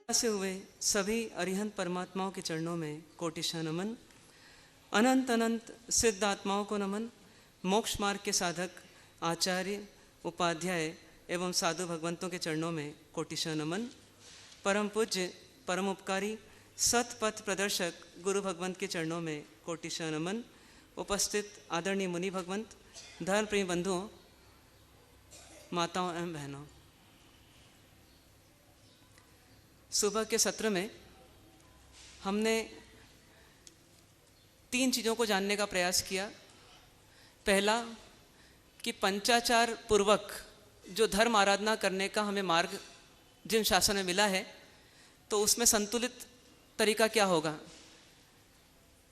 से हुए सभी अरिहंत परमात्माओं के चरणों में कोटिशा नमन। अनंत अनंत सिद्ध आत्माओं को नमन। मोक्ष मार्ग के साधक आचार्य, उपाध्याय एवं साधु भगवंतों के चरणों में कोटिशा नमन। परम पूज्य, परम उपकारी, सतपथ प्रदर्शक गुरु भगवंत के चरणों में कोटिशा नमन। उपस्थित आदरणीय मुनि भगवंत, धर्म प्रिय बंधुओं, माताओं एवं बहनों, सुबह के सत्र में हमने 3 चीज़ों को जानने का प्रयास किया। पहला कि पंचाचार पूर्वक जो धर्म आराधना करने का हमें मार्ग जिन शासन में मिला है, तो उसमें संतुलित तरीका क्या होगा।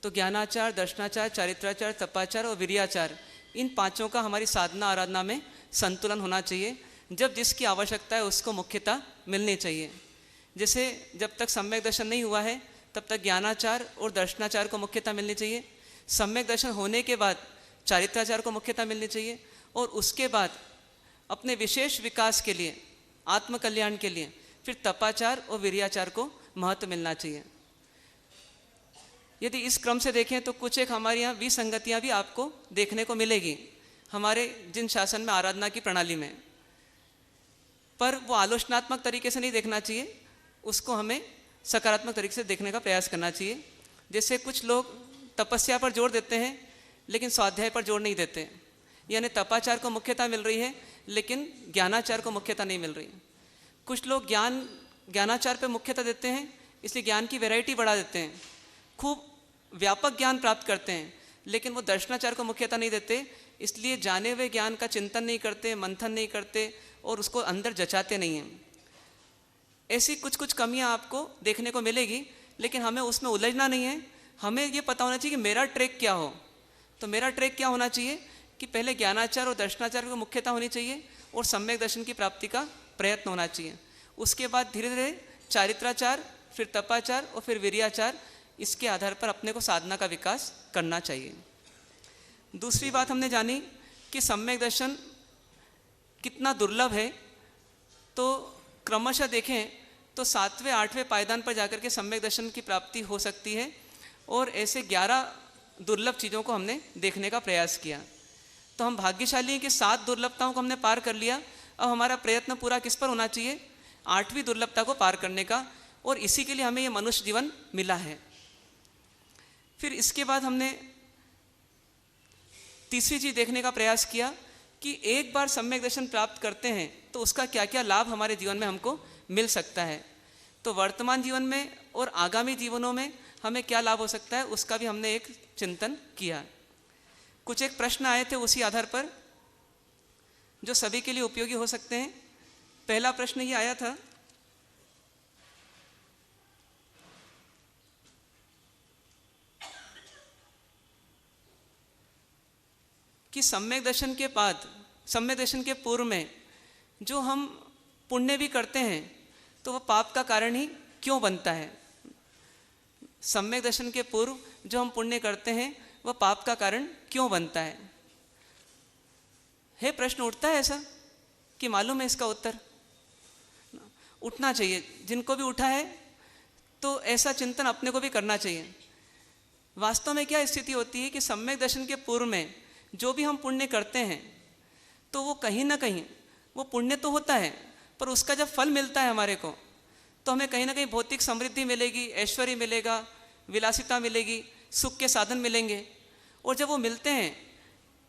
तो ज्ञानाचार, दर्शनाचार, चारित्राचार, तपाचार और वीर्याचार, इन 5 का हमारी साधना आराधना में संतुलन होना चाहिए। जब जिसकी आवश्यकता है उसको मुख्यता मिलनी चाहिए। जैसे जब तक सम्यक दर्शन नहीं हुआ है तब तक ज्ञानाचार और दर्शनाचार को मुख्यता मिलनी चाहिए। सम्यक दर्शन होने के बाद चारित्राचार को मुख्यता मिलनी चाहिए और उसके बाद अपने विशेष विकास के लिए, आत्मकल्याण के लिए फिर तपाचार और वीर्याचार को महत्व मिलना चाहिए। यदि इस क्रम से देखें तो कुछ एक हमारे यहाँ विसंगतियाँ भी आपको देखने को मिलेगी हमारे जिन शासन में आराधना की प्रणाली में, पर वो आलोचनात्मक तरीके से नहीं देखना चाहिए, उसको हमें सकारात्मक तरीके से देखने का प्रयास करना चाहिए। जैसे कुछ लोग तपस्या पर जोर देते हैं लेकिन स्वाध्याय पर जोर नहीं देते, यानी तपाचार को मुख्यता मिल रही है लेकिन ज्ञानाचार को मुख्यता नहीं मिल रही। कुछ लोग ज्ञानाचार पर मुख्यता देते हैं, इसलिए ज्ञान की वैरायटी बढ़ा देते हैं, खूब व्यापक ज्ञान प्राप्त करते हैं, लेकिन वो दर्शनाचार को मुख्यता नहीं देते, इसलिए जाने हुए ज्ञान का चिंतन नहीं करते, मंथन नहीं करते और उसको अंदर जचाते नहीं हैं। ऐसी कुछ कमियां आपको देखने को मिलेगी, लेकिन हमें उसमें उलझना नहीं है। हमें ये पता होना चाहिए कि मेरा ट्रैक क्या हो। तो मेरा ट्रैक क्या होना चाहिए कि पहले ज्ञानाचार और दर्शनाचार को मुख्यता होनी चाहिए और सम्यक दर्शन की प्राप्ति का प्रयत्न होना चाहिए। उसके बाद धीरे धीरे चारित्राचार, फिर तपाचार और फिर वीर्याचार, इसके आधार पर अपने को साधना का विकास करना चाहिए। दूसरी बात हमने जानी कि सम्यक दर्शन कितना दुर्लभ है। तो क्रमशः देखें तो 7वें 8वें पायदान पर जाकर के सम्यक दर्शन की प्राप्ति हो सकती है और ऐसे 11 दुर्लभ चीज़ों को हमने देखने का प्रयास किया। तो हम भाग्यशाली हैं कि 7 दुर्लभताओं को हमने पार कर लिया। अब हमारा प्रयत्न पूरा किस पर होना चाहिए? 8वीं दुर्लभता को पार करने का, और इसी के लिए हमें ये मनुष्य जीवन मिला है। फिर इसके बाद हमने तीसरी चीज़ देखने का प्रयास किया कि एक बार सम्यक दर्शन प्राप्त करते हैं तो उसका क्या क्या लाभ हमारे जीवन में हमको मिल सकता है। तो वर्तमान जीवन में और आगामी जीवनों में हमें क्या लाभ हो सकता है, उसका भी हमने एक चिंतन किया। कुछ एक प्रश्न आए थे उसी आधार पर जो सभी के लिए उपयोगी हो सकते हैं। पहला प्रश्न ये आया था कि सम्यक दर्शन के बाद, सम्यक दर्शन के पूर्व में जो हम पुण्य भी करते हैं तो वह पाप का कारण ही क्यों बनता है। सम्यक दर्शन के पूर्व जो हम पुण्य करते हैं वह पाप का कारण क्यों बनता है प्रश्न उठता है ऐसा कि मालूम है इसका उत्तर? उठना चाहिए। जिनको भी उठा है तो ऐसा चिंतन अपने को भी करना चाहिए। वास्तव में क्या स्थिति होती है कि सम्यक दर्शन के पूर्व में जो भी हम पुण्य करते हैं तो वो कहीं ना कहीं वो पुण्य तो होता है, पर उसका जब फल मिलता है हमारे को तो हमें कहीं ना कहीं भौतिक समृद्धि मिलेगी, ऐश्वर्य मिलेगा, विलासिता मिलेगी, सुख के साधन मिलेंगे। और जब वो मिलते हैं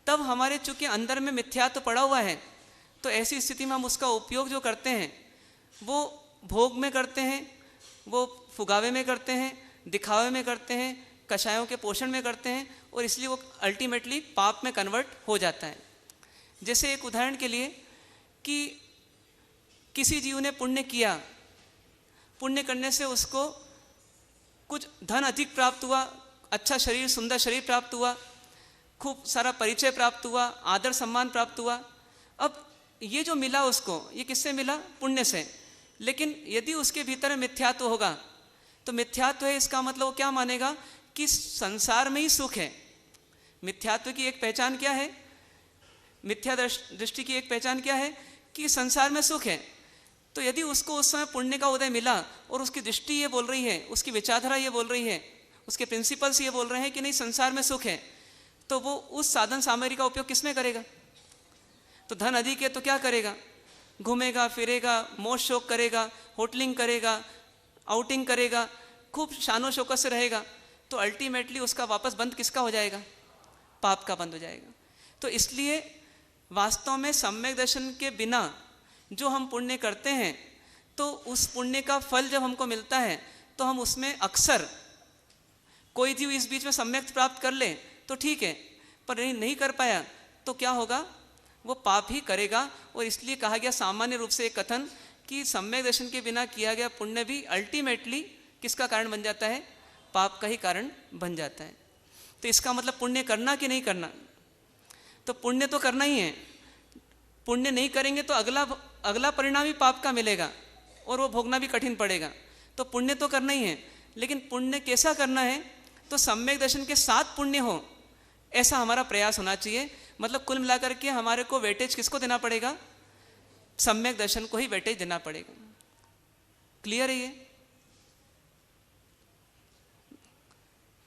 तब हमारे चूँकि अंदर में मिथ्यात्व पड़ा हुआ है, तो ऐसी स्थिति में हम उसका उपयोग जो करते हैं वो भोग में करते हैं, वो फुगावे में करते हैं, दिखावे में करते हैं, कषायों के पोषण में करते हैं, और इसलिए वो अल्टीमेटली पाप में कन्वर्ट हो जाता है। जैसे एक उदाहरण के लिए कि किसी जीव ने पुण्य किया, पुण्य करने से उसको कुछ धन अधिक प्राप्त हुआ, अच्छा शरीर, सुंदर शरीर प्राप्त हुआ, खूब सारा परिचय प्राप्त हुआ, आदर सम्मान प्राप्त हुआ। अब ये जो मिला उसको, ये किससे मिला? पुण्य से। लेकिन यदि उसके भीतर मिथ्यात्व होगा तो मिथ्यात्व है इसका मतलब वो क्या मानेगा कि संसार में ही सुख है। मिथ्यात्व की एक पहचान क्या है? मिथ्या दृष्टि की एक पहचान क्या है? कि संसार में सुख है। तो यदि उसको उस समय पुण्य का उदय मिला और उसकी दृष्टि ये बोल रही है, उसकी विचारधारा ये बोल रही है, उसके प्रिंसिपल्स ये बोल रहे हैं कि नहीं संसार में सुख है, तो वो उस साधन सामग्री का उपयोग किसमें करेगा? तो धन अधिक है तो क्या करेगा? घूमेगा फिरेगा, मौज शौक करेगा, होटलिंग करेगा, आउटिंग करेगा, खूब शानो शौकत से रहेगा, तो अल्टीमेटली उसका वापस बंद किसका हो जाएगा? पाप का बंद हो जाएगा। तो इसलिए वास्तव में सम्यक दर्शन के बिना जो हम पुण्य करते हैं, तो उस पुण्य का फल जब हमको मिलता है तो हम उसमें अक्सर, कोई जीव इस बीच में सम्यक प्राप्त कर ले तो ठीक है, पर नहीं कर पाया तो क्या होगा? वो पाप ही करेगा। और इसलिए कहा गया सामान्य रूप से एक कथन कि सम्यक दर्शन के बिना किया गया पुण्य भी अल्टीमेटली किसका कारण बन जाता है? पाप का ही कारण बन जाता है। तो इसका मतलब पुण्य करना कि नहीं करना? तो पुण्य तो करना ही है। पुण्य नहीं करेंगे तो अगला परिणाम ही पाप का मिलेगा और वो भोगना भी कठिन पड़ेगा। तो पुण्य तो करना ही है, लेकिन पुण्य कैसा करना है? तो सम्यक दर्शन के साथ पुण्य हो, ऐसा हमारा प्रयास होना चाहिए। मतलब कुल मिलाकर के हमारे को वेटेज किसको देना पड़ेगा? सम्यक दर्शन को ही वेटेज देना पड़ेगा। क्लियर है? ये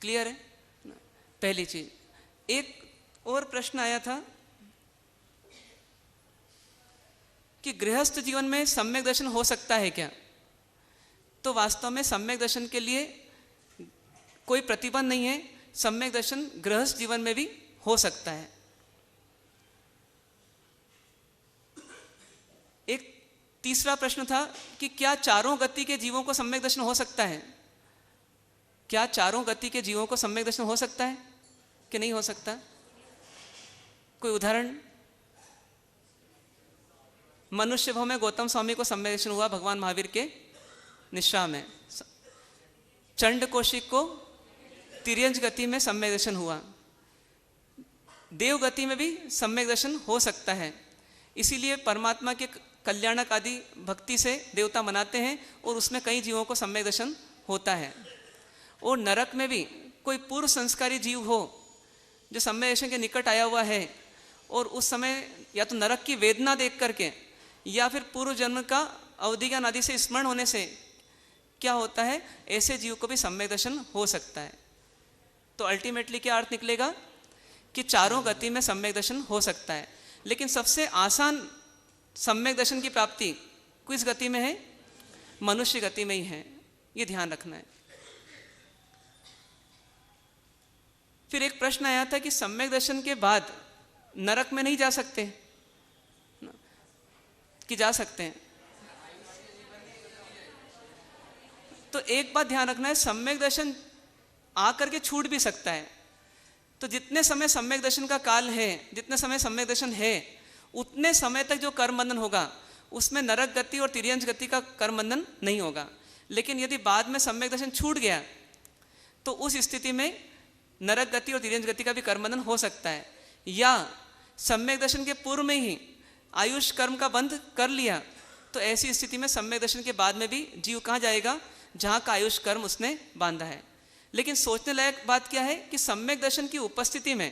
क्लियर है? पहली चीज। एक और प्रश्न आया था कि गृहस्थ जीवन में सम्यक दर्शन हो सकता है क्या? तो वास्तव में सम्यक दर्शन के लिए कोई प्रतिबंध नहीं है। सम्यक दर्शन गृहस्थ जीवन में भी हो सकता है। एक तीसरा प्रश्न था कि क्या चारों गति के जीवों को सम्यक दर्शन हो सकता है? क्या चारों गति के जीवों को सम्यक दर्शन हो सकता है कि नहीं हो सकता? कोई उदाहरण? मनुष्य भव में गौतम स्वामी को सम्यक दर्शन हुआ भगवान महावीर के निश्रा में। चंड कौशिक को तिर्यंज गति में सम्यक दर्शन हुआ। देव गति में भी सम्यक दर्शन हो सकता है। इसीलिए परमात्मा के कल्याणक आदि भक्ति से देवता मनाते हैं और उसमें कई जीवों को सम्यक दर्शन होता है। और नरक में भी कोई पूर्व संस्कारी जीव हो जो सम्यक दर्शन के निकट आया हुआ है और उस समय या तो नरक की वेदना देख करके या फिर पूर्व जन्म का अवधिज्ञान आदि से स्मरण होने से क्या होता है, ऐसे जीव को भी सम्यक दर्शन हो सकता है। तो अल्टीमेटली क्या अर्थ निकलेगा कि चारों गति में सम्यक दर्शन हो सकता है। लेकिन सबसे आसान सम्यक दर्शन की प्राप्ति किस गति में है? मनुष्य गति में ही है। ये ध्यान रखना है। फिर एक प्रश्न आया था कि सम्यक दर्शन के बाद नरक में नहीं जा सकते कि जा सकते हैं? तो एक बात ध्यान रखना है, सम्यक दर्शन आकर के छूट भी सकता है। तो जितने समय सम्यक दर्शन का काल है, जितने समय सम्यक दर्शन है, उतने समय तक जो कर्म बंधन होगा उसमें नरक गति और तिर्यंज गति का कर्म बंधन नहीं होगा। लेकिन यदि बाद में सम्यक दर्शन छूट गया तो उस स्थिति में नरक गति और तिर्यंज गति का भी कर्म बंधन हो सकता है। या सम्यक दर्शन के पूर्व में ही आयुष कर्म का बंध कर लिया तो ऐसी स्थिति में सम्यक दर्शन के बाद में भी जीव कहाँ जाएगा? जहाँ का आयुष कर्म उसने बांधा है। लेकिन सोचने लायक बात क्या है कि सम्यक दर्शन की उपस्थिति में,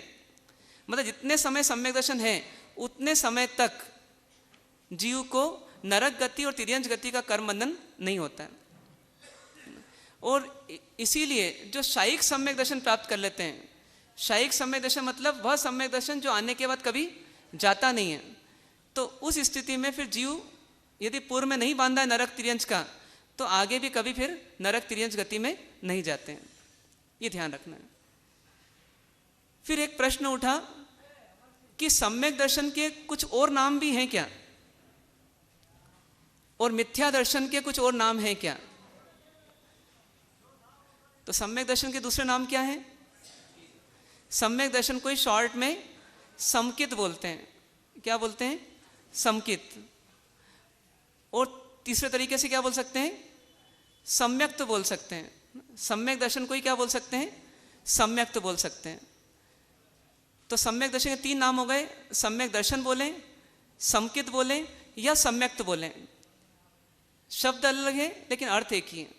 मतलब जितने समय सम्यक दर्शन है उतने समय तक जीव को नरक गति और तिर्यंज गति का कर्म बंधन नहीं होता है। और इसीलिए जो शायिक सम्यक दर्शन प्राप्त कर लेते हैं, शायिक सम्यक दर्शन मतलब वह सम्यक दर्शन जो आने के बाद कभी जाता नहीं है, तो उस स्थिति में फिर जीव यदि पूर्व में नहीं बांधा है नरक तिर्यंज का तो आगे भी कभी फिर नरक तिर्यंज गति में नहीं जाते हैं। ये ध्यान रखना है। फिर एक प्रश्न उठा कि सम्यक दर्शन के कुछ और नाम भी हैं क्या, और मिथ्या दर्शन के कुछ और नाम हैं क्या? तो सम्यक दर्शन के दूसरे नाम क्या हैं? सम्यक दर्शन को शॉर्ट में समकित बोलते हैं। क्या बोलते हैं? समकित। और तीसरे तरीके से क्या बोल सकते हैं? सम्यक्त बोल सकते हैं। सम्यक दर्शन को ही क्या बोल सकते हैं? सम्यक्त बोल सकते हैं। तो सम्यक दर्शन के तीन नाम हो गए। सम्यक दर्शन बोलें, समकित बोलें या सम्यक्त बोलें। शब्द अलग है लेकिन अर्थ एक ही है।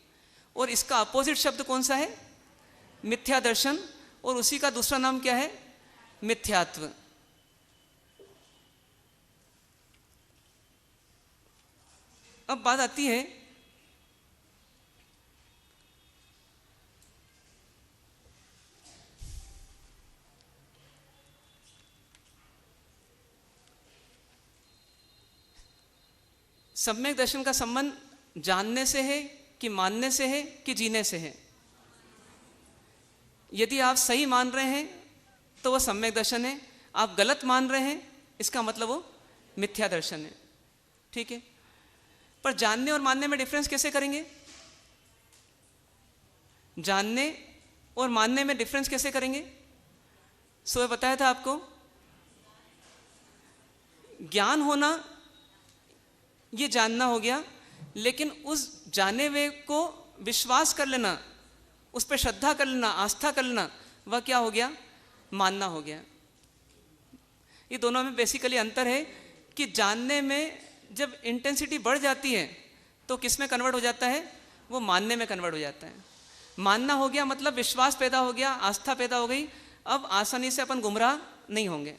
और इसका अपोजिट शब्द कौन सा है? मिथ्या दर्शन। और उसी का दूसरा नाम क्या है? मिथ्यात्व। अब बात आती है सम्यक दर्शन का संबंध जानने से है कि मानने से है कि जीने से है। यदि आप सही मान रहे हैं तो वह सम्यक दर्शन है, आप गलत मान रहे हैं इसका मतलब वो मिथ्या दर्शन है। ठीक है, पर जानने और मानने में डिफरेंस कैसे करेंगे? जानने और मानने में डिफरेंस कैसे करेंगे? सो बताया था आपको, ज्ञान होना ये जानना हो गया, लेकिन उस जाने हुए को विश्वास कर लेना, उस पर श्रद्धा कर लेना, आस्था कर लेना, वह क्या हो गया? मानना हो गया। ये दोनों में बेसिकली अंतर है कि जानने में जब इंटेंसिटी बढ़ जाती है तो किस में कन्वर्ट हो जाता है? वो मानने में कन्वर्ट हो जाता है। मानना हो गया मतलब विश्वास पैदा हो गया, आस्था पैदा हो गई, अब आसानी से अपन गुमराह नहीं होंगे।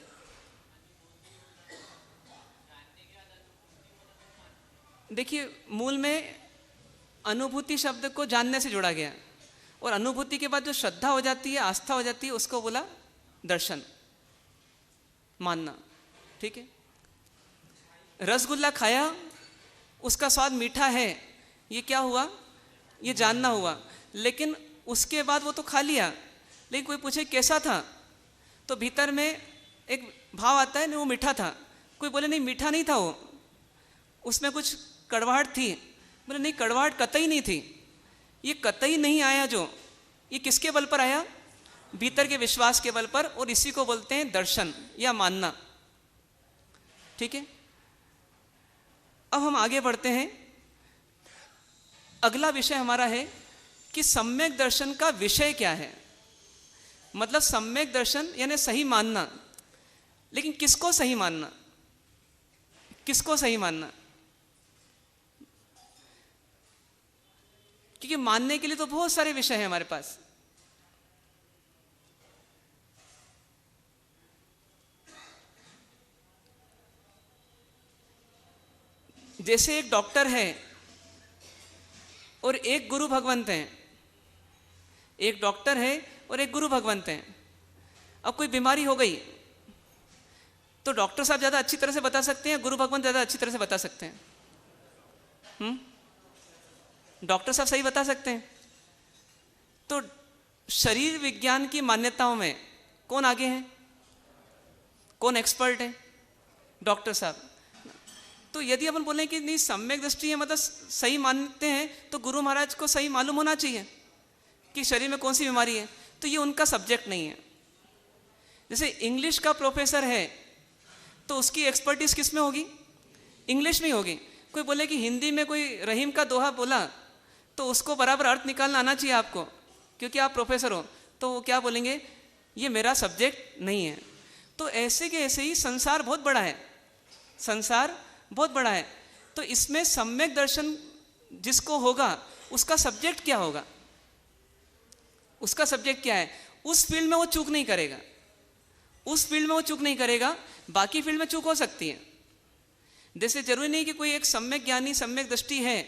देखिए, मूल में अनुभूति शब्द को जानने से जोड़ा गया, और अनुभूति के बाद जो श्रद्धा हो जाती है, आस्था हो जाती है, उसको बोला दर्शन, मानना। ठीक है, रसगुल्ला खाया, उसका स्वाद मीठा है, ये क्या हुआ? ये जानना हुआ। लेकिन उसके बाद वो तो खा लिया, लेकिन कोई पूछे कैसा था, तो भीतर में एक भाव आता है, नहीं वो मीठा था। कोई बोले नहीं मीठा नहीं था, वो उसमें कुछ कड़वाहट थी। बोले नहीं, कड़वाहट कतई नहीं थी। ये कतई नहीं आया जो, ये किसके बल पर आया? भीतर के विश्वास के बल पर, और इसी को बोलते हैं दर्शन या मानना। ठीक है, अब हम आगे बढ़ते हैं। अगला विषय हमारा है कि सम्यक दर्शन का विषय क्या है। मतलब सम्यक दर्शन यानी सही मानना, लेकिन किसको सही मानना? किसको सही मानना? क्योंकि मानने के लिए तो बहुत सारे विषय हैं हमारे पास। जैसे एक डॉक्टर है और एक गुरु भगवंत हैं। एक डॉक्टर है और एक गुरु भगवंत हैं। अब कोई बीमारी हो गई तो डॉक्टर साहब ज़्यादा अच्छी तरह से बता सकते हैं, गुरु भगवंत ज़्यादा अच्छी तरह से बता सकते हैं? डॉक्टर साहब सही बता सकते हैं। तो शरीर विज्ञान की मान्यताओं में कौन आगे हैं? कौन एक्सपर्ट है? डॉक्टर साहब। तो यदि अपन बोलें कि नहीं सम्यक दृष्टि है मतलब सही मानते हैं, तो गुरु महाराज को सही मालूम होना चाहिए कि शरीर में कौन सी बीमारी है। तो ये उनका सब्जेक्ट नहीं है। जैसे इंग्लिश का प्रोफेसर है तो उसकी एक्सपर्टीज किस में होगी? इंग्लिश में ही होगी। कोई बोले कि हिंदी में कोई रहीम का दोहा बोला तो उसको बराबर अर्थ निकालना आना चाहिए आपको, क्योंकि आप प्रोफेसर हो। तो वो क्या बोलेंगे? ये मेरा सब्जेक्ट नहीं है। तो ऐसे के ऐसे ही संसार बहुत बड़ा है, संसार बहुत बड़ा है। तो इसमें सम्यक दर्शन जिसको होगा उसका सब्जेक्ट क्या होगा? उसका सब्जेक्ट क्या है? उस फील्ड में वो चूक नहीं करेगा, उस फील्ड में वो चूक नहीं करेगा। बाकी फील्ड में चूक हो सकती है। जैसे जरूरी नहीं कि कोई एक सम्यक ज्ञानी सम्यक दृष्टि है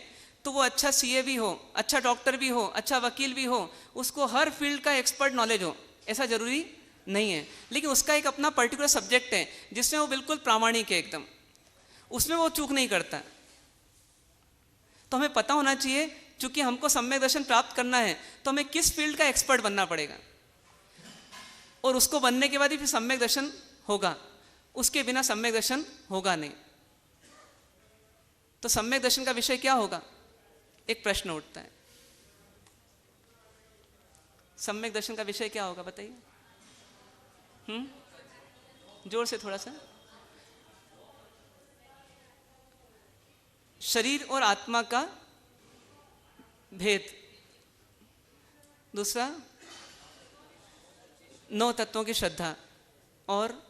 तो वो अच्छा सीए भी हो, अच्छा डॉक्टर भी हो, अच्छा वकील भी हो, उसको हर फील्ड का एक्सपर्ट नॉलेज हो, ऐसा जरूरी नहीं है। लेकिन उसका एक अपना पर्टिकुलर सब्जेक्ट है जिसमें वो बिल्कुल प्रामाणिक है, एकदम उसमें वो चूक नहीं करता। तो हमें पता होना चाहिए, चूंकि हमको सम्यक दर्शन प्राप्त करना है तो हमें किस फील्ड का एक्सपर्ट बनना पड़ेगा, और उसको बनने के बाद ही फिर सम्यक दर्शन होगा। उसके बिना सम्यक दर्शन होगा नहीं। तो सम्यक दर्शन का विषय क्या होगा? एक प्रश्न उठता है, सम्यक दर्शन का विषय क्या होगा? बताइए। जोर से थोड़ा सा। शरीर और आत्मा का भेद। दूसरा, 9 तत्वों की श्रद्धा। और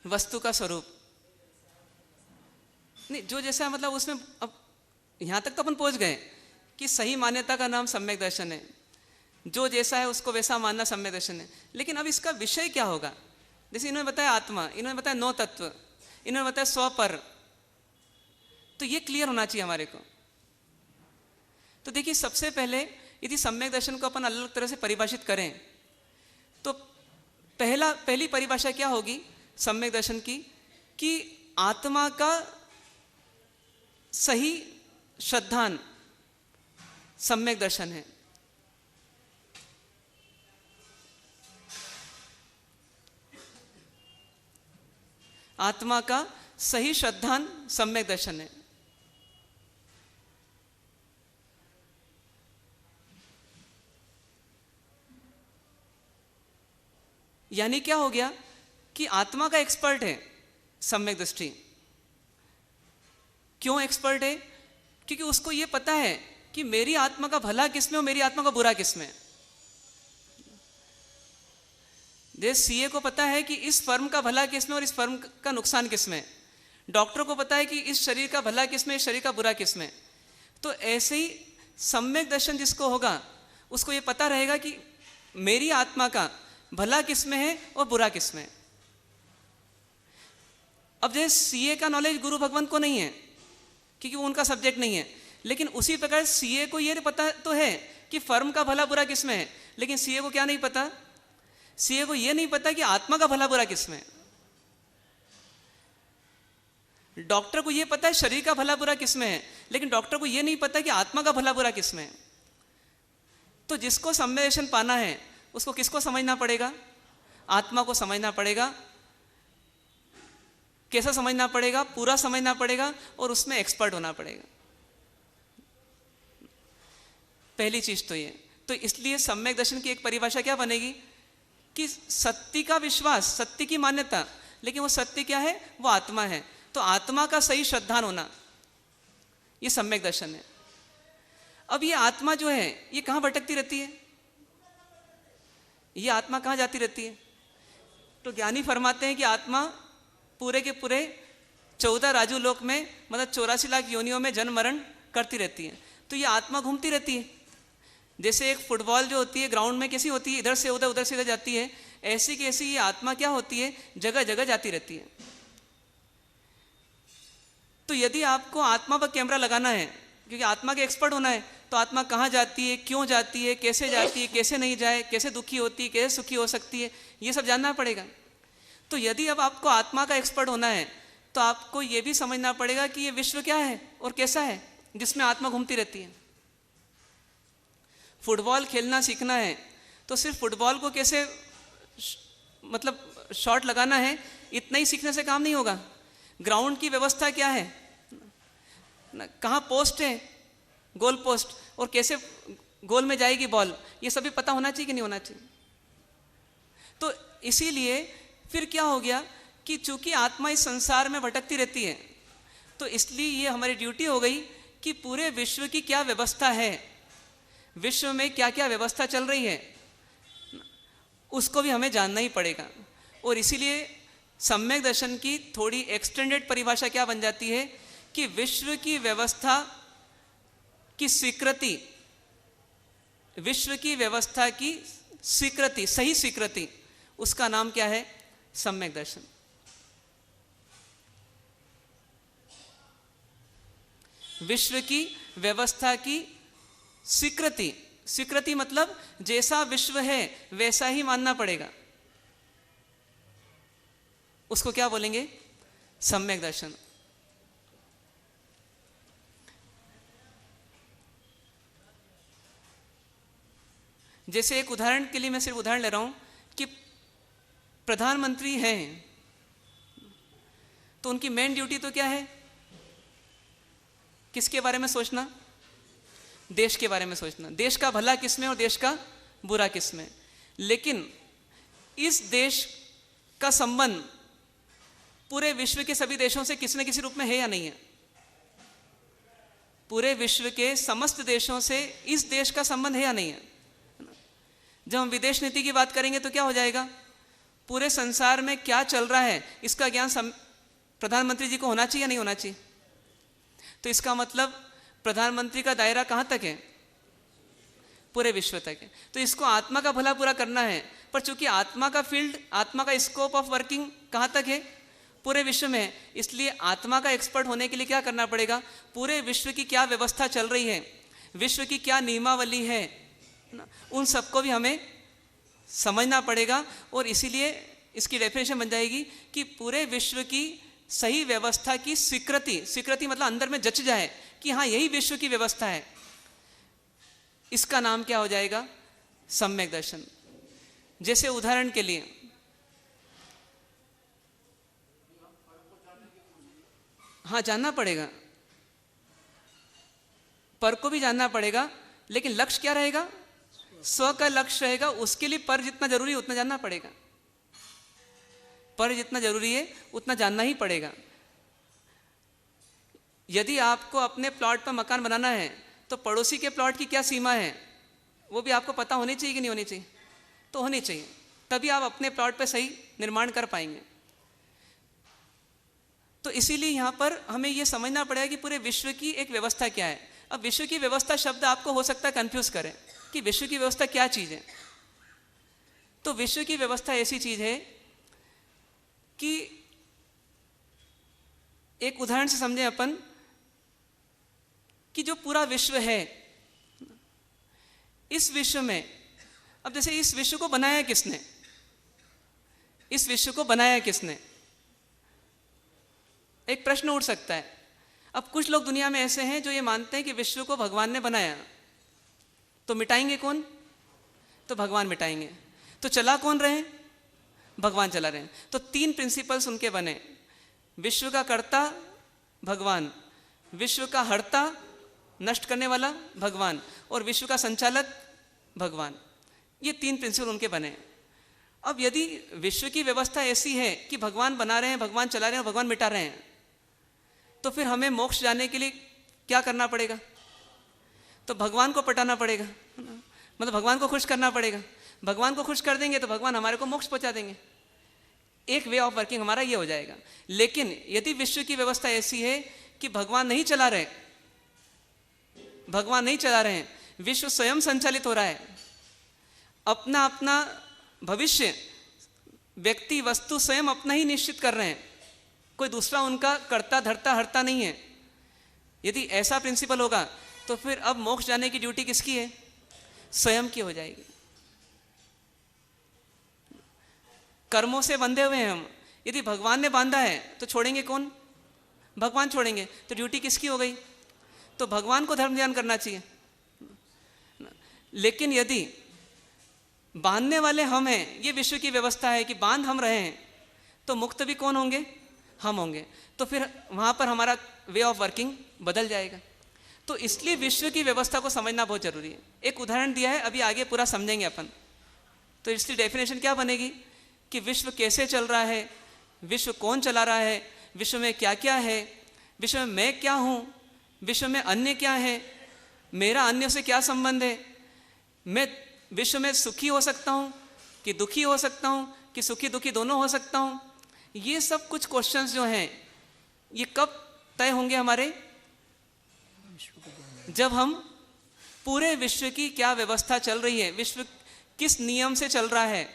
वस्तु का स्वरूप। नहीं, जो जैसा है मतलब उसमें अब यहां तक तो अपन पहुंच गए कि सही मान्यता का नाम सम्यक दर्शन है, जो जैसा है उसको वैसा मानना सम्यक दर्शन है। लेकिन अब इसका विषय क्या होगा? जैसे इन्होंने बताया आत्मा, इन्होंने बताया 9 तत्व, इन्होंने बताया स्व पर। तो ये क्लियर होना चाहिए हमारे को। तो देखिए, सबसे पहले यदि सम्यक दर्शन को अपन अलग अलग तरह से परिभाषित करें तो पहली परिभाषा क्या होगी सम्यक दर्शन की, कि आत्मा का सही श्रद्धान सम्यक दर्शन है। आत्मा का सही श्रद्धान सम्यक दर्शन है। यानी क्या हो गया कि आत्मा का एक्सपर्ट है सम्यक दृष्टि। क्यों एक्सपर्ट है? क्योंकि उसको यह पता है कि मेरी आत्मा का भला किसमें और मेरी आत्मा का बुरा किसमें। जैसे सीए को पता है कि इस फर्म का भला किसमें और इस फर्म का नुकसान किसमें। डॉक्टर को पता है कि इस शरीर का भला किसमें, इस शरीर का बुरा किसमें। तो ऐसे ही सम्यक दर्शन जिसको होगा उसको ये पता रहेगा कि मेरी आत्मा का भला किसमें है और बुरा किसमें। अब जैसे सीए का नॉलेज गुरु भगवंत को नहीं है क्योंकि वो उनका सब्जेक्ट नहीं है, लेकिन उसी प्रकार सीए को ये पता तो है कि फर्म का भला बुरा किसमें है, लेकिन सीए को क्या नहीं पता? सीए को ये नहीं पता कि आत्मा का भला बुरा किसमें है। डॉक्टर को ये पता है शरीर का भला बुरा किसमें है, लेकिन डॉक्टर को ये नहीं पता कि आत्मा का भला बुरा किसमें है। तो जिसको सम्यक दर्शन पाना है उसको किसको समझना पड़ेगा? आत्मा को समझना पड़ेगा। कैसा समझना पड़ेगा? पूरा समझना पड़ेगा और उसमें एक्सपर्ट होना पड़ेगा। पहली चीज तो ये। तो इसलिए सम्यक दर्शन की एक परिभाषा क्या बनेगी कि सत्य का विश्वास, सत्य की मान्यता, लेकिन वो सत्य क्या है? वो आत्मा है। तो आत्मा का सही श्रद्धान होना, ये सम्यक दर्शन है। अब ये आत्मा जो है ये कहाँ भटकती रहती है? ये आत्मा कहाँ जाती रहती है? तो ज्ञानी फरमाते हैं कि आत्मा पूरे के पूरे 14 राजू लोक में, मतलब 84 लाख योनियों में जन्म मरण करती रहती है। तो ये आत्मा घूमती रहती है। जैसे एक फुटबॉल जो होती है ग्राउंड में कैसी होती है, इधर से उधर उधर से इधर जाती है, ऐसी की ऐसी ये आत्मा क्या होती है, जगह जगह जाती रहती है। तो यदि आपको आत्मा पर कैमरा लगाना है, क्योंकि आत्मा के एक्सपर्ट होना है, तो आत्मा कहाँ जाती है, क्यों जाती है, कैसे जाती है, कैसे नहीं जाए, कैसे दुखी होती है, कैसे सुखी हो सकती है, ये सब जानना पड़ेगा। तो यदि अब आपको आत्मा का एक्सपर्ट होना है तो आपको ये भी समझना पड़ेगा कि ये विश्व क्या है और कैसा है जिसमें आत्मा घूमती रहती है। फुटबॉल खेलना सीखना है तो सिर्फ फुटबॉल को कैसे मतलब शॉट लगाना है इतना ही सीखने से काम नहीं होगा। ग्राउंड की व्यवस्था क्या है, कहाँ पोस्ट है, गोल पोस्ट, और कैसे गोल में जाएगी बॉल, ये सभी पता होना चाहिए कि नहीं होना चाहिए। तो इसीलिए फिर क्या हो गया कि चूंकि आत्मा इस संसार में भटकती रहती है, तो इसलिए ये हमारी ड्यूटी हो गई कि पूरे विश्व की क्या व्यवस्था है, विश्व में क्या क्या व्यवस्था चल रही है, उसको भी हमें जानना ही पड़ेगा। और इसीलिए सम्यक दर्शन की थोड़ी एक्सटेंडेड परिभाषा क्या बन जाती है कि विश्व की व्यवस्था की स्वीकृति, विश्व की व्यवस्था की स्वीकृति, सही स्वीकृति, उसका नाम क्या है? सम्यक दर्शन। विश्व की व्यवस्था की स्वीकृति, स्वीकृति मतलब जैसा विश्व है वैसा ही मानना पड़ेगा, उसको क्या बोलेंगे? सम्यक दर्शन। जैसे एक उदाहरण के लिए मैं सिर्फ उदाहरण ले रहा हूं कि प्रधानमंत्री हैं तो उनकी मेन ड्यूटी तो क्या है? किसके बारे में सोचना? देश के बारे में सोचना, देश का भला किसमें और देश का बुरा किसमें। लेकिन इस देश का संबंध पूरे विश्व के सभी देशों से किसी न किसी रूप में है या नहीं है? पूरे विश्व के समस्त देशों से इस देश का संबंध है या नहीं है? जब हम विदेश नीति की बात करेंगे तो क्या हो जाएगा? पूरे संसार में क्या चल रहा है इसका ज्ञान प्रधानमंत्री जी को होना चाहिए या नहीं होना चाहिए? तो इसका मतलब प्रधानमंत्री का दायरा कहाँ तक है? पूरे विश्व तक है। तो इसको आत्मा का भला पूरा करना है, पर चूंकि आत्मा का फील्ड, आत्मा का स्कोप ऑफ वर्किंग कहाँ तक है? पूरे विश्व में है। इसलिए आत्मा का एक्सपर्ट होने के लिए क्या करना पड़ेगा, पूरे विश्व की क्या व्यवस्था चल रही है, विश्व की क्या नियमावली है, उन सबको भी हमें समझना पड़ेगा। और इसीलिए इसकी डेफिनेशन बन जाएगी कि पूरे विश्व की सही व्यवस्था की स्वीकृति मतलब अंदर में जच जाए कि हाँ यही विश्व की व्यवस्था है। इसका नाम क्या हो जाएगा, सम्यक दर्शन। जैसे उदाहरण के लिए हाँ जानना पड़ेगा, पर को भी जानना पड़ेगा, लेकिन लक्ष्य क्या रहेगा, स्व का लक्ष्य रहेगा। उसके लिए पर जितना जरूरी है उतना जानना पड़ेगा, पर जितना जरूरी है उतना जानना ही पड़ेगा। यदि आपको अपने प्लॉट पर मकान बनाना है तो पड़ोसी के प्लॉट की क्या सीमा है वो भी आपको पता होनी चाहिए कि नहीं होनी चाहिए, तो होनी चाहिए, तभी आप अपने प्लॉट पर सही निर्माण कर पाएंगे। तो इसीलिए यहाँ पर हमें ये समझना पड़ेगा कि पूरे विश्व की एक व्यवस्था क्या है। अब विश्व की व्यवस्था शब्द आपको हो सकता है कंफ्यूज करें कि विश्व की व्यवस्था क्या चीज़ है। तो विश्व की व्यवस्था ऐसी चीज़ है कि एक उदाहरण से समझें अपन कि जो पूरा विश्व है, इस विश्व में, अब जैसे इस विश्व को बनाया किसने, इस विश्व को बनाया किसने, एक प्रश्न उठ सकता है। अब कुछ लोग दुनिया में ऐसे हैं जो ये मानते हैं कि विश्व को भगवान ने बनाया, तो मिटाएंगे कौन, तो भगवान मिटाएंगे। तो चला कौन रहे, भगवान चला रहे हैं। तो तीन प्रिंसिपल्स उनके बने, विश्व का कर्ता भगवान, विश्व का हर्ता नष्ट करने वाला भगवान, और विश्व का संचालक भगवान। ये तीन प्रिंसिपल उनके बने। अब यदि विश्व की व्यवस्था ऐसी है कि भगवान बना रहे हैं, भगवान चला रहे हैं, भगवान मिटा रहे हैं, तो फिर हमें मोक्ष जाने के लिए क्या करना पड़ेगा, तो भगवान को पटाना पड़ेगा, मतलब भगवान को खुश करना पड़ेगा। भगवान को खुश कर देंगे तो भगवान हमारे को मोक्ष पहुंचा देंगे। एक वे ऑफ वर्किंग हमारा ये हो जाएगा। लेकिन यदि विश्व की व्यवस्था ऐसी है कि भगवान नहीं चला रहे, भगवान नहीं चला रहे हैं, विश्व स्वयं संचालित हो रहा है, अपना अपना भविष्य व्यक्ति वस्तु स्वयं अपना ही निश्चित कर रहे हैं, कोई दूसरा उनका कर्ता धर्ता हर्ता नहीं है, यदि ऐसा प्रिंसिपल होगा तो फिर अब मोक्ष जाने की ड्यूटी किसकी है, स्वयं की हो जाएगी। कर्मों से बंधे हुए हैं हम, यदि भगवान ने बांधा है तो छोड़ेंगे कौन, भगवान छोड़ेंगे, तो ड्यूटी किसकी हो गई, तो भगवान को धर्म ध्यान करना चाहिए। लेकिन यदि बांधने वाले हम हैं, ये विश्व की व्यवस्था है कि बांध हम रहे हैं, तो मुक्त भी कौन होंगे, हम होंगे। तो फिर वहाँ पर हमारा वे ऑफ वर्किंग बदल जाएगा। तो इसलिए विश्व की व्यवस्था को समझना बहुत जरूरी है। एक उदाहरण दिया है, अभी आगे पूरा समझेंगे अपन। तो इसलिए डेफिनेशन क्या बनेगी कि विश्व कैसे चल रहा है, विश्व कौन चला रहा है, विश्व में क्या क्या है, विश्व में मैं क्या हूँ, विश्व में अन्य क्या है, मेरा अन्य से क्या संबंध है, मैं विश्व में सुखी हो सकता हूँ कि दुखी हो सकता हूँ, कि सुखी दुखी दोनों हो सकता हूँ। ये सब कुछ क्वेश्चंस जो हैं ये कब तय होंगे हमारे, जब हम पूरे विश्व की क्या व्यवस्था चल रही है, विश्व किस नियम से चल रहा है,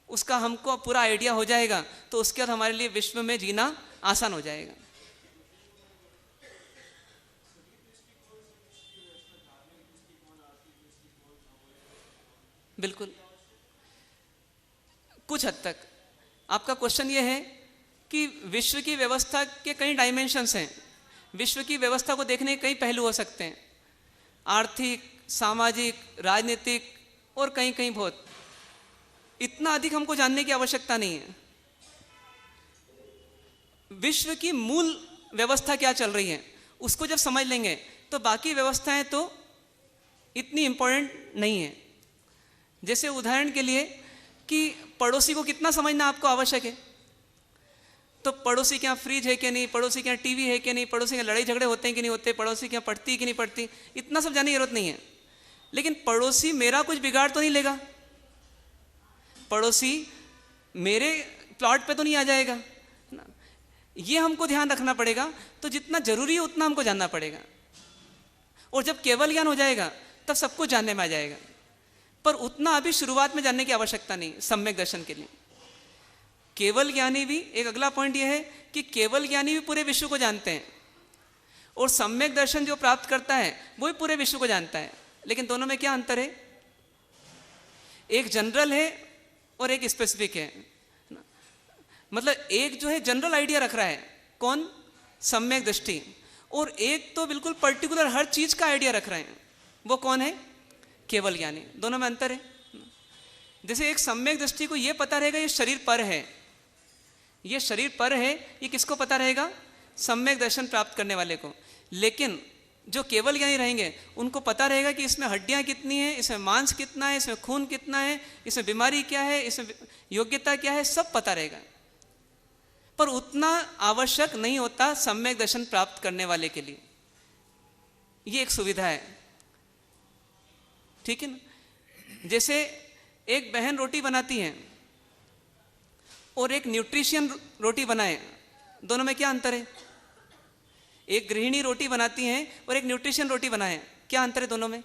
उसका हमको पूरा आइडिया हो जाएगा। तो उसके बाद हमारे लिए विश्व में जीना आसान हो जाएगा। बिल्कुल, कुछ हद तक आपका क्वेश्चन ये है कि विश्व की व्यवस्था के कई डायमेंशंस हैं, विश्व की व्यवस्था को देखने के कई पहलू हो सकते हैं, आर्थिक, सामाजिक, राजनीतिक और कहीं कहीं बहुत। इतना अधिक हमको जानने की आवश्यकता नहीं है। विश्व की मूल व्यवस्था क्या चल रही है उसको जब समझ लेंगे तो बाकी व्यवस्थाएं तो इतनी इंपॉर्टेंट नहीं है। जैसे उदाहरण के लिए कि पड़ोसी को कितना समझना आपको आवश्यक है, तो पड़ोसी के यहाँ फ्रिज है कि नहीं, पड़ोसी के यहाँ टीवी है कि नहीं, पड़ोसी के यहाँ लड़ाई झगड़े होते हैं कि नहीं होते, पड़ोसी के यहाँ पढ़ती है कि नहीं पढ़ती, इतना सब जानने की जरूरत नहीं है। लेकिन पड़ोसी मेरा कुछ बिगाड़ तो नहीं लेगा, पड़ोसी मेरे प्लॉट पे तो नहीं आ जाएगा, ये हमको ध्यान रखना पड़ेगा। तो जितना जरूरी है उतना हमको जानना पड़ेगा। और जब केवल ज्ञान हो जाएगा तब सब कुछ जानने में आ जाएगा, पर उतना अभी शुरुआत में जानने की आवश्यकता नहीं सम्यक दर्शन के लिए। केवल ज्ञानी भी, एक अगला पॉइंट यह है कि केवल ज्ञानी भी पूरे विश्व को जानते हैं, और सम्यक दर्शन जो प्राप्त करता है वो भी पूरे विश्व को जानता है। लेकिन दोनों में क्या अंतर है? एक जनरल है और एक स्पेसिफिक है। मतलब एक जो है जनरल आइडिया रख रहा है, कौन? सम्यक दृष्टि। और एक तो बिल्कुल पर्टिकुलर हर चीज का आइडिया रख रहे हैं, वो कौन है? केवल ज्ञानी। दोनों में अंतर है। जैसे एक सम्यक दृष्टि को ये पता रहेगा ये शरीर पर है, ये शरीर पर है, ये किसको पता रहेगा? सम्यक दर्शन प्राप्त करने वाले को। लेकिन जो केवल ज्ञानी रहेंगे उनको पता रहेगा कि इसमें हड्डियां कितनी हैं, इसमें मांस कितना है, इसमें खून कितना है, इसमें बीमारी क्या है, इसमें योग्यता क्या है, सब पता रहेगा। पर उतना आवश्यक नहीं होता सम्यक दर्शन प्राप्त करने वाले के लिए। ये एक सुविधा है, ठीक है ना। जैसे एक बहन रोटी बनाती है और एक न्यूट्रिशियन रोटी बनाए, दोनों में क्या अंतर है? एक गृहिणी रोटी बनाती है और एक न्यूट्रिशियन रोटी बनाए, क्या अंतर है दोनों में?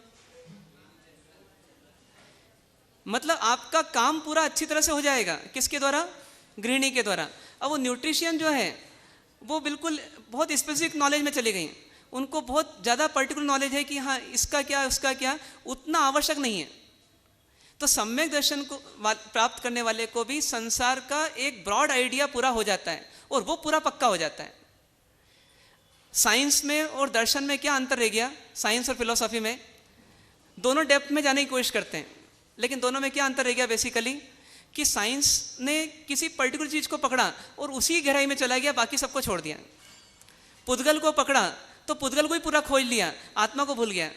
मतलब आपका काम पूरा अच्छी तरह से हो जाएगा, किसके द्वारा? गृहिणी के द्वारा। अब वो न्यूट्रिशियन जो है वो बिल्कुल बहुत स्पेसिफिक नॉलेज में चली गई, उनको बहुत ज़्यादा पर्टिकुलर नॉलेज है कि हाँ इसका क्या उसका क्या, उतना आवश्यक नहीं है। तो सम्यक दर्शन को प्राप्त करने वाले को भी संसार का एक ब्रॉड आइडिया पूरा हो जाता है और वो पूरा पक्का हो जाता है। साइंस में और दर्शन में क्या अंतर रह गया? साइंस और फिलॉसफी में दोनों डेप्थ में जाने की कोशिश करते हैं, लेकिन दोनों में क्या अंतर रह गया बेसिकली? कि साइंस ने किसी पर्टिकुलर चीज को पकड़ा और उसी गहराई में चला गया, बाकी सबको छोड़ दिया। पुद्गल को पकड़ा तो पुद्गल को ही पूरा खोज लिया, आत्मा को भूल गया।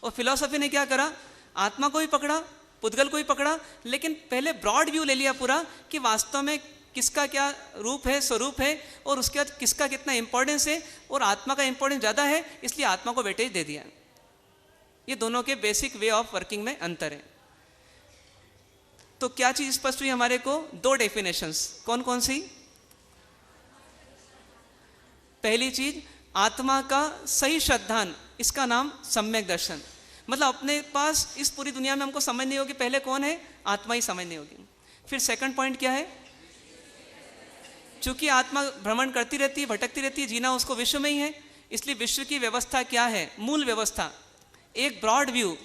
और फिलॉसफी ने क्या करा? आत्मा को ही पकड़ा, पुद्गल को ही पकड़ा, लेकिन पहले ब्रॉड व्यू ले लिया पूरा कि वास्तव में किसका क्या रूप है, स्वरूप है, और उसके बाद किसका कितना इंपॉर्टेंस है, और आत्मा का इंपॉर्टेंस ज़्यादा है इसलिए आत्मा को वेटेज दे दिया। ये दोनों के बेसिक वे ऑफ वर्किंग में अंतर है। तो क्या चीज स्पष्ट हुई हमारे को? दो डेफिनेशंस। कौन कौन सी? पहली चीज आत्मा का सही श्रद्धान, इसका नाम सम्यक दर्शन। मतलब अपने पास इस पूरी दुनिया में हमको समझ नहीं होगी पहले कौन है, आत्मा ही समझ नहीं होगी। फिर सेकंड पॉइंट क्या है? चूंकि आत्मा भ्रमण करती रहती है, भटकती रहती है, जीना उसको विश्व में ही है, इसलिए विश्व की व्यवस्था क्या है, मूल व्यवस्था, एक ब्रॉड व्यू,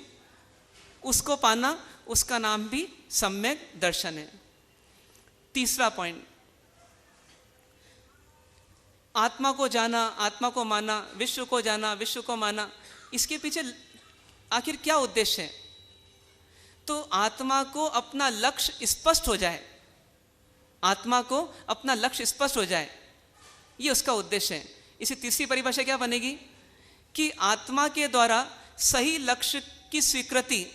उसको पाना, उसका नाम भी सम्यक दर्शन है। तीसरा पॉइंट, आत्मा को जाना, आत्मा को माना, विश्व को जाना, विश्व को माना, इसके पीछे आखिर क्या उद्देश्य है? तो आत्मा को अपना लक्ष्य स्पष्ट हो जाए, आत्मा को अपना लक्ष्य स्पष्ट हो जाए, ये उसका उद्देश्य है। इसी तीसरी परिभाषा क्या बनेगी? कि आत्मा के द्वारा सही लक्ष्य की स्वीकृति,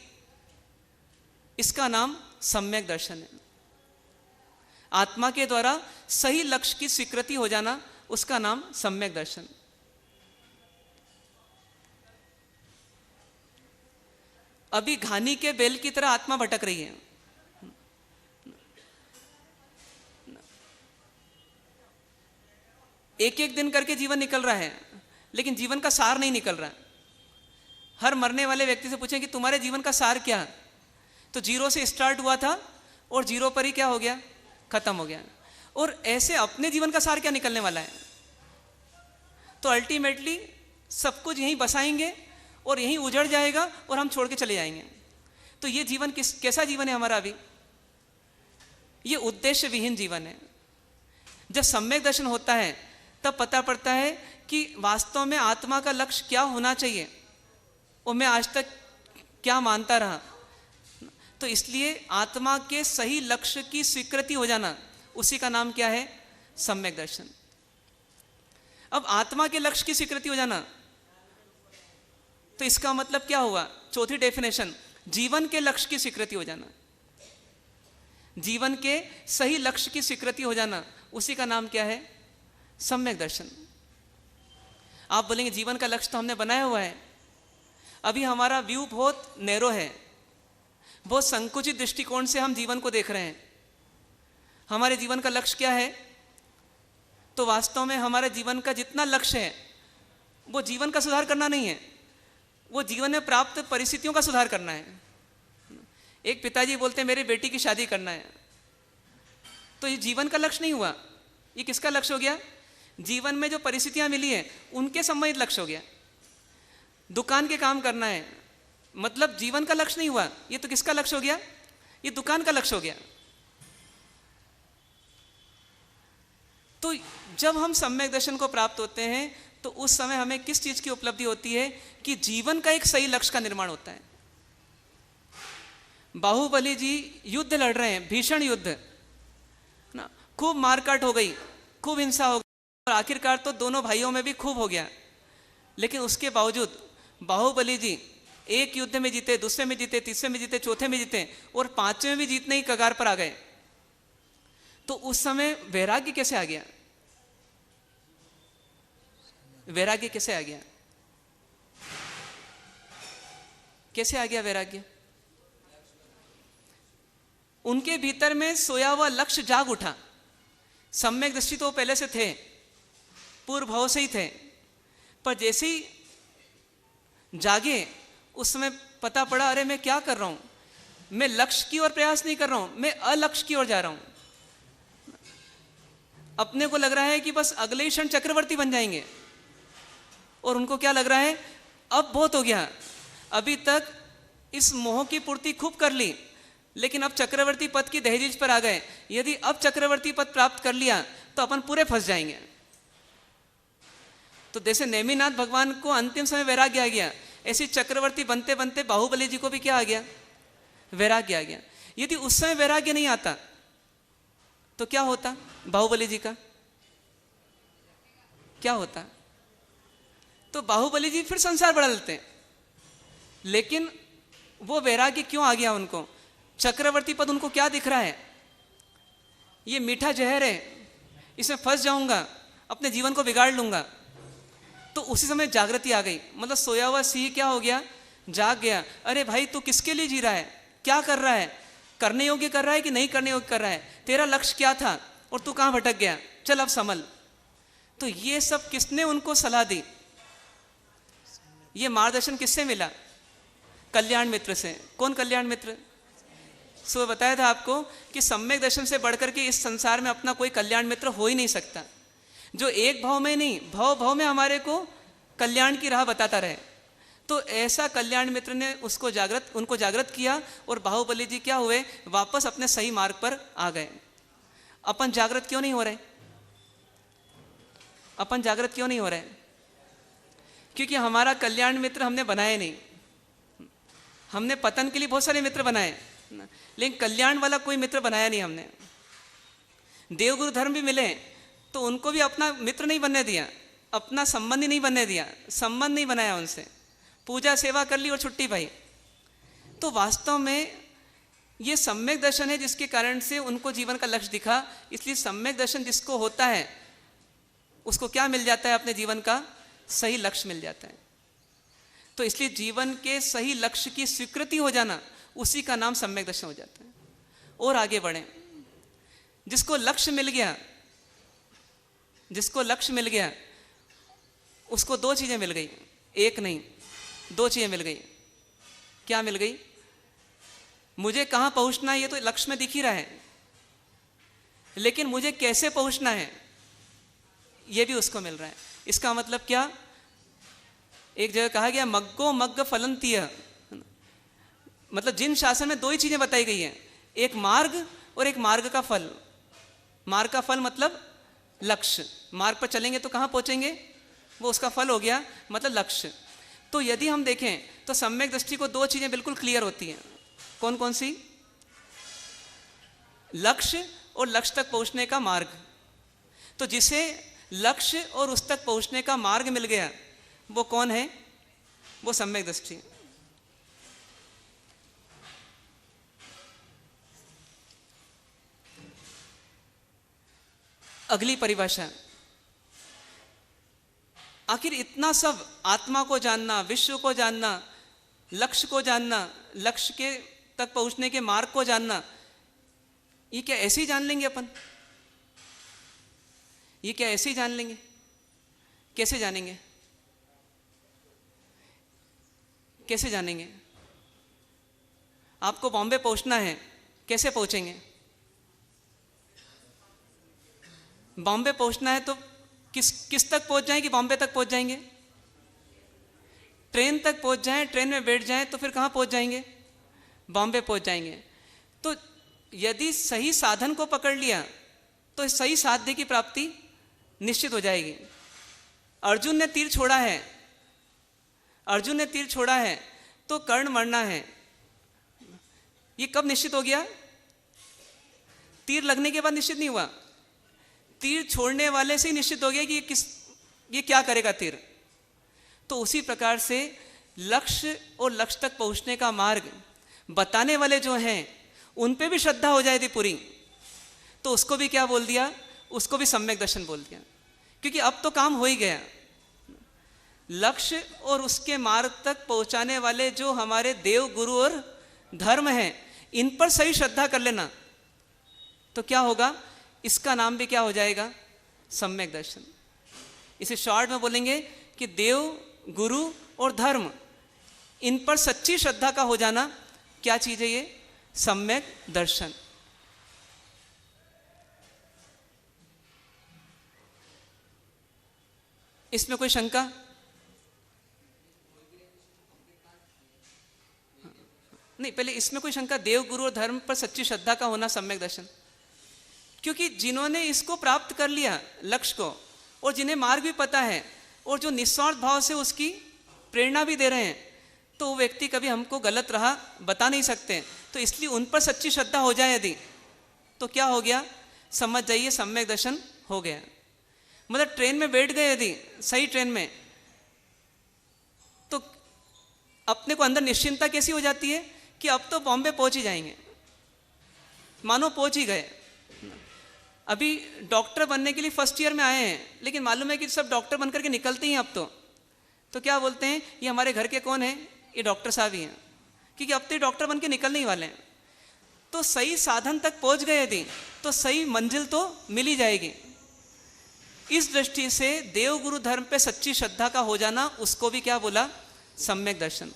इसका नाम सम्यक दर्शन है। आत्मा के द्वारा सही लक्ष्य की स्वीकृति हो जाना, उसका नाम सम्यक दर्शन। अभी घानी के बेल की तरह आत्मा भटक रही है। एक एक दिन करके जीवन निकल रहा है, लेकिन जीवन का सार नहीं निकल रहा। हर मरने वाले व्यक्ति से पूछें कि तुम्हारे जीवन का सार क्या है, तो जीरो से स्टार्ट हुआ था और जीरो पर ही क्या हो गया, खत्म हो गया। और ऐसे अपने जीवन का सार क्या निकलने वाला है? तो अल्टीमेटली सब कुछ यहीं बसाएंगे और यहीं उजड़ जाएगा और हम छोड़ के चले जाएंगे। तो ये जीवन कैसा जीवन है हमारा? अभी ये उद्देश्य विहीन जीवन है। जब सम्यक दर्शन होता है तब पता पड़ता है कि वास्तव में आत्मा का लक्ष्य क्या होना चाहिए और मैं आज तक क्या मानता रहा। तो इसलिए आत्मा के सही लक्ष्य की स्वीकृति हो जाना, उसी का नाम क्या है? सम्यक दर्शन। अब आत्मा के लक्ष्य की स्वीकृति हो जाना, तो इसका मतलब क्या हुआ? चौथी डेफिनेशन, जीवन के लक्ष्य की स्वीकृति हो जाना, जीवन के सही लक्ष्य की स्वीकृति हो जाना, उसी का नाम क्या है? सम्यक दर्शन। आप बोलेंगे जीवन का लक्ष्य तो हमने बनाया हुआ है, अभी हमारा व्यू बहुत नैरो है, बहुत संकुचित दृष्टिकोण से हम जीवन को देख रहे हैं। हमारे जीवन का लक्ष्य क्या है? तो वास्तव में हमारे जीवन का जितना लक्ष्य है वो जीवन का सुधार करना नहीं है, वो जीवन में प्राप्त परिस्थितियों का सुधार करना है। एक पिताजी बोलते हैं मेरी बेटी की शादी करना है, तो ये जीवन का लक्ष्य नहीं हुआ, ये किसका लक्ष्य हो गया? जीवन में जो परिस्थितियां मिली हैं उनके संबंधित लक्ष्य हो गया। दुकान के काम करना है, मतलब जीवन का लक्ष्य नहीं हुआ, ये तो किसका लक्ष्य हो गया? ये दुकान का लक्ष्य हो गया। तो जब हम सम्यक दर्शन को प्राप्त होते हैं तो उस समय हमें किस चीज की उपलब्धि होती है कि जीवन का एक सही लक्ष्य का निर्माण होता है। बाहुबली जी युद्ध लड़ रहे हैं, भीषण युद्ध ना, खूब मारकाट हो गई, खूब हिंसा हो गई और आखिरकार तो दोनों भाइयों में भी खूब हो गया। लेकिन उसके बावजूद बाहुबली जी एक युद्ध में जीते, दूसरे में जीते, तीसरे में जीते, चौथे में जीते और पांचवें में भी जीतने ही कगार पर आ गए। तो उस समय वैराग्य कैसे आ गया? वैराग्य कैसे आ गया? कैसे आ गया वैराग्य? उनके भीतर में सोया हुआ लक्ष्य जाग उठा। सम्यक दृष्टि तो पहले से थे, पूर्व भाव से ही थे, पर जैसे ही जागे उस समय पता पड़ा अरे मैं क्या कर रहा हूं, मैं लक्ष्य की ओर प्रयास नहीं कर रहा हूं, मैं अलक्ष्य की ओर जा रहा हूं। अपने को लग रहा है कि बस अगले ही क्षण चक्रवर्ती बन जाएंगे और उनको क्या लग रहा है अब बहुत हो गया, अभी तक इस मोह की पूर्ति खूब कर ली लेकिन अब चक्रवर्ती पद की दहलीज पर आ गए, यदि अब चक्रवर्ती पद प्राप्त कर लिया तो अपन पूरे फंस जाएंगे। तो जैसे नेमिनाथ भगवान को अंतिम समय वैराग्य आ गया, ऐसी चक्रवर्ती बनते बनते बाहुबली जी को भी क्या आ गया? वैराग्य आ गया। यदि उस समय वैराग्य नहीं आता तो क्या होता? बाहुबली जी का क्या होता? तो बाहुबली जी फिर संसार बढ़ा लेते, लेकिन वो वैराग्य क्यों आ गया उनको? चक्रवर्ती पद उनको क्या दिख रहा है? ये मीठा जहर है, इसमें फंस जाऊंगा, अपने जीवन को बिगाड़ लूंगा। तो उसी समय जागृति आ गई, मतलब सोया हुआ सिंह क्या हो गया? जाग गया। अरे भाई तू किसके लिए जी रहा है, क्या कर रहा है, करने योग्य कर रहा है कि नहीं करने योग्य कर रहा है, तेरा लक्ष्य क्या था और तू कहां भटक गया, चल अब संभल। तो ये सब किसने उनको सलाह दी? ये मार्गदर्शन किससे मिला? कल्याण मित्र से। कौन कल्याण मित्र? सो बताया था आपको कि सम्यक दर्शन से बढ़कर के इस संसार में अपना कोई कल्याण मित्र हो ही नहीं सकता, जो एक भाव में नहीं भाव भाव में हमारे को कल्याण की राह बताता रहे। तो ऐसा कल्याण मित्र ने उनको जागृत किया और बाहुबली जी क्या हुए? वापस अपने सही मार्ग पर आ गए। अपन जागृत क्यों नहीं हो रहे? अपन जागृत क्यों नहीं हो रहे? क्योंकि हमारा कल्याण मित्र हमने बनाए नहीं। हमने पतन के लिए बहुत सारे मित्र बनाए लेकिन कल्याण वाला कोई मित्र बनाया नहीं हमने। देवगुरु धर्म भी मिले तो उनको भी अपना मित्र नहीं बनने दिया, अपना संबंधी नहीं बनने दिया, संबंध नहीं बनाया उनसे, पूजा सेवा कर ली और छुट्टी पाई। तो वास्तव में ये सम्यक दर्शन है जिसके कारण से उनको जीवन का लक्ष्य दिखा। इसलिए सम्यक दर्शन जिसको होता है उसको क्या मिल जाता है? अपने जीवन का सही लक्ष्य मिल जाता है। तो इसलिए जीवन के सही लक्ष्य की स्वीकृति हो जाना, उसी का नाम सम्यक दर्शन हो जाता है। और आगे बढ़े, जिसको लक्ष्य मिल गया, जिसको लक्ष्य मिल गया उसको दो चीजें मिल गई, एक नहीं दो चीजें मिल गई। क्या मिल गई? मुझे कहां पहुंचना है ये तो लक्ष्य में दिख ही रहा है, लेकिन मुझे कैसे पहुंचना है ये भी उसको मिल रहा है। इसका मतलब क्या? एक जगह कहा गया मग्गो मग्ग फलंतीय, मतलब जिन शासन में दो ही चीजें बताई गई हैं, एक मार्ग और एक मार्ग का फल। मार्ग का फल मतलब लक्ष्य, मार्ग पर चलेंगे तो कहां पहुंचेंगे, वो उसका फल हो गया, मतलब लक्ष्य। तो यदि हम देखें तो सम्यक दृष्टि को दो चीजें बिल्कुल क्लियर होती हैं। कौन कौन सी? लक्ष्य और लक्ष्य तक पहुंचने का मार्ग। तो जिसे लक्ष्य और उस तक पहुंचने का मार्ग मिल गया वो कौन है? वो सम्यक दृष्टि। अगली परिभाषा, आखिर इतना सब आत्मा को जानना, विश्व को जानना, लक्ष्य को जानना, लक्ष्य के तक पहुंचने के मार्ग को जानना, ये क्या ऐसे ही जान लेंगे अपन? ये क्या ऐसे ही जान लेंगे? कैसे जानेंगे? कैसे जानेंगे? आपको बॉम्बे पहुंचना है, कैसे पहुंचेंगे? बॉम्बे पहुंचना है तो किस तक पहुंच जाएं कि बॉम्बे तक पहुंच जाएंगे? ट्रेन तक पहुंच जाएं, ट्रेन में बैठ जाएं तो फिर कहाँ पहुंच जाएंगे? बॉम्बे पहुंच जाएंगे। तो यदि सही साधन को पकड़ लिया तो सही साध्य की प्राप्ति निश्चित हो जाएगी। अर्जुन ने तीर छोड़ा है, अर्जुन ने तीर छोड़ा है तो कर्ण मरना है, ये कब निश्चित हो गया? तीर लगने के बाद निश्चित नहीं हुआ, तीर छोड़ने वाले से ही निश्चित हो गया कि ये क्या करेगा तीर। तो उसी प्रकार से लक्ष्य और लक्ष्य तक पहुंचने का मार्ग बताने वाले जो हैं उन पे भी श्रद्धा हो जाए थी पूरी, तो उसको भी क्या बोल दिया? उसको भी सम्यक दर्शन बोल दिया, क्योंकि अब तो काम हो ही गया। लक्ष्य और उसके मार्ग तक पहुंचाने वाले जो हमारे देव गुरु और धर्म हैं, इन पर सही श्रद्धा कर लेना तो क्या होगा? इसका नाम भी क्या हो जाएगा? सम्यक दर्शन। इसे शॉर्ट में बोलेंगे कि देव गुरु और धर्म, इन पर सच्ची श्रद्धा का हो जाना क्या चीज है? ये सम्यक दर्शन। इसमें कोई शंका? नहीं, पहले इसमें कोई शंका, देव गुरु और धर्म पर सच्ची श्रद्धा का होना सम्यक दर्शन। क्योंकि जिन्होंने इसको प्राप्त कर लिया लक्ष्य को, और जिन्हें मार्ग भी पता है और जो निस्वार्थ भाव से उसकी प्रेरणा भी दे रहे हैं, तो वो व्यक्ति कभी हमको गलत राह बता नहीं सकते। तो इसलिए उन पर सच्ची श्रद्धा हो जाए यदि, तो क्या हो गया? समझ जाइए सम्यक दर्शन हो गया। मतलब ट्रेन में बैठ गए यदि, सही ट्रेन में, तो अपने को अंदर निश्चिंता कैसी हो जाती है कि अब तो बॉम्बे पहुंच ही जाएंगे, मानो पहुंच ही गए। अभी डॉक्टर बनने के लिए फर्स्ट ईयर में आए हैं, लेकिन मालूम है कि सब डॉक्टर बनकर के निकलते ही अब तो क्या बोलते हैं? ये हमारे घर के कौन है? ये डॉक्टर साहब ही हैं, क्योंकि अब तो डॉक्टर बन के निकलने ही वाले हैं। तो सही साधन तक पहुंच गए यदि, तो सही मंजिल तो मिल ही जाएगी। इस दृष्टि से देव गुरु धर्म पे सच्ची श्रद्धा का हो जाना, उसको भी क्या बोला? सम्यक दर्शन।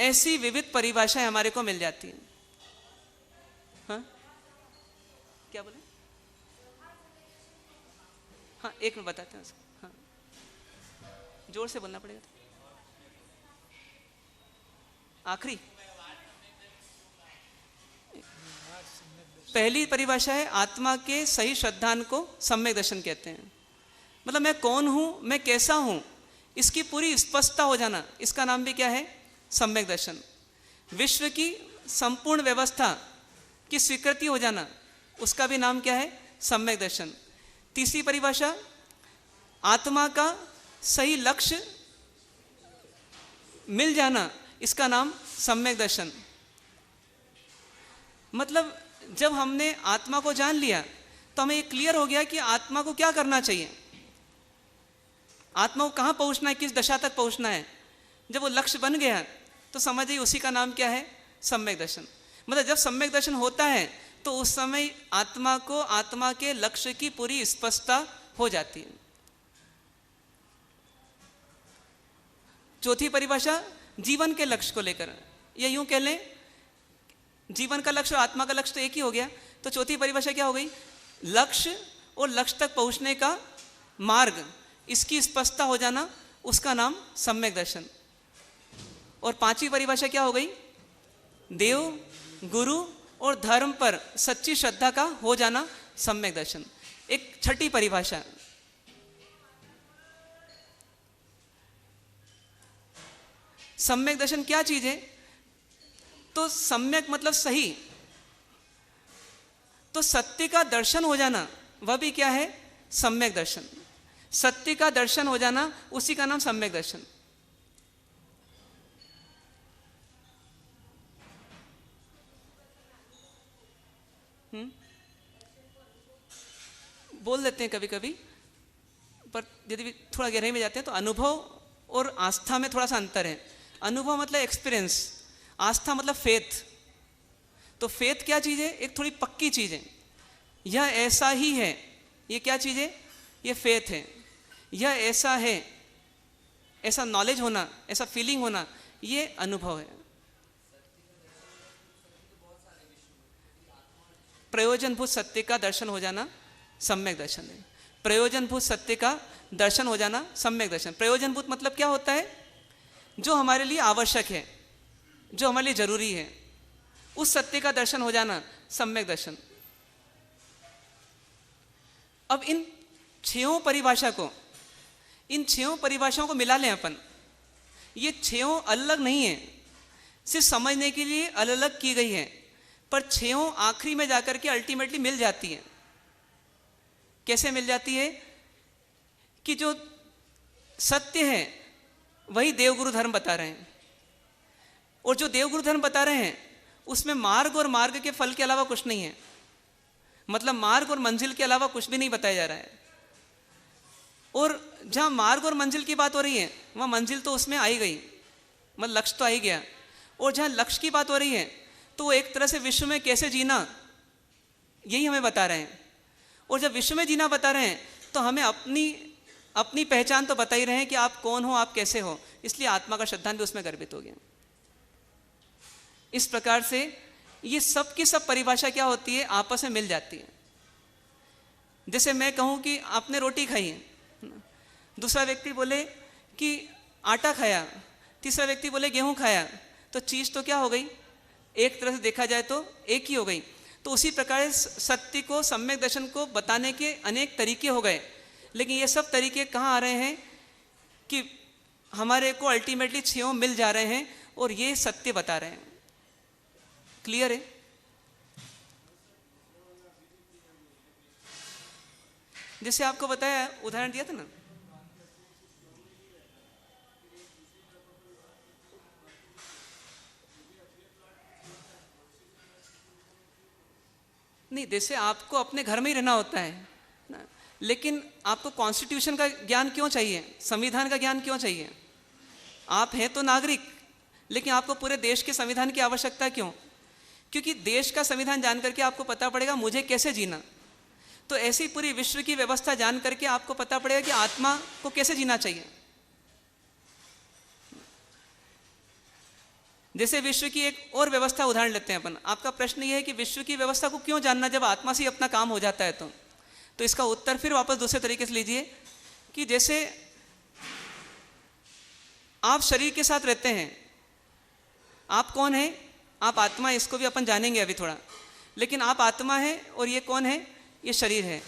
ऐसी विविध परिभाषाएं हमारे को मिल जाती हैं। हाँ, क्या बोले? हाँ, एक मिनट बताते हैं उसको। हाँ, जोर से बोलना पड़ेगा। आखिरी पहली परिभाषा है, आत्मा के सही श्रद्धान को सम्यक दर्शन कहते हैं। मतलब मैं कौन हूं, मैं कैसा हूं, इसकी पूरी स्पष्टता हो जाना, इसका नाम भी क्या है? सम्यक दर्शन। विश्व की संपूर्ण व्यवस्था की स्वीकृति हो जाना, उसका भी नाम क्या है? सम्यक दर्शन। तीसरी परिभाषा, आत्मा का सही लक्ष्य मिल जाना, इसका नाम सम्यक दर्शन। मतलब जब हमने आत्मा को जान लिया तो हमें ये क्लियर हो गया कि आत्मा को क्या करना चाहिए, आत्मा को कहाँ पहुँचना है, किस दशा तक पहुँचना है। जब वो लक्ष्य बन गया तो समझिए उसी का नाम क्या है? सम्यक दर्शन। मतलब जब सम्यक दर्शन होता है तो उस समय आत्मा को आत्मा के लक्ष्य की पूरी स्पष्टता हो जाती है। चौथी परिभाषा, जीवन के लक्ष्य को लेकर, या यूं कह लें जीवन का लक्ष्य और आत्मा का लक्ष्य तो एक ही हो गया। तो चौथी परिभाषा क्या हो गई? लक्ष्य और लक्ष्य तक पहुंचने का मार्ग, इसकी स्पष्टता हो जाना, उसका नाम सम्यक दर्शन। और पांचवी परिभाषा क्या हो गई? देव गुरु और धर्म पर सच्ची श्रद्धा का हो जाना, सम्यक दर्शन। एक छठी परिभाषा, सम्यक दर्शन क्या चीज है? तो सम्यक मतलब सही, तो सत्य का दर्शन हो जाना, वह भी क्या है? सम्यक दर्शन। सत्य का दर्शन हो जाना, उसी का नाम सम्यक दर्शन। बोल देते हैं कभी कभी, पर यदि थोड़ा गहराई में जाते हैं तो अनुभव और आस्था में थोड़ा सा अंतर है। अनुभव मतलब एक्सपीरियंस, आस्था मतलब फेथ। तो फेथ क्या चीज़ है? एक थोड़ी पक्की चीज़ है, यह ऐसा ही है। ये क्या चीज़ है? ये फेथ है। यह ऐसा है, ऐसा नॉलेज होना, ऐसा फीलिंग होना, ये अनुभव है। प्रयोजनभूत सत्य का दर्शन हो जाना सम्यक दर्शन है। प्रयोजनभूत सत्य का दर्शन हो जाना सम्यक दर्शन। प्रयोजनभूत मतलब क्या होता है? जो हमारे लिए आवश्यक है, जो हमारे लिए जरूरी है, उस सत्य का दर्शन हो जाना सम्यक दर्शन। अब इन छयों परिभाषाओं को मिला लें अपन। ये छयों अलग नहीं है, सिर्फ समझने के लिए अलग अलग की गई है, पर छयों आखिरी में जाकर के अल्टीमेटली मिल जाती है। कैसे मिल जाती है? कि जो सत्य है वही देवगुरु धर्म बता रहे हैं, और जो देवगुरु धर्म बता रहे हैं उसमें मार्ग और मार्ग के फल के अलावा कुछ नहीं है। मतलब मार्ग और मंजिल के अलावा कुछ भी नहीं बताया जा रहा है। और जहाँ मार्ग और मंजिल की बात हो रही है वहाँ मंजिल तो उसमें आई गई, मतलब लक्ष्य तो आ ही गया। और जहाँ लक्ष्य की बात हो रही है तो वो एक तरह से विश्व में कैसे जीना यही हमें बता रहे हैं। और जब विश्व में जीना बता रहे हैं तो हमें अपनी पहचान तो बता ही रहे हैं कि आप कौन हो, आप कैसे हो। इसलिए आत्मा का श्रद्धांत भी उसमें गर्भित हो गया। इस प्रकार से ये सब की सब परिभाषा क्या होती है? आपस में मिल जाती है। जैसे मैं कहूँ कि आपने रोटी खाई है, दूसरा व्यक्ति बोले कि आटा खाया, तीसरा व्यक्ति बोले गेहूं खाया, तो चीज़ तो क्या हो गई? एक तरह से देखा जाए तो एक ही हो गई। तो उसी प्रकार सत्य को, सम्यक दर्शन को बताने के अनेक तरीके हो गए। लेकिन ये सब तरीके कहाँ आ रहे हैं? कि हमारे को अल्टीमेटली छयों मिल जा रहे हैं और ये सत्य बता रहे हैं। क्लियर है? जैसे आपको बताया, उदाहरण दिया था ना, नहीं, जैसे आपको अपने घर में ही रहना होता है ना, लेकिन आपको कॉन्स्टिट्यूशन का ज्ञान क्यों चाहिए? संविधान का ज्ञान क्यों चाहिए? आप हैं तो नागरिक, लेकिन आपको पूरे देश के संविधान की आवश्यकता क्यों? क्योंकि देश का संविधान जान करके आपको पता पड़ेगा मुझे कैसे जीना। तो ऐसी पूरी विश्व की व्यवस्था जान करके आपको पता पड़ेगा कि आत्मा को कैसे जीना चाहिए। जैसे विश्व की एक और व्यवस्था उदाहरण लेते हैं अपन। आपका प्रश्न यह है कि विश्व की व्यवस्था को क्यों जानना जब आत्मा से अपना काम हो जाता है? तो इसका उत्तर फिर वापस दूसरे तरीके से लीजिए कि जैसे आप शरीर के साथ रहते हैं, आप कौन है? आप आत्मा। इसको भी अपन जानेंगे अभी थोड़ा। लेकिन आप आत्मा है और ये कौन है? ये शरीर है।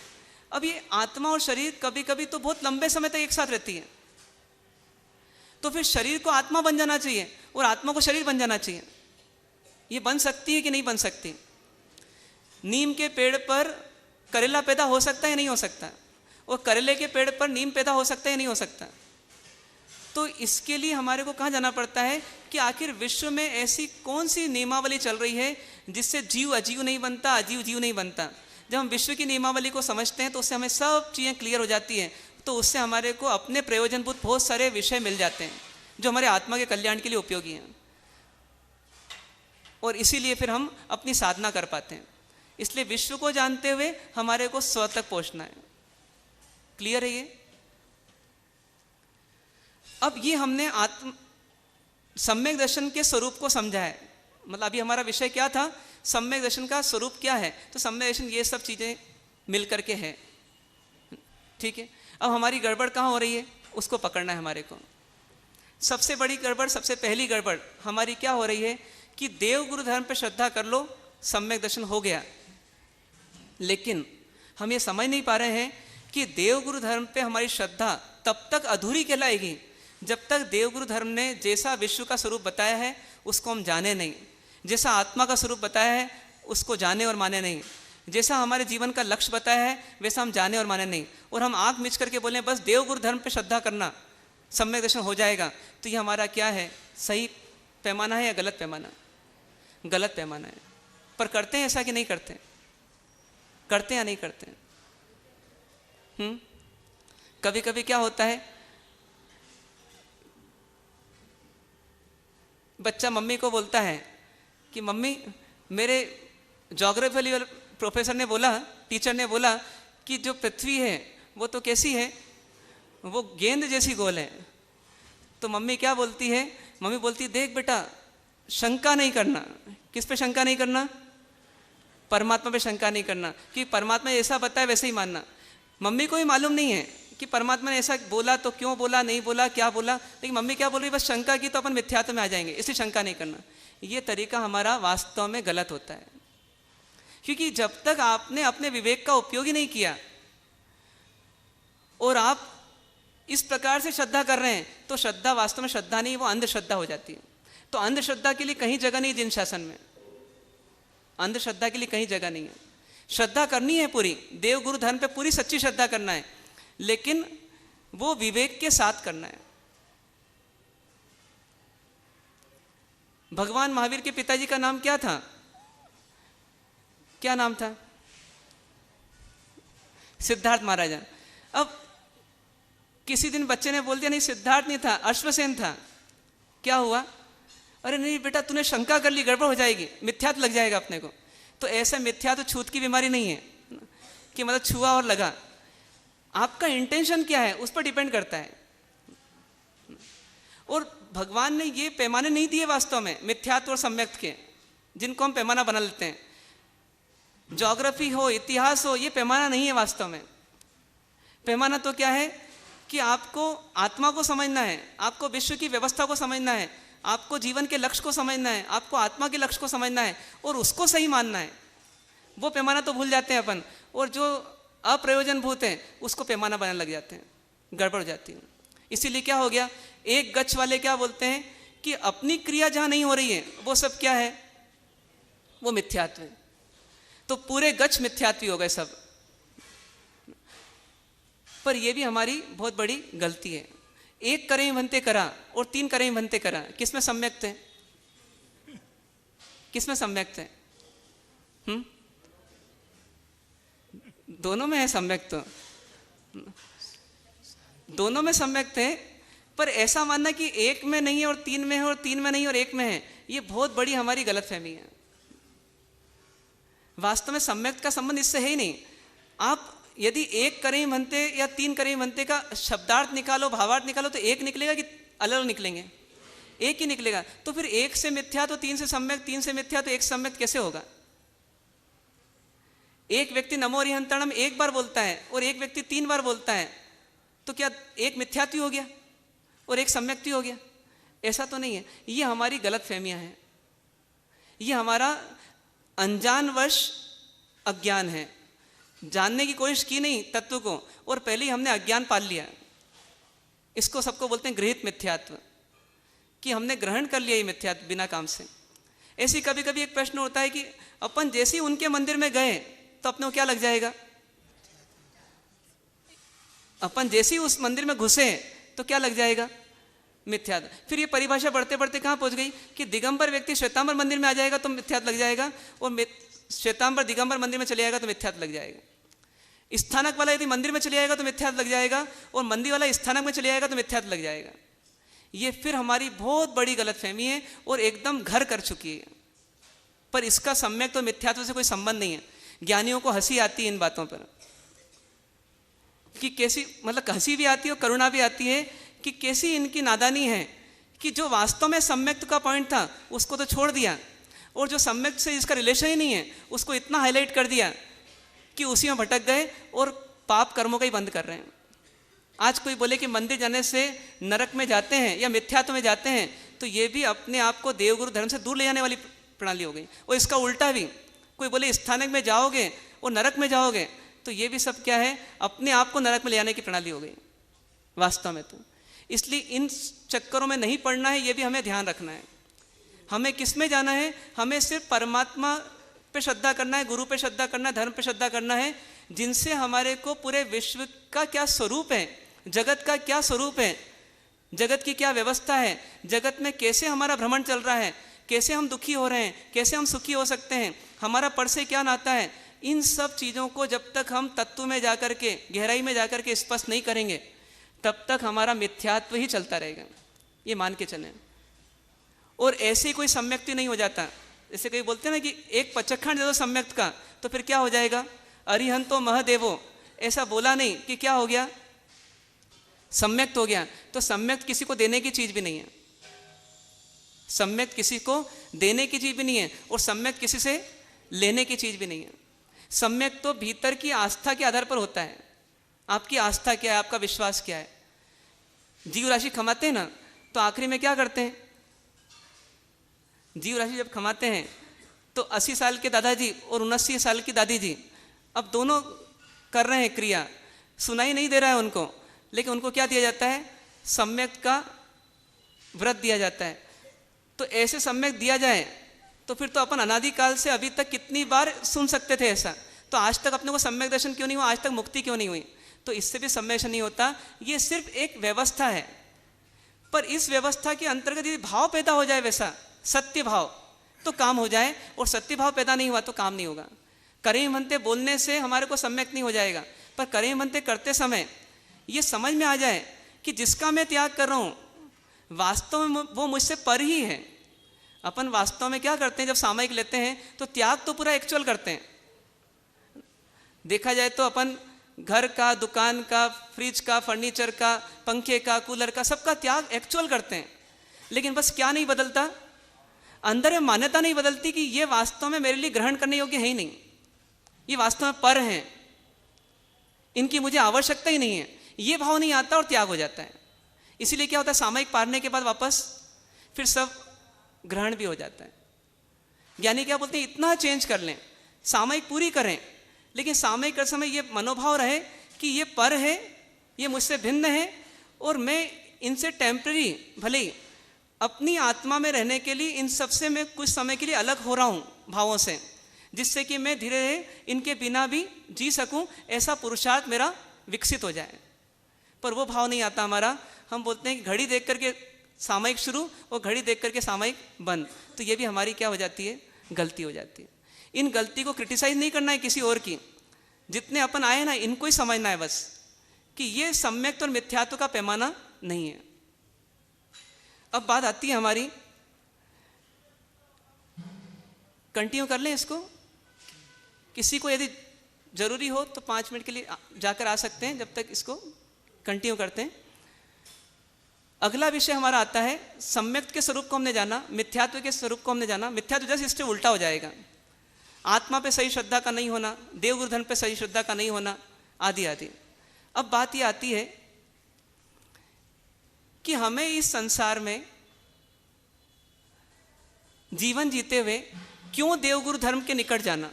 अब ये आत्मा और शरीर कभी कभी तो बहुत लंबे समय तक एक साथ रहती है। तो फिर शरीर को आत्मा बन जाना चाहिए और आत्मा को शरीर बन जाना चाहिए। ये बन सकती है कि नहीं बन सकती? नीम के पेड़ पर करेला पैदा हो सकता है या नहीं हो सकता? और करेले के पेड़ पर नीम पैदा हो सकता है या नहीं हो सकता? तो इसके लिए हमारे को कहाँ जाना पड़ता है कि आखिर विश्व में ऐसी कौन सी नियमावली चल रही है जिससे जीव अजीव नहीं बनता, अजीव जीव नहीं बनता। जब हम विश्व की नियमावली को समझते हैं तो उससे हमें सब चीज़ें क्लियर हो जाती हैं। तो उससे हमारे को अपने प्रयोजनभूत बहुत सारे विषय मिल जाते हैं जो हमारे आत्मा के कल्याण के लिए उपयोगी हैं। और इसीलिए फिर हम अपनी साधना कर पाते हैं। इसलिए विश्व को जानते हुए हमारे को स्व तक पहुँचना है। क्लियर है ये? अब ये हमने सम्यक दर्शन के स्वरूप को समझा है। मतलब अभी हमारा विषय क्या था? सम्यक दर्शन का स्वरूप क्या है? तो सम्यक दर्शन ये सब चीज़ें मिल करके है। ठीक है, अब हमारी गड़बड़ कहाँ हो रही है उसको पकड़ना है हमारे को। सबसे बड़ी गड़बड़, सबसे पहली गड़बड़ हमारी क्या हो रही है कि देव गुरु धर्म पे श्रद्धा कर लो, सम्यक दर्शन हो गया। लेकिन हम ये समझ नहीं पा रहे हैं कि देव गुरु धर्म पे हमारी श्रद्धा तब तक अधूरी कहलाएगी जब तक देव गुरु धर्म ने जैसा विश्व का स्वरूप बताया है उसको हम जाने नहीं, जैसा आत्मा का स्वरूप बताया है उसको जाने और माने नहीं, जैसा हमारे जीवन का लक्ष्य बताया है वैसा हम जाने और माने नहीं। और हम आँख मिच करके बोले बस देव गुरु धर्म पे श्रद्धा करना, सम्यक दर्शन हो जाएगा। तो ये हमारा क्या है? सही पैमाना है या गलत पैमाना? गलत पैमाना है। पर करते हैं ऐसा कि नहीं करते? करते हैं या नहीं करते? कभी कभी क्या होता है, बच्चा मम्मी को बोलता है कि मम्मी मेरे ज्योग्राफी वाले प्रोफेसर ने बोला, टीचर ने बोला कि जो पृथ्वी है वो तो कैसी है, वो गेंद जैसी गोल है। तो मम्मी क्या बोलती है? मम्मी बोलती देख बेटा शंका नहीं करना। किस पे शंका नहीं करना? परमात्मा पे शंका नहीं करना कि परमात्मा ऐसा बताए वैसे ही मानना। मम्मी को भी मालूम नहीं है कि परमात्मा ने ऐसा बोला तो क्यों बोला, नहीं बोला, क्या बोला, लेकिन मम्मी क्या बोल रही, बस शंका की तो अपन मिथ्यात्व में आ जाएंगे, इसलिए शंका नहीं करना। ये तरीका हमारा वास्तव में गलत होता है, क्योंकि जब तक आपने अपने विवेक का उपयोग ही नहीं किया और आप इस प्रकार से श्रद्धा कर रहे हैं, तो श्रद्धा वास्तव में श्रद्धा नहीं, वो अंधश्रद्धा हो जाती है। तो अंधश्रद्धा के लिए कहीं जगह नहीं जिन शासन में, अंधश्रद्धा के लिए कहीं जगह नहीं है। श्रद्धा करनी है पूरी, देव गुरु धर्म पे पूरी सच्ची श्रद्धा करना है, लेकिन वो विवेक के साथ करना है। भगवान महावीर के पिताजी का नाम क्या था? क्या नाम था? सिद्धार्थ महाराजा। अब किसी दिन बच्चे ने बोल दिया नहीं सिद्धार्थ नहीं था, अश्वसेन था। क्या हुआ? अरे नहीं बेटा, तूने शंका कर ली, गड़बड़ हो जाएगी, मिथ्यात्व लग जाएगा अपने को। तो ऐसा मिथ्यात्व छूत की बीमारी नहीं है कि मतलब छुआ और लगा। आपका इंटेंशन क्या है उस पर डिपेंड करता है। और भगवान ने ये पैमाने नहीं दिए वास्तव में मिथ्यात्व और सम्यक्त के, जिनको हम पैमाना बना लेते हैं। ज्योग्राफी हो, इतिहास हो, ये पैमाना नहीं है वास्तव में। पैमाना तो क्या है कि आपको आत्मा को समझना है, आपको विश्व की व्यवस्था को समझना है, आपको जीवन के लक्ष्य को समझना है, आपको आत्मा के लक्ष्य को समझना है और उसको सही मानना है। वो पैमाना तो भूल जाते हैं अपन, और जो अप्रयोजनभूत है उसको पैमाना बनाने लग जाते हैं, गड़बड़ हो जाती है। इसीलिए क्या हो गया, एक गच्छ वाले क्या बोलते हैं कि अपनी क्रिया जहाँ नहीं हो रही है वो सब क्या है, वो मिथ्यात्व है। तो पूरे गच्छ मिथ्यात्वी हो गए सब। पर यह भी हमारी बहुत बड़ी गलती है। एक करें बनते करा और तीन करें बनते करा, किसमें सम्यक्त है? किसमें सम्यक्त है? दोनों में है सम्यक्त, तो दोनों में सम्यक्त है। पर ऐसा मानना कि एक में नहीं है और तीन में है, और तीन में नहीं और एक में है, ये बहुत बड़ी हमारी गलतफहमी है। वास्तव में सम्यक्त का संबंध इससे है ही नहीं। आप यदि एक करें बनते या तीन करें बनते का शब्दार्थ निकालो, भावार्थ निकालो, तो एक निकलेगा कि अलग अलग निकलेंगे? एक ही निकलेगा। तो फिर एक से मिथ्या तो तीन से सम्यक, तीन से मिथ्या तो एक सम्यक कैसे होगा? एक व्यक्ति नमो हरिहंतरणम एक बार बोलता है और एक व्यक्ति 3 बार बोलता है, तो क्या एक मिथ्यात्व हो गया और एक सम्यक्ति हो गया? ऐसा तो नहीं है। ये हमारी गलतफहमियां हैं, ये हमारा अनजानवश अज्ञान है। जानने की कोशिश की नहीं तत्व को, और पहले ही हमने अज्ञान पाल लिया। इसको सबको बोलते हैं गृहीत मिथ्यात्व, कि हमने ग्रहण कर लिया ये मिथ्यात्व बिना काम से। ऐसी कभी कभी एक प्रश्न होता है कि अपन जैसे ही उनके मंदिर में गए तो अपने को क्या लग जाएगा? अपन जैसे ही उस मंदिर में घुसे तो क्या लग जाएगा? मिथ्यात्व। फिर ये परिभाषा बढ़ते बढ़ते कहाँ पहुंच गई कि दिगंबर व्यक्ति श्वेतांबर मंदिर में आ जाएगा तो मिथ्यात्व लग जाएगा, और श्वेतांबर दिगंबर मंदिर में चले जाएगा तो मिथ्यात्व लग जाएगा। स्थानक वाला यदि मंदिर में चले जाएगा तो मिथ्यात्व लग जाएगा, और मंदिर वाला स्थानक में चले जाएगा तो मिथ्यात्व लग जाएगा। ये फिर हमारी बहुत बड़ी गलतफहमी है और एकदम घर कर चुकी है। पर इसका सम्यक तो मिथ्यात्व से कोई संबंध नहीं है। ज्ञानियों को हंसी आती है इन बातों पर, कि कैसी, मतलब हंसी भी आती है और करुणा भी आती है कि कैसी इनकी नादानी है कि जो वास्तव में सम्यक्त का पॉइंट था उसको तो छोड़ दिया, और जो सम्यक्त से इसका रिलेशन ही नहीं है उसको इतना हाईलाइट कर दिया कि उसी में भटक गए और पाप कर्मों का ही बंद कर रहे हैं। आज कोई बोले कि मंदिर जाने से नरक में जाते हैं या मिथ्यात्व में जाते हैं, तो ये भी अपने आप को देवगुरु धर्म से दूर ले जाने वाली प्रणाली हो गई। और इसका उल्टा भी कोई बोले स्थानक में जाओगे और नरक में जाओगे, तो ये भी सब क्या है, अपने आप को नरक में ले जाने की प्रणाली हो गई वास्तव में। तो इसलिए इन चक्करों में नहीं पड़ना है, ये भी हमें ध्यान रखना है। हमें किस में जाना है? हमें सिर्फ परमात्मा पे श्रद्धा करना है, गुरु पे श्रद्धा करना है, धर्म पे श्रद्धा करना है, जिनसे हमारे को पूरे विश्व का क्या स्वरूप है, जगत का क्या स्वरूप है, जगत की क्या व्यवस्था है, जगत में कैसे हमारा भ्रमण चल रहा है, कैसे हम दुखी हो रहे हैं, कैसे हम सुखी हो सकते हैं, हमारा पर से क्या नाता है, इन सब चीज़ों को जब तक हम तत्व में जाकर के, गहराई में जाकर के स्पष्ट नहीं करेंगे, तब तक हमारा मिथ्यात्व ही चलता रहेगा। ये मान के चलें। और ऐसे ही कोई सम्यक्ति नहीं हो जाता। जैसे कई बोलते हैं ना कि एक पचखंड दे दो सम्यक्त का तो फिर क्या हो जाएगा, अरिहंतो महदेवो। ऐसा बोला नहीं कि क्या हो गया, सम्यक्त हो गया। तो सम्यक्त किसी को देने की चीज भी नहीं है, सम्यक्त किसी को देने की चीज भी नहीं है, और सम्यक्त किसी से लेने की चीज़ भी नहीं है। सम्यक तो भीतर की आस्था के आधार पर होता है। आपकी आस्था क्या है, आपका विश्वास क्या है। जीव राशि खमाते हैं ना, तो आखिरी में क्या करते हैं, जीव राशि जब खमाते हैं तो 80 साल के दादाजी और 79 साल की दादी जी अब दोनों कर रहे हैं क्रिया, सुनाई नहीं दे रहा है उनको, लेकिन उनको क्या दिया जाता है, सम्यक का व्रत दिया जाता है। तो ऐसे सम्यक दिया जाए तो फिर तो अपन अनादिकाल से अभी तक कितनी बार सुन सकते थे ऐसा, तो आज तक अपने को सम्यक दर्शन क्यों नहीं हुआ, आज तक मुक्ति क्यों नहीं हुई। तो इससे भी सम्यक दर्शन नहीं होता, ये सिर्फ एक व्यवस्था है। पर इस व्यवस्था के अंतर्गत यदि भाव पैदा हो जाए वैसा सत्य भाव, तो काम हो जाए, और सत्य भाव पैदा नहीं हुआ तो काम नहीं होगा। करें मनते बोलने से हमारे को सम्यक नहीं हो जाएगा, पर करें मनते करते समय ये समझ में आ जाए कि जिसका मैं त्याग कर रहा हूँ वास्तव में वो मुझसे पर ही है। अपन वास्तव में क्या करते हैं, जब सामयिक लेते हैं तो त्याग तो पूरा एक्चुअल करते हैं। देखा जाए तो अपन घर का, दुकान का, फ्रिज का, फर्नीचर का, पंखे का, कूलर का, सबका त्याग एक्चुअल करते हैं, लेकिन बस क्या नहीं बदलता, अंदर में मान्यता नहीं बदलती कि ये वास्तव में मेरे लिए ग्रहण करने योग्य है ही नहीं, ये वास्तव में पर हैं, इनकी मुझे आवश्यकता ही नहीं है। ये भाव नहीं आता और त्याग हो जाता है। इसीलिए क्या होता है, सामयिक पारने के बाद वापस फिर सब ग्रहण भी हो जाता है। ज्ञानी क्या बोलते हैं, इतना चेंज कर लें, सामयिक पूरी करें, लेकिन सामयिक करते समय ये मनोभाव रहे कि ये पर है, ये मुझसे भिन्न है, और मैं इनसे टेम्पररी भले ही अपनी आत्मा में रहने के लिए इन सबसे मैं कुछ समय के लिए अलग हो रहा हूँ भावों से, जिससे कि मैं धीरे धीरे इनके बिना भी जी सकूं, ऐसा पुरुषार्थ मेरा विकसित हो जाए। पर वो भाव नहीं आता हमारा। हम बोलते हैं कि घड़ी देख करके सामयिक शुरू और घड़ी देख करके सामयिक बंद, तो ये भी हमारी क्या हो जाती है, गलती हो जाती है। इन गलती को क्रिटिसाइज नहीं करना है किसी और की, जितने अपन आए ना इनको ही समझना है बस कि ये सम्यक और मिथ्यात्व का पैमाना नहीं है। अब बात आती है हमारी, कंटिन्यू कर लें इसको, किसी को यदि जरूरी हो तो 5 मिनट के लिए जाकर आ सकते हैं, जब तक इसको कंटिन्यू करते हैं। अगला विषय हमारा आता है सम्यक के स्वरूप को हमने जाना, मिथ्यात्व के स्वरूप को हमने जाना। मिथ्यात्व जैसे इससे उल्टा हो जाएगा, आत्मा पे सही श्रद्धा का नहीं होना, देवगुरु धर्म पे सही श्रद्धा का नहीं होना, आदि आदि। अब बात ये आती है कि हमें इस संसार में जीवन जीते हुए क्यों देवगुरु धर्म के निकट जाना,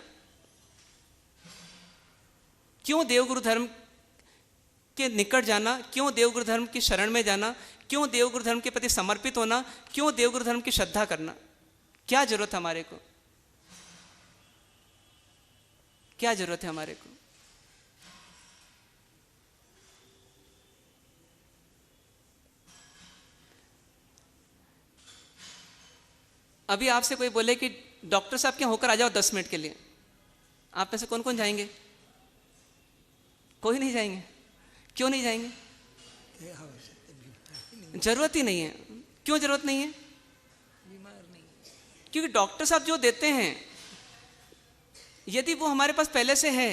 क्यों देवगुरु धर्म के निकट जाना, क्यों देवगुरु धर्म की शरण में जाना, क्यों देवगुरु धर्म के प्रति समर्पित होना, क्यों देवगुरु धर्म की श्रद्धा करना, क्या जरूरत है हमारे को, क्या जरूरत है हमारे को। अभी आपसे कोई बोले कि डॉक्टर साहब के होकर आ जाओ 10 मिनट के लिए, आप में से कौन कौन जाएंगे? कोई नहीं जाएंगे। क्यों नहीं जाएंगे? जरूरत ही नहीं है। क्यों जरूरत नहीं है? क्योंकि डॉक्टर साहब जो देते हैं यदि वो हमारे पास पहले से है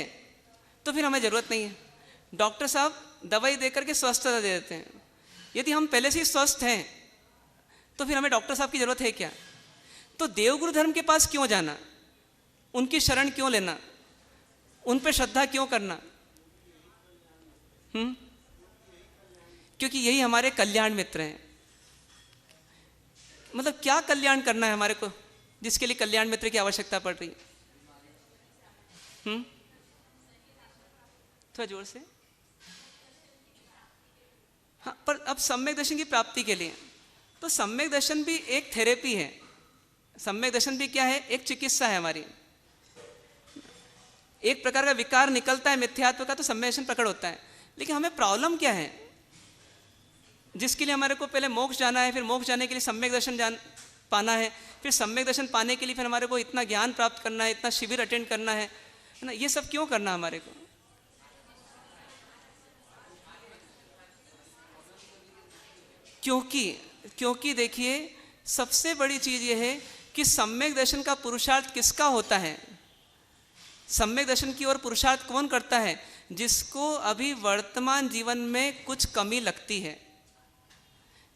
तो फिर हमें जरूरत नहीं है। डॉक्टर साहब दवाई देकर के स्वस्थता दे देते हैं। यदि हम पहले से ही स्वस्थ हैं तो फिर हमें डॉक्टर साहब की जरूरत है क्या? तो देवगुरु धर्म के पास क्यों जाना, उनकी शरण क्यों लेना, उन पर श्रद्धा क्यों करना? क्योंकि यही हमारे कल्याण मित्र हैं। मतलब क्या कल्याण करना है हमारे को जिसके लिए कल्याण मित्र की आवश्यकता पड़ रही है? थोड़ा जोर से। हाँ, पर अब सम्यक दर्शन की प्राप्ति के लिए तो सम्यक दर्शन भी एक थेरेपी है। सम्यक दर्शन भी क्या है? एक चिकित्सा है हमारी। एक प्रकार का विकार निकलता है मिथ्यात्व का तो सम्यक दर्शन प्रकट होता है। लेकिन हमें प्रॉब्लम क्या है, जिसके लिए हमारे को पहले मोक्ष जाना है, फिर मोक्ष जाने के लिए सम्यक दर्शन पाना है, फिर सम्यक दर्शन पाने के लिए फिर हमारे को इतना ज्ञान प्राप्त करना है, इतना शिविर अटेंड करना है ना। ये सब क्यों करना हमारे को? क्योंकि देखिए सबसे बड़ी चीज ये है कि सम्यक दर्शन का पुरुषार्थ किसका होता है? सम्यक दर्शन की ओर पुरुषार्थ कौन करता है? जिसको अभी वर्तमान जीवन में कुछ कमी लगती है।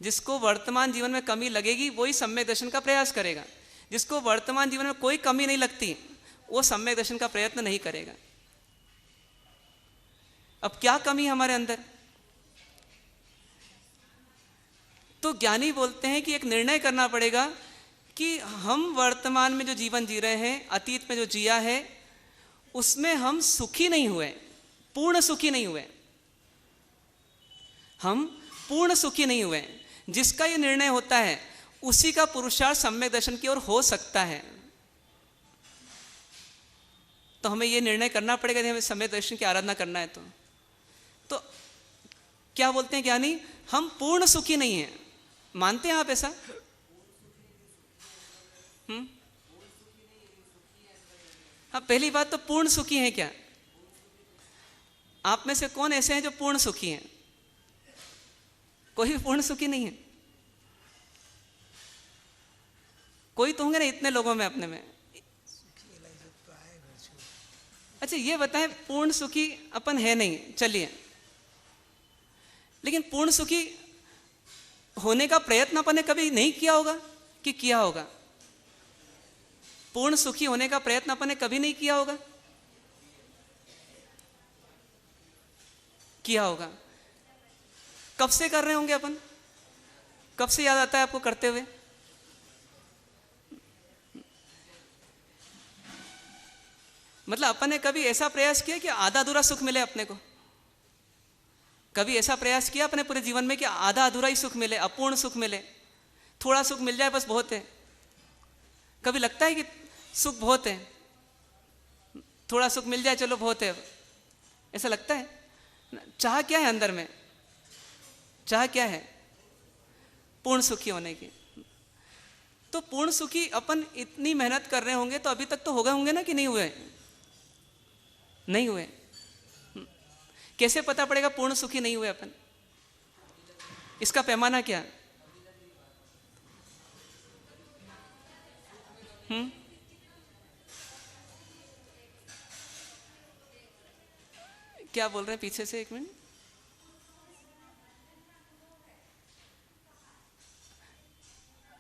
जिसको वर्तमान जीवन में कमी लगेगी वही सम्यक दर्शन का प्रयास करेगा। जिसको वर्तमान जीवन में कोई कमी नहीं लगती वो सम्यक दर्शन का प्रयत्न नहीं करेगा। अब क्या कमी है हमारे अंदर? तो ज्ञानी बोलते हैं कि एक निर्णय करना पड़ेगा कि हम वर्तमान में जो जीवन जी रहे हैं, अतीत में जो जिया है, उसमें हम सुखी नहीं हुए, पूर्ण सुखी नहीं हुए, हम पूर्ण सुखी नहीं हुए। जिसका ये निर्णय होता है उसी का पुरुषार्थ सम्यक दर्शन की ओर हो सकता है। तो हमें ये निर्णय करना पड़ेगा कि हमें सम्यक दर्शन की आराधना करना है। तो क्या बोलते हैं ज्ञानी? हम पूर्ण सुखी नहीं हैं। मानते हैं आप ऐसा? हाँ, पहली बात तो पूर्ण सुखी हैं क्या? आप में से कौन ऐसे हैं जो पूर्ण सुखी हैं? कोई भी पूर्ण सुखी नहीं है। कोई तो होंगे ना इतने लोगों में, अपने में। अच्छा ये बताएं, पूर्ण सुखी अपन है नहीं, चलिए, लेकिन पूर्ण सुखी होने का प्रयत्न अपन ने कभी नहीं किया होगा कि किया होगा? पूर्ण सुखी होने का प्रयत्न अपन ने कभी नहीं किया होगा? किया होगा। कब से कर रहे होंगे अपन? कब से याद आता है आपको करते हुए? मतलब अपन ने कभी ऐसा प्रयास किया कि आधा अधूरा सुख मिले अपने को? कभी ऐसा प्रयास किया अपने पूरे जीवन में कि आधा अधूरा ही सुख मिले, अपूर्ण सुख मिले, थोड़ा सुख मिल जाए बस बहुत है? कभी लगता है कि सुख बहुत है, थोड़ा सुख मिल जाए चलो बहुत है, ऐसा लगता है? चाह क्या है अंदर में? चाह क्या है? पूर्ण सुखी होने की। तो पूर्ण सुखी अपन इतनी मेहनत कर रहे होंगे तो अभी तक तो हो गए होंगे ना कि नहीं हुए? नहीं हुए। कैसे पता पड़ेगा पूर्ण सुखी नहीं हुए अपन? इसका पैमाना क्या? क्या बोल रहे हैं पीछे से? एक मिनट।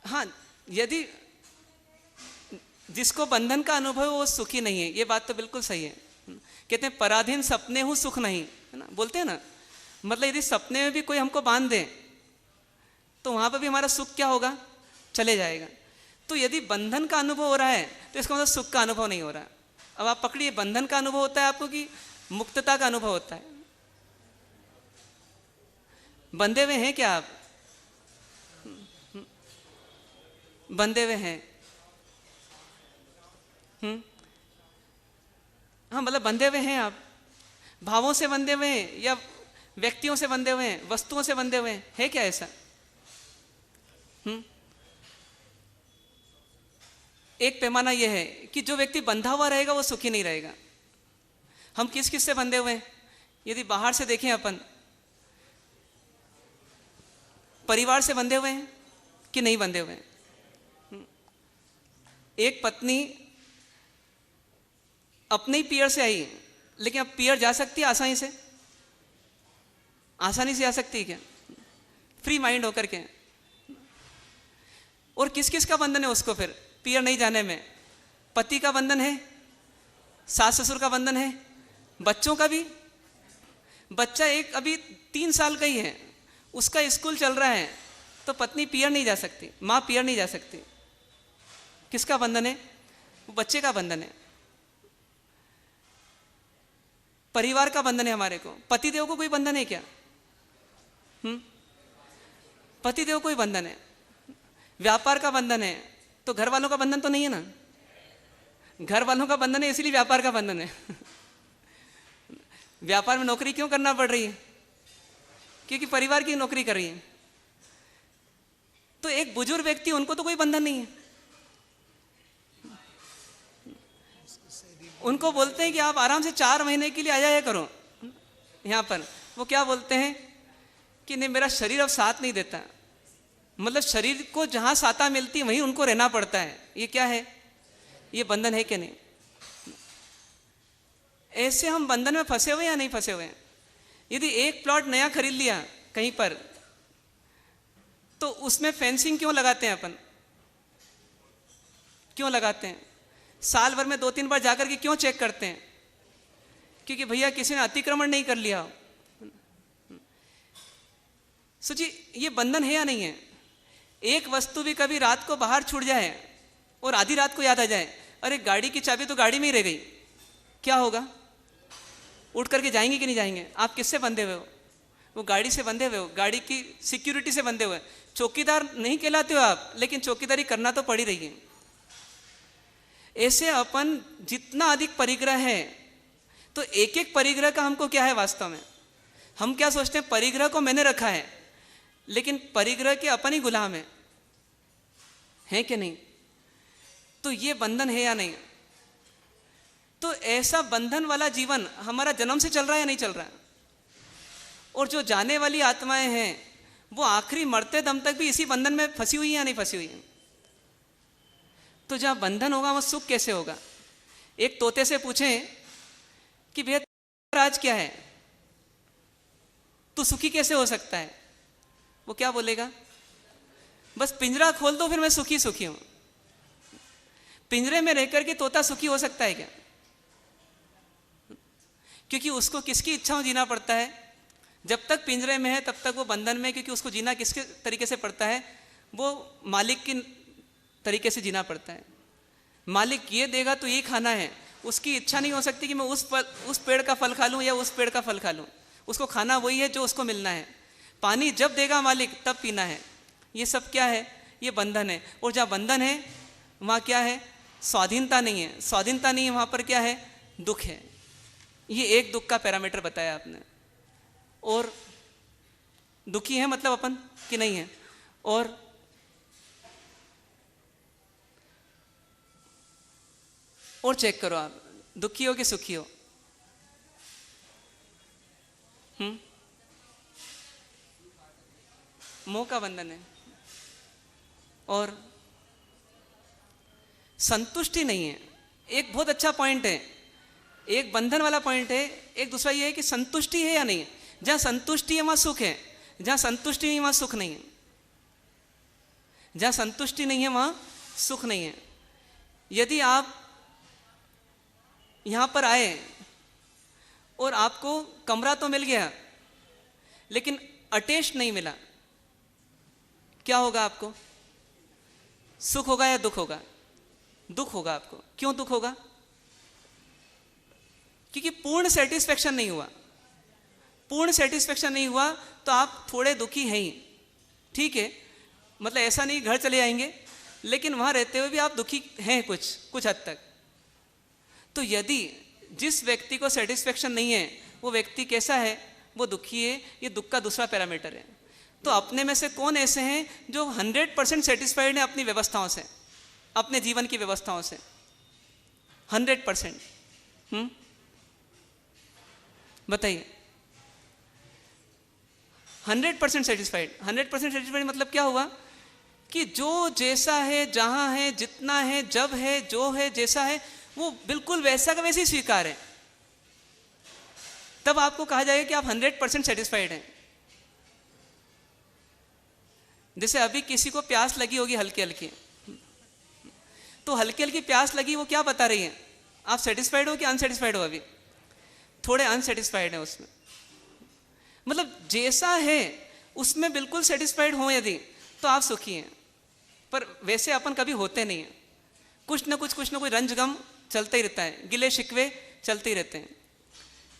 हाँ, यदि जिसको बंधन का अनुभव है वो सुखी नहीं है, ये बात तो बिल्कुल सही है। कहते हैं पराधीन सपने हूं सुख नहीं, है ना, बोलते हैं ना। मतलब यदि सपने में भी कोई हमको बांध दे तो वहां पर भी हमारा सुख क्या होगा? चले जाएगा। तो यदि बंधन का अनुभव हो रहा है तो इसका मतलब सुख का अनुभव नहीं हो रहा। अब आप पकड़िए, बंधन का अनुभव होता है आपको कि मुक्तता का अनुभव होता है? बंधे हुए हैं क्या आप? बंधे हुए हैं। हाँ, मतलब बंधे हुए हैं आप। भावों से बंधे हुए हैं या व्यक्तियों से बंधे हुए हैं, वस्तुओं से बंधे हुए हैं, है क्या ऐसा? एक पैमाना यह है कि जो व्यक्ति बंधा हुआ रहेगा वो सुखी नहीं रहेगा। हम किस किस से बंधे हुए हैं? यदि बाहर से देखें अपन, परिवार से बंधे हुए हैं कि नहीं बंधे हुए हैं? एक पत्नी अपने ही पियर से आई, लेकिन अब पियर जा सकती है आसानी से? आसानी से आ सकती है क्या? फ्री माइंड होकर के। और किस किस का बंधन है उसको फिर पियर नहीं जाने में? पति का बंधन है, सास ससुर का बंधन है, बच्चों का भी। बच्चा एक अभी 3 साल का ही है, उसका स्कूल चल रहा है, तो पत्नी पियर नहीं जा सकती, माँ पियर नहीं जा सकती। किसका बंधन है? वो बच्चे का बंधन है, परिवार का बंधन है हमारे को। पतिदेव को कोई बंधन है क्या? पतिदेव कोई बंधन है। व्यापार का बंधन है, तो घर वालों का बंधन तो नहीं है ना? घर वालों का बंधन है इसीलिए व्यापार का बंधन है। व्यापार में नौकरी क्यों करना पड़ रही है? क्योंकि परिवार की नौकरी कर रही है। तो एक बुजुर्ग व्यक्ति, उनको तो कोई बंधन नहीं है। उनको बोलते हैं कि आप आराम से 4 महीने के लिए आ जाया करो यहाँ पर। वो क्या बोलते हैं कि नहीं, मेरा शरीर अब साथ नहीं देता। मतलब शरीर को जहाँ साता मिलती है वहीं उनको रहना पड़ता है। ये क्या है? ये बंधन है कि नहीं? ऐसे हम बंधन में फंसे हुए या नहीं फंसे हुए हैं? यदि एक प्लॉट नया खरीद लिया कहीं पर, तो उसमें फेंसिंग क्यों लगाते हैं अपन? क्यों लगाते हैं? साल भर में 2-3 बार जाकर के क्यों चेक करते हैं? क्योंकि भैया किसी ने अतिक्रमण नहीं कर लिया। सोचिए ये बंधन है या नहीं है? एक वस्तु भी कभी रात को बाहर छूट जाए और आधी रात को याद आ जाए, अरे गाड़ी की चाबी तो गाड़ी में ही रह गई, क्या होगा? उठ करके जाएंगे कि नहीं जाएंगे? आप किससे बंधे हुए हो? वो गाड़ी से बंधे हुए हो, गाड़ी की सिक्योरिटी से बंधे हुए। चौकीदार नहीं कहलाते हो आप, लेकिन चौकीदारी करना तो पड़ ही रही है। ऐसे अपन जितना अधिक परिग्रह है, तो एक एक परिग्रह का हमको क्या है वास्तव में? हम क्या सोचते हैं परिग्रह को मैंने रखा है, लेकिन परिग्रह के अपन ही गुलाम है कि नहीं? तो ये बंधन है या नहीं? तो ऐसा बंधन वाला जीवन हमारा जन्म से चल रहा है या नहीं चल रहा है? और जो जाने वाली आत्माएं हैं वो आखिरी मरते दम तक भी इसी बंधन में फंसी हुई है या नहीं फंसी हुई है? तो जहां बंधन होगा वहां सुख कैसे होगा? एक तोते से पूछें कि भैया राज क्या है, तू सुखी कैसे हो सकता है? वो क्या बोलेगा? बस पिंजरा खोल दो फिर मैं सुखी सुखी हूं। पिंजरे में रहकर के तोता सुखी हो सकता है क्या? क्योंकि उसको किसकी इच्छाओं जीना पड़ता है। जब तक पिंजरे में है तब तक वो बंधन में, क्योंकि उसको जीना किसके तरीके से पड़ता है? वो मालिक की तरीके से जीना पड़ता है। मालिक ये देगा तो ये खाना है, उसकी इच्छा नहीं हो सकती कि मैं उस पेड़ का फल खा लूं या उस पेड़ का फल खा लूं। उसको खाना वही है जो उसको मिलना है। पानी जब देगा मालिक तब पीना है। ये सब क्या है? ये बंधन है। और जहाँ बंधन है वहाँ क्या है? स्वाधीनता नहीं है। स्वाधीनता नहीं है वहाँ पर क्या है? दुख है। ये एक दुख का पैरामीटर बताया आपने। और दुखी है मतलब अपन कि नहीं है? और चेक करो आप, दुखी हो कि सुखी हो? मोह का बंधन है। और संतुष्टि नहीं है। एक बहुत अच्छा पॉइंट है, एक बंधन वाला पॉइंट है। एक दूसरा ये है कि संतुष्टि है या नहीं है। जहां संतुष्टि है वहां सुख है, जहां संतुष्टि नहीं वहां सुख नहीं है। जहां संतुष्टि नहीं है वहां सुख नहीं है। यदि आप यहां पर आए और आपको कमरा तो मिल गया लेकिन अटेस्ट नहीं मिला, क्या होगा आपको? सुख होगा या दुख होगा? दुख होगा आपको। क्यों दुख होगा? क्योंकि पूर्ण सेटिस्फेक्शन नहीं हुआ। पूर्ण सेटिस्फेक्शन नहीं हुआ तो आप थोड़े दुखी हैं ही। ठीक है, मतलब ऐसा नहीं घर चले जाएंगे, लेकिन वहां रहते हुए भी आप दुखी हैं कुछ हद तक। तो यदि जिस व्यक्ति को सेटिस्फेक्शन नहीं है वो व्यक्ति कैसा है? वो दुखी है। ये दुख का दूसरा पैरामीटर है। तो अपने में से कौन ऐसे हैं जो 100% सेटिस्फाइड हैं अपनी व्यवस्थाओं से, अपने जीवन की व्यवस्थाओं से? 100%। बताइए। 100% सेटिस्फाइड। 100% सेटिस्फाइड मतलब क्या हुआ? कि जो जैसा है, जहां है, जितना है, जब है, जो है, जैसा है, वो बिल्कुल वैसा का वैसे ही स्वीकार है। तब आपको कहा जाएगा कि आप 100% सेटिस्फाइड हैं। जैसे अभी किसी को प्यास लगी होगी हल्की हल्की, तो हल्की हल्की प्यास लगी, वो क्या बता रही है? आप सेटिस्फाइड हो कि अनसेटिस्फाइड हो? अभी थोड़े अनसेटिस्फाइड है उसमें। मतलब जैसा है उसमें बिल्कुल सेटिस्फाइड हो यदि, तो आप सुखी हैं। पर वैसे अपन कभी होते नहीं हैं। कुछ ना कोई रंज गम चलता ही रहता है, गिले शिकवे चलते ही रहते हैं।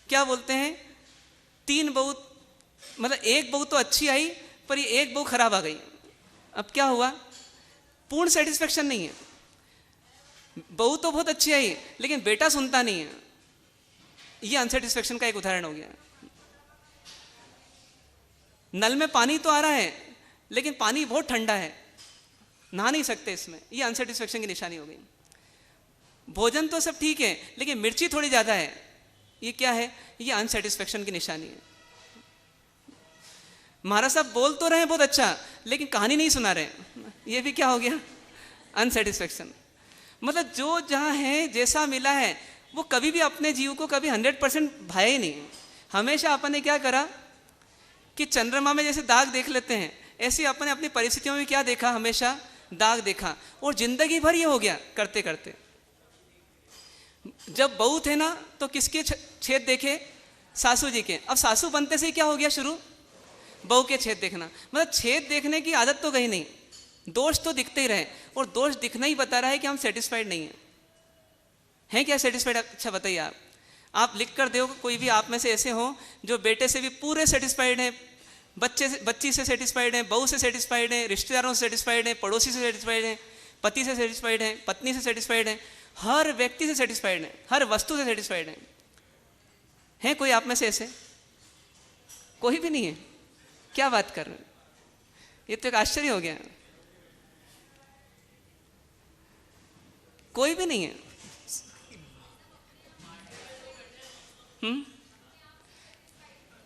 क्या बोलते हैं? 3 बहू, मतलब एक बहू तो अच्छी आई पर ये एक बहू खराब आ गई। अब क्या हुआ? पूर्ण सेटिस्फेक्शन नहीं है। बहू तो बहुत अच्छी आई लेकिन बेटा सुनता नहीं है। ये अनसेटिस्फेक्शन का एक उदाहरण हो गया। नल में पानी तो आ रहा है लेकिन पानी बहुत ठंडा है, नहा नहीं सकते इसमें। ये अनसेटिस्फेक्शन की निशानी हो गई। भोजन तो सब ठीक है लेकिन मिर्ची थोड़ी ज्यादा है, ये क्या है? ये अनसेटिस्फेक्शन की निशानी है। महाराज साहब बोल तो रहे हैं बहुत अच्छा लेकिन कहानी नहीं सुना रहे, ये भी क्या हो गया? अनसेटिस्फेक्शन। मतलब जो जहां है, जैसा मिला है, वो कभी भी अपने जीव को कभी 100% भाया ही नहीं। हमेशा अपन ने क्या करा कि चंद्रमा में जैसे दाग देख लेते हैं, ऐसे अपन ने अपनी परिस्थितियों में क्या देखा? हमेशा दाग देखा। और जिंदगी भर ये हो गया करते करते। जब बहू थे ना तो किसके छेद देखे? सासू जी के। अब सासू बनते से ही क्या हो गया शुरू? बहू के छेद देखना। मतलब छेद देखने की आदत तो गई नहीं, दोष तो दिखते ही रहे, और दोष दिखना ही बता रहा है कि हम सेटिस्फाइड नहीं हैं। क्या सेटिस्फाइड? अच्छा बताइए आप लिख कर दो, कोई भी आप में से ऐसे हो जो बेटे से भी पूरे सेटिस्फाइड हैं, बच्ची से सेटिस्फाइड हैं, बहू से सेटिस्फाइड हैं, रिश्तेदारों से सेटिस्फाइड हैं, पड़ोसी से सेटिस्फाइड हैं, पति से सेटिस्फाइड हैं, पत्नी से सेटिस्फाइड हैं, हर व्यक्ति से सेटिस्फाइड हैं, हर वस्तु से सेटिस्फाइड हैं। है कोई आप में से ऐसे? कोई भी नहीं है। क्या बात कर रहे हैं? ये तो एक आश्चर्य हो गया। कोई भी नहीं है।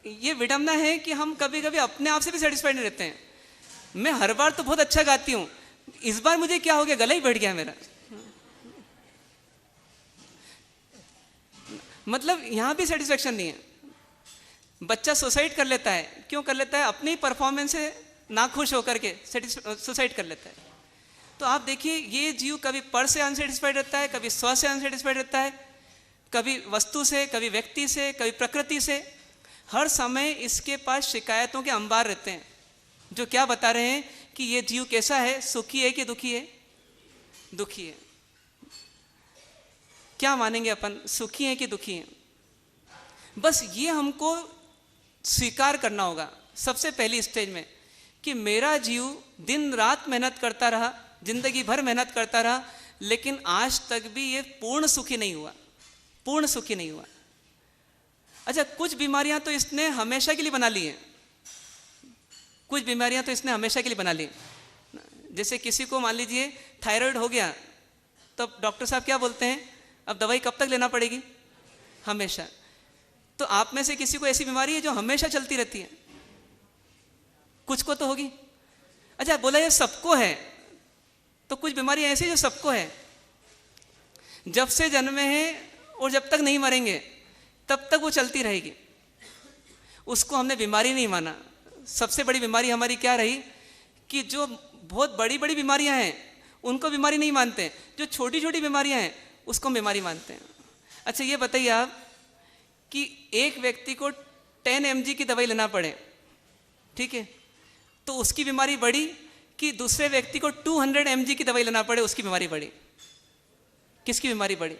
ये विडंबना है कि हम कभी कभी अपने आप से भी सेटिस्फाइड नहीं रहते हैं। मैं हर बार तो बहुत अच्छा गाती हूं, इस बार मुझे क्या हो गया, गला ही बैठ गया मेरा। मतलब यहां भी सेटिस्फेक्शन नहीं है। बच्चा सुसाइड कर लेता है, क्यों कर लेता है? अपनी परफॉर्मेंस से नाखुश होकर के सुसाइड कर लेता है। तो आप देखिए, ये जीव कभी पर से अनसेटिस्फाइड रहता है, कभी स्व से अनसेटिस्फाइड रहता है, कभी वस्तु से, कभी व्यक्ति से, कभी प्रकृति से। हर समय इसके पास शिकायतों के अंबार रहते हैं, जो क्या बता रहे हैं कि ये जीव कैसा है, सुखी है कि दुखी है? दुखी है। क्या मानेंगे अपन, सुखी है कि दुखी है? बस ये हमको स्वीकार करना होगा सबसे पहली स्टेज में, कि मेरा जीव दिन रात मेहनत करता रहा, जिंदगी भर मेहनत करता रहा, लेकिन आज तक भी ये पूर्ण सुखी नहीं हुआ, पूर्ण सुखी नहीं हुआ। अच्छा, कुछ बीमारियां तो इसने हमेशा के लिए बना ली हैं, कुछ बीमारियां तो इसने हमेशा के लिए बना ली। जैसे किसी को मान लीजिए थायराइड हो गया, तब डॉक्टर साहब क्या बोलते हैं, अब दवाई कब तक लेना पड़ेगी? हमेशा। तो आप में से किसी को ऐसी बीमारी है जो हमेशा चलती रहती है? कुछ को तो होगी। अच्छा, बोला ये सबको है, तो कुछ बीमारियां ऐसी जो सबको है, जब से जन्मे हैं और जब तक नहीं मरेंगे तब तक वो चलती रहेगी। उसको हमने बीमारी नहीं माना। सबसे बड़ी बीमारी हमारी क्या रही कि जो बहुत बड़ी बड़ी बीमारियां हैं उनको बीमारी नहीं मानते, जो छोटी छोटी बीमारियां हैं उसको बीमारी मानते हैं। अच्छा, ये बताइए आप कि एक व्यक्ति को 10 mg की दवाई लेना पड़े, ठीक है, तो उसकी बीमारी बढ़ी, कि दूसरे व्यक्ति को 200 mg की दवाई लेना पड़े, उसकी बीमारी बढ़ी? किसकी बीमारी बढ़ी?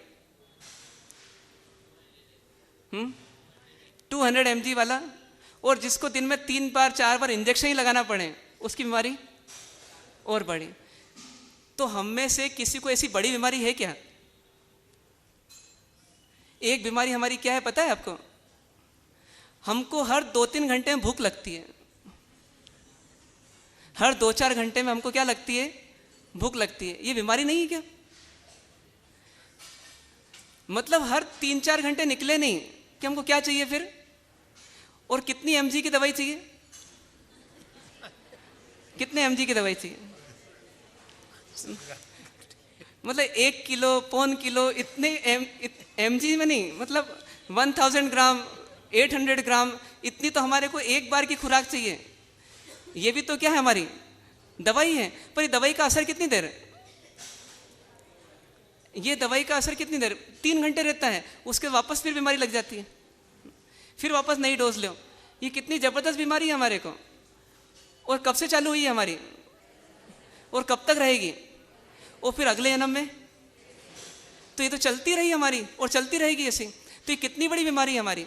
200 mg वाला। और जिसको दिन में 3 बार 4 बार इंजेक्शन ही लगाना पड़े, उसकी बीमारी और बढ़ी। तो हम में से किसी को ऐसी बड़ी बीमारी है क्या? एक बीमारी हमारी क्या है पता है आपको? हमको हर 2-3 घंटे में भूख लगती है। हर 2-4 घंटे में हमको क्या लगती है? भूख लगती है। ये बीमारी नहीं है क्या? मतलब हर 3-4 घंटे निकले नहीं कि हमको क्या चाहिए फिर? और कितनी mg की दवाई चाहिए? कितने mg की दवाई चाहिए? मतलब 1 किलो, 1.25 किलो, इतने mg में नहीं, मतलब 1000 ग्राम, 800 ग्राम, इतनी तो हमारे को एक बार की खुराक चाहिए। ये भी तो क्या है, हमारी दवाई है। पर ये दवाई का असर कितनी देर है? ये दवाई का असर कितनी देर? 3 घंटे रहता है, उसके वापस फिर बीमारी लग जाती है, फिर वापस नई डोज लो। ये कितनी जबरदस्त बीमारी है हमारे को। और कब से चालू हुई है हमारी, और कब तक रहेगी, और फिर अगले जन्म में? तो ये तो चलती रही हमारी और चलती रहेगी ऐसी। तो ये कितनी बड़ी बीमारी है हमारी।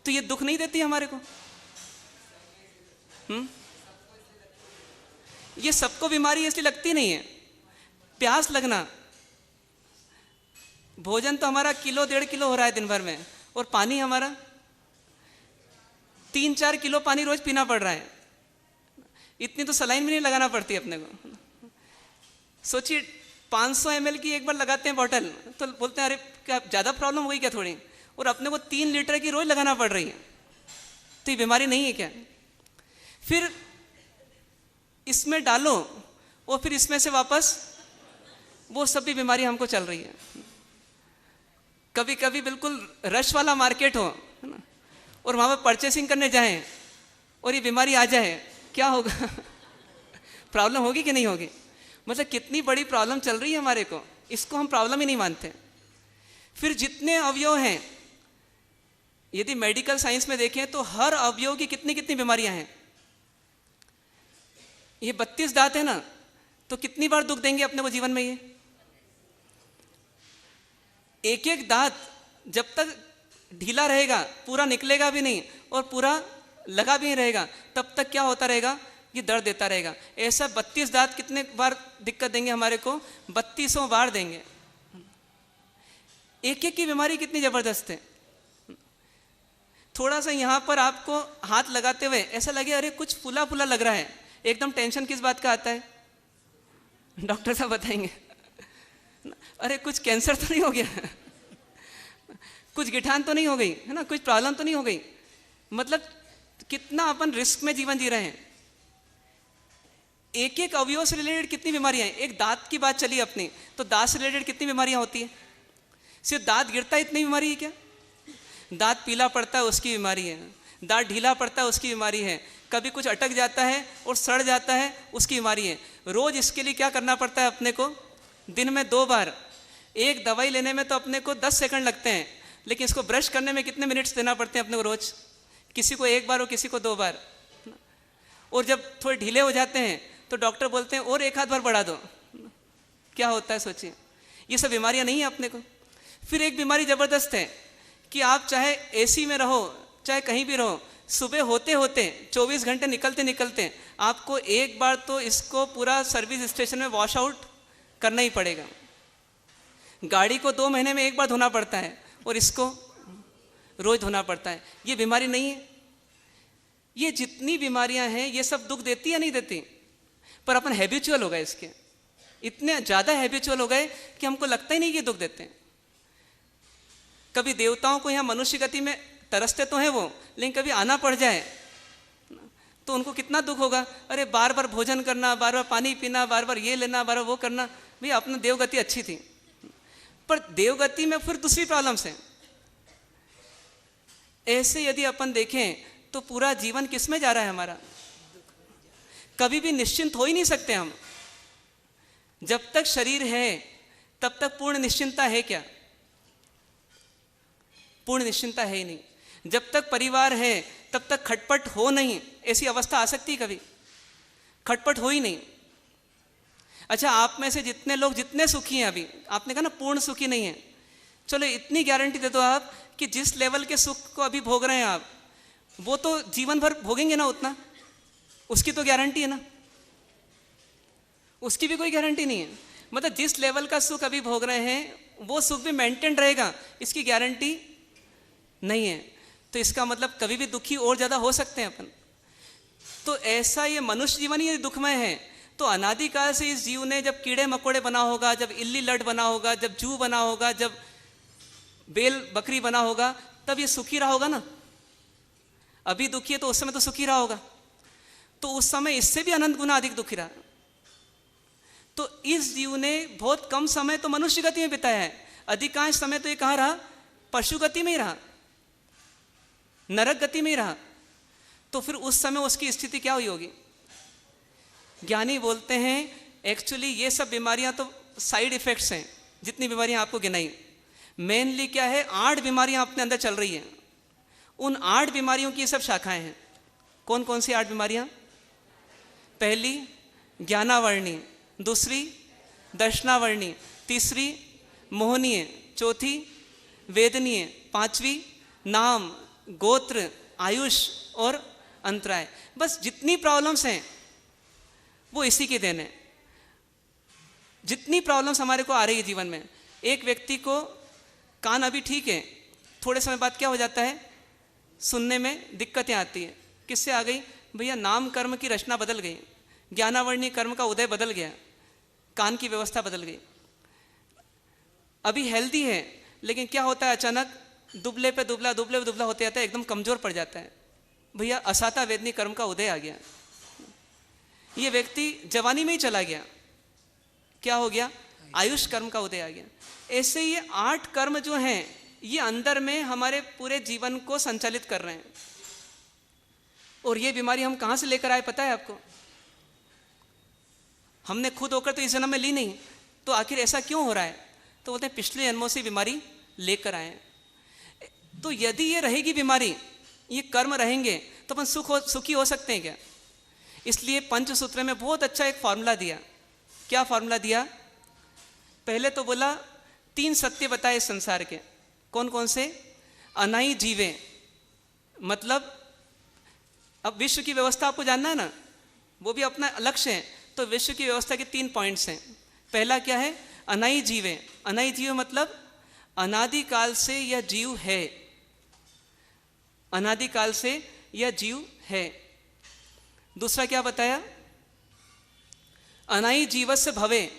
तो ये दुख नहीं देती हमारे को? ये सबको बीमारी इसलिए लगती नहीं है। प्यास लगना, भोजन तो हमारा 1-1.5 किलो हो रहा है दिन भर में, और पानी हमारा 3-4 किलो पानी रोज पीना पड़ रहा है। इतनी तो सलाइन भी नहीं लगाना पड़ती अपने को। सोचिए 500 ml की एक बार लगाते हैं बॉटल, तो बोलते हैं अरे क्या ज़्यादा प्रॉब्लम हो गई क्या थोड़ी, और अपने को 3 लीटर की रोज लगाना पड़ रही है। तो ये बीमारी नहीं है क्या? फिर इसमें डालो और फिर इसमें से वापस, वो सब भी बीमारी हमको चल रही है। कभी कभी बिल्कुल रश वाला मार्केट हो, है ना, और वहाँ पर परचेसिंग करने जाएं और ये बीमारी आ जाए, क्या होगा? प्रॉब्लम होगी कि नहीं होगी? मतलब कितनी बड़ी प्रॉब्लम चल रही है हमारे को, इसको हम प्रॉब्लम ही नहीं मानते। फिर जितने अवयव हैं, यदि मेडिकल साइंस में देखें तो हर अवयव की कितनी कितनी बीमारियां हैं। ये 32 दांत है ना, तो कितनी बार दुख देंगे अपने को जीवन में? ये एक एक दांत जब तक ढीला रहेगा, पूरा निकलेगा भी नहीं और पूरा लगा भी नहीं रहेगा, तब तक क्या होता रहेगा? ये दर्द देता रहेगा। ऐसा 32 दांत कितने बार दिक्कत देंगे हमारे को? 3200 बार देंगे। एक एक की बीमारी कितनी जबरदस्त है। थोड़ा सा यहाँ पर आपको हाथ लगाते हुए ऐसा लगे अरे कुछ फूला फूला लग रहा है, एकदम टेंशन किस बात का आता है? डॉक्टर साहब बताएंगे अरे कुछ कैंसर तो नहीं हो गया, कुछ गिठान तो नहीं हो गई है ना, कुछ प्रॉब्लम तो नहीं हो गई। मतलब कितना अपन रिस्क में जीवन जी रहे हैं। एक एक अवयव से रिलेटेड कितनी बीमारियां हैं। एक दांत की बात चली अपनी, तो दांत से रिलेटेड कितनी बीमारियां होती है? सिर्फ दांत गिरता है इतनी बीमारी है क्या? दांत पीला पड़ता है उसकी बीमारी है, दांत ढीला पड़ता है उसकी बीमारी है, कभी कुछ अटक जाता है और सड़ जाता है उसकी बीमारी है। रोज इसके लिए क्या करना पड़ता है अपने को? दिन में 2 बार। एक दवाई लेने में तो अपने को 10 सेकंड लगते हैं, लेकिन इसको ब्रश करने में कितने मिनट्स देना पड़ते हैं अपने को रोज? किसी को 1 बार और किसी को 2 बार। और जब थोड़े ढीले हो जाते हैं तो डॉक्टर बोलते हैं और 1 आध बार बढ़ा दो। क्या होता है सोचिए। ये सब बीमारियां नहीं है अपने को। फिर एक बीमारी जबरदस्त है कि आप चाहे एसी में रहो चाहे कहीं भी रहो, सुबह होते होते 24 घंटे निकलते निकलते आपको एक बार तो इसको पूरा सर्विस स्टेशन में वॉश आउट करना ही पड़ेगा। गाड़ी को 2 महीने में 1 बार धोना पड़ता है और इसको रोज धोना पड़ता है। ये बीमारी नहीं है। ये जितनी बीमारियां हैं ये सब दुख देती या नहीं देती? पर अपन हैबिचुअल हो गए इसके, इतने ज़्यादा हैबिचुअल हो गए कि हमको लगता ही नहीं कि दुख देते हैं। कभी देवताओं को यहाँ मनुष्य गति में तरसते तो हैं वो, लेकिन कभी आना पड़ जाए तो उनको कितना दुख होगा। अरे बार बार भोजन करना, बार बार पानी पीना, बार बार ये लेना, बार बार वो करना। भैया अपना देवगति अच्छी थी, पर देवगति में फिर दूसरी प्रॉब्लम्स हैं। ऐसे यदि अपन देखें तो पूरा जीवन किस में जा रहा है हमारा? कभी भी निश्चिंत हो ही नहीं सकते हम। जब तक शरीर है तब तक पूर्ण निश्चिंता है क्या? पूर्ण निश्चिंता है ही नहीं। जब तक परिवार है तब तक खटपट हो नहीं, ऐसी अवस्था आ सकती है कभी? खटपट हो ही नहीं। अच्छा, आप में से जितने लोग जितने सुखी हैं, अभी आपने कहा ना पूर्ण सुखी नहीं है, चलो इतनी गारंटी दे दो आप कि जिस लेवल के सुख को अभी भोग रहे हैं आप, वो तो जीवन भर भोगेंगे ना उतना। उसकी तो गारंटी है ना? उसकी भी कोई गारंटी नहीं है। मतलब जिस लेवल का सुख अभी भोग रहे हैं वो सुख भी मेंटेन रहेगा, इसकी गारंटी नहीं है। तो इसका मतलब कभी भी दुखी और ज़्यादा हो सकते हैं अपन। तो ऐसा ये मनुष्य जीवन ही दुखमय है। तो अनादिकाल से इस जीव ने जब कीड़े मकोड़े बना होगा, जब इल्ली लट बना होगा, जब जू बना होगा, जब बेल बकरी बना होगा, तब ये सुखी रहा होगा ना। अभी दुखी है तो उस समय तो सुखी रहा होगा, तो उस समय इससे भी अनंत गुना अधिक दुखी रहा। तो इस जीव ने बहुत कम समय तो मनुष्य गति में बिताया है, अधिकांश समय तो ये कहाँ रहा? पशु गति में ही रहा, नरक गति में ही रहा। तो फिर उस समय उसकी स्थिति क्या हुई होगी? ज्ञानी बोलते हैं एक्चुअली ये सब बीमारियां तो साइड इफेक्ट्स हैं। जितनी बीमारियां आपको गिनाई, मेनली क्या है? 8 बीमारियां अपने अंदर चल रही हैं। उन 8 बीमारियों की सब शाखाएं हैं। कौन कौन सी 8 बीमारियां? पहली ज्ञानावर्णी, दूसरी दर्शनावर्णी, तीसरी मोहनीय, चौथी वेदनीय, 5वीं नाम गोत्र आयुष और अंतराय। बस जितनी प्रॉब्लम्स हैं वो इसी की देन है। जितनी प्रॉब्लम्स हमारे को आ रही है जीवन में, एक व्यक्ति को कान अभी ठीक है, थोड़े समय बाद क्या हो जाता है? सुनने में दिक्कतें आती है। किससे आ गई? भैया नाम कर्म की रचना बदल गई, ज्ञानावर्णी कर्म का उदय बदल गया, कान की व्यवस्था बदल गई। अभी हेल्दी है, लेकिन क्या होता है? अचानक दुबले पे दुबला, दुबले पे दुबला होते जाता है, एकदम कमजोर पड़ जाता है। भैया असाता वेदनी कर्म का उदय आ गया। ये व्यक्ति जवानी में ही चला गया। क्या हो गया? आयुष कर्म का उदय आ गया। ऐसे ये 8 कर्म जो हैं ये अंदर में हमारे पूरे जीवन को संचालित कर रहे हैं। और ये बीमारी हम कहाँ से लेकर आए पता है आपको? हमने खुद होकर तो इस जन्म में ली नहीं। तो आखिर ऐसा क्यों हो रहा है? तो बोलते हैं पिछले जन्मों से बीमारी लेकर आए। तो यदि ये रहेगी बीमारी, ये कर्म रहेंगे, तो अपन सुखी हो सकते हैं क्या? इसलिए पंचसूत्र में बहुत अच्छा एक फॉर्मूला दिया। क्या फॉर्मूला दिया? पहले तो बोला 3 सत्य बताए इस संसार के। कौन कौन से? अनाई जीवे, मतलब अब विश्व की व्यवस्था आपको जानना है ना, वो भी अपना लक्ष्य है। तो विश्व की व्यवस्था के 3 पॉइंट्स हैं। पहला क्या है? अनाई जीवे। अनाई जीवे मतलब अनादिकाल से यह जीव है, अनादिकाल से यह जीव है। दूसरा क्या बताया? अनाई जीवस्य भवे।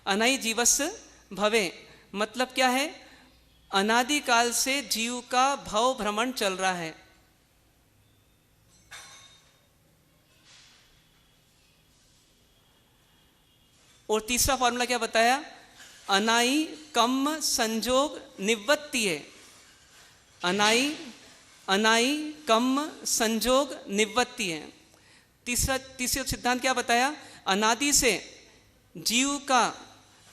अनाई जीवस्य भवे मतलब क्या है? अनादिकाल से जीव का भव भ्रमण चल रहा है। और तीसरा फॉर्मूला क्या बताया? अनाई कम्म संजोग निवृत्ति है। अनाई कम्म संजोग निवृत्ति है। तीसरा सिद्धांत क्या बताया? अनादि से जीव का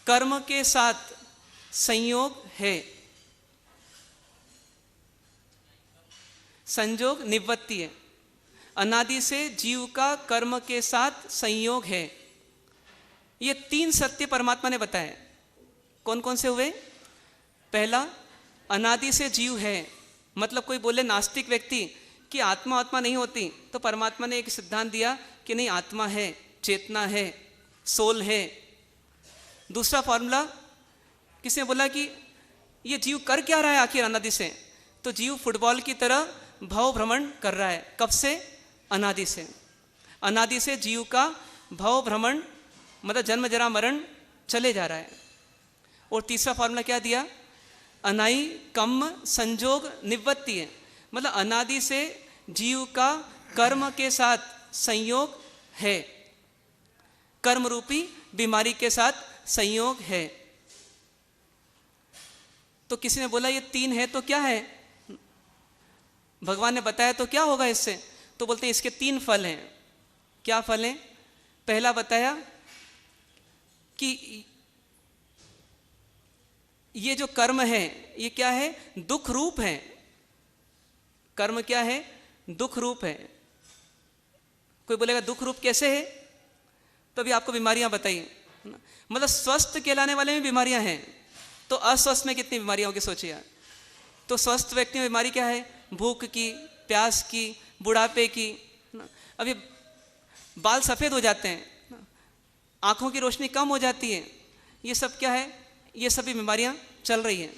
कर्म के साथ संयोग है। संजोग निवृत्ति है, अनादि से जीव का कर्म के साथ संयोग है। ये 3 सत्य परमात्मा ने बताए। कौन कौन से हुए? पहला, अनादि से जीव है, मतलब कोई बोले नास्तिक व्यक्ति कि आत्मा नहीं होती, तो परमात्मा ने एक सिद्धांत दिया कि नहीं, आत्मा है, चेतना है, सोल है। दूसरा फॉर्मूला, किसने बोला कि ये जीव कर क्या रहा है आखिर अनादि से? तो जीव फुटबॉल की तरह भव भ्रमण कर रहा है। कब से? अनादि से। अनादि से जीव का भव भ्रमण मतलब जन्म जरा मरण चले जा रहा है। और तीसरा फॉर्मूला क्या दिया? अनाई कम्म संजोग निवृत्ति है, मतलब अनादि से जीव का कर्म के साथ संयोग है, कर्म रूपी बीमारी के साथ संयोग है। तो किसी ने बोला ये 3 है तो क्या है? भगवान ने बताया तो क्या होगा इससे? तो बोलते हैं इसके 3 फल हैं। क्या फल हैं? पहला बताया कि ये जो कर्म है ये क्या है? दुख रूप है। कर्म क्या है? दुख रूप है। कोई बोलेगा दुख रूप कैसे है? तो अभी आपको बीमारियां बताइए, मतलब स्वस्थ कहलाने वाले में बीमारियां हैं, तो अस्वस्थ में कितनी बीमारियां होगी सोचिए। तो स्वस्थ व्यक्ति में बीमारी क्या है? भूख की, प्यास की, बुढ़ापे की। अभी बाल सफ़ेद हो जाते हैं, आँखों की रोशनी कम हो जाती है, ये सब क्या है? ये सभी बीमारियां चल रही हैं।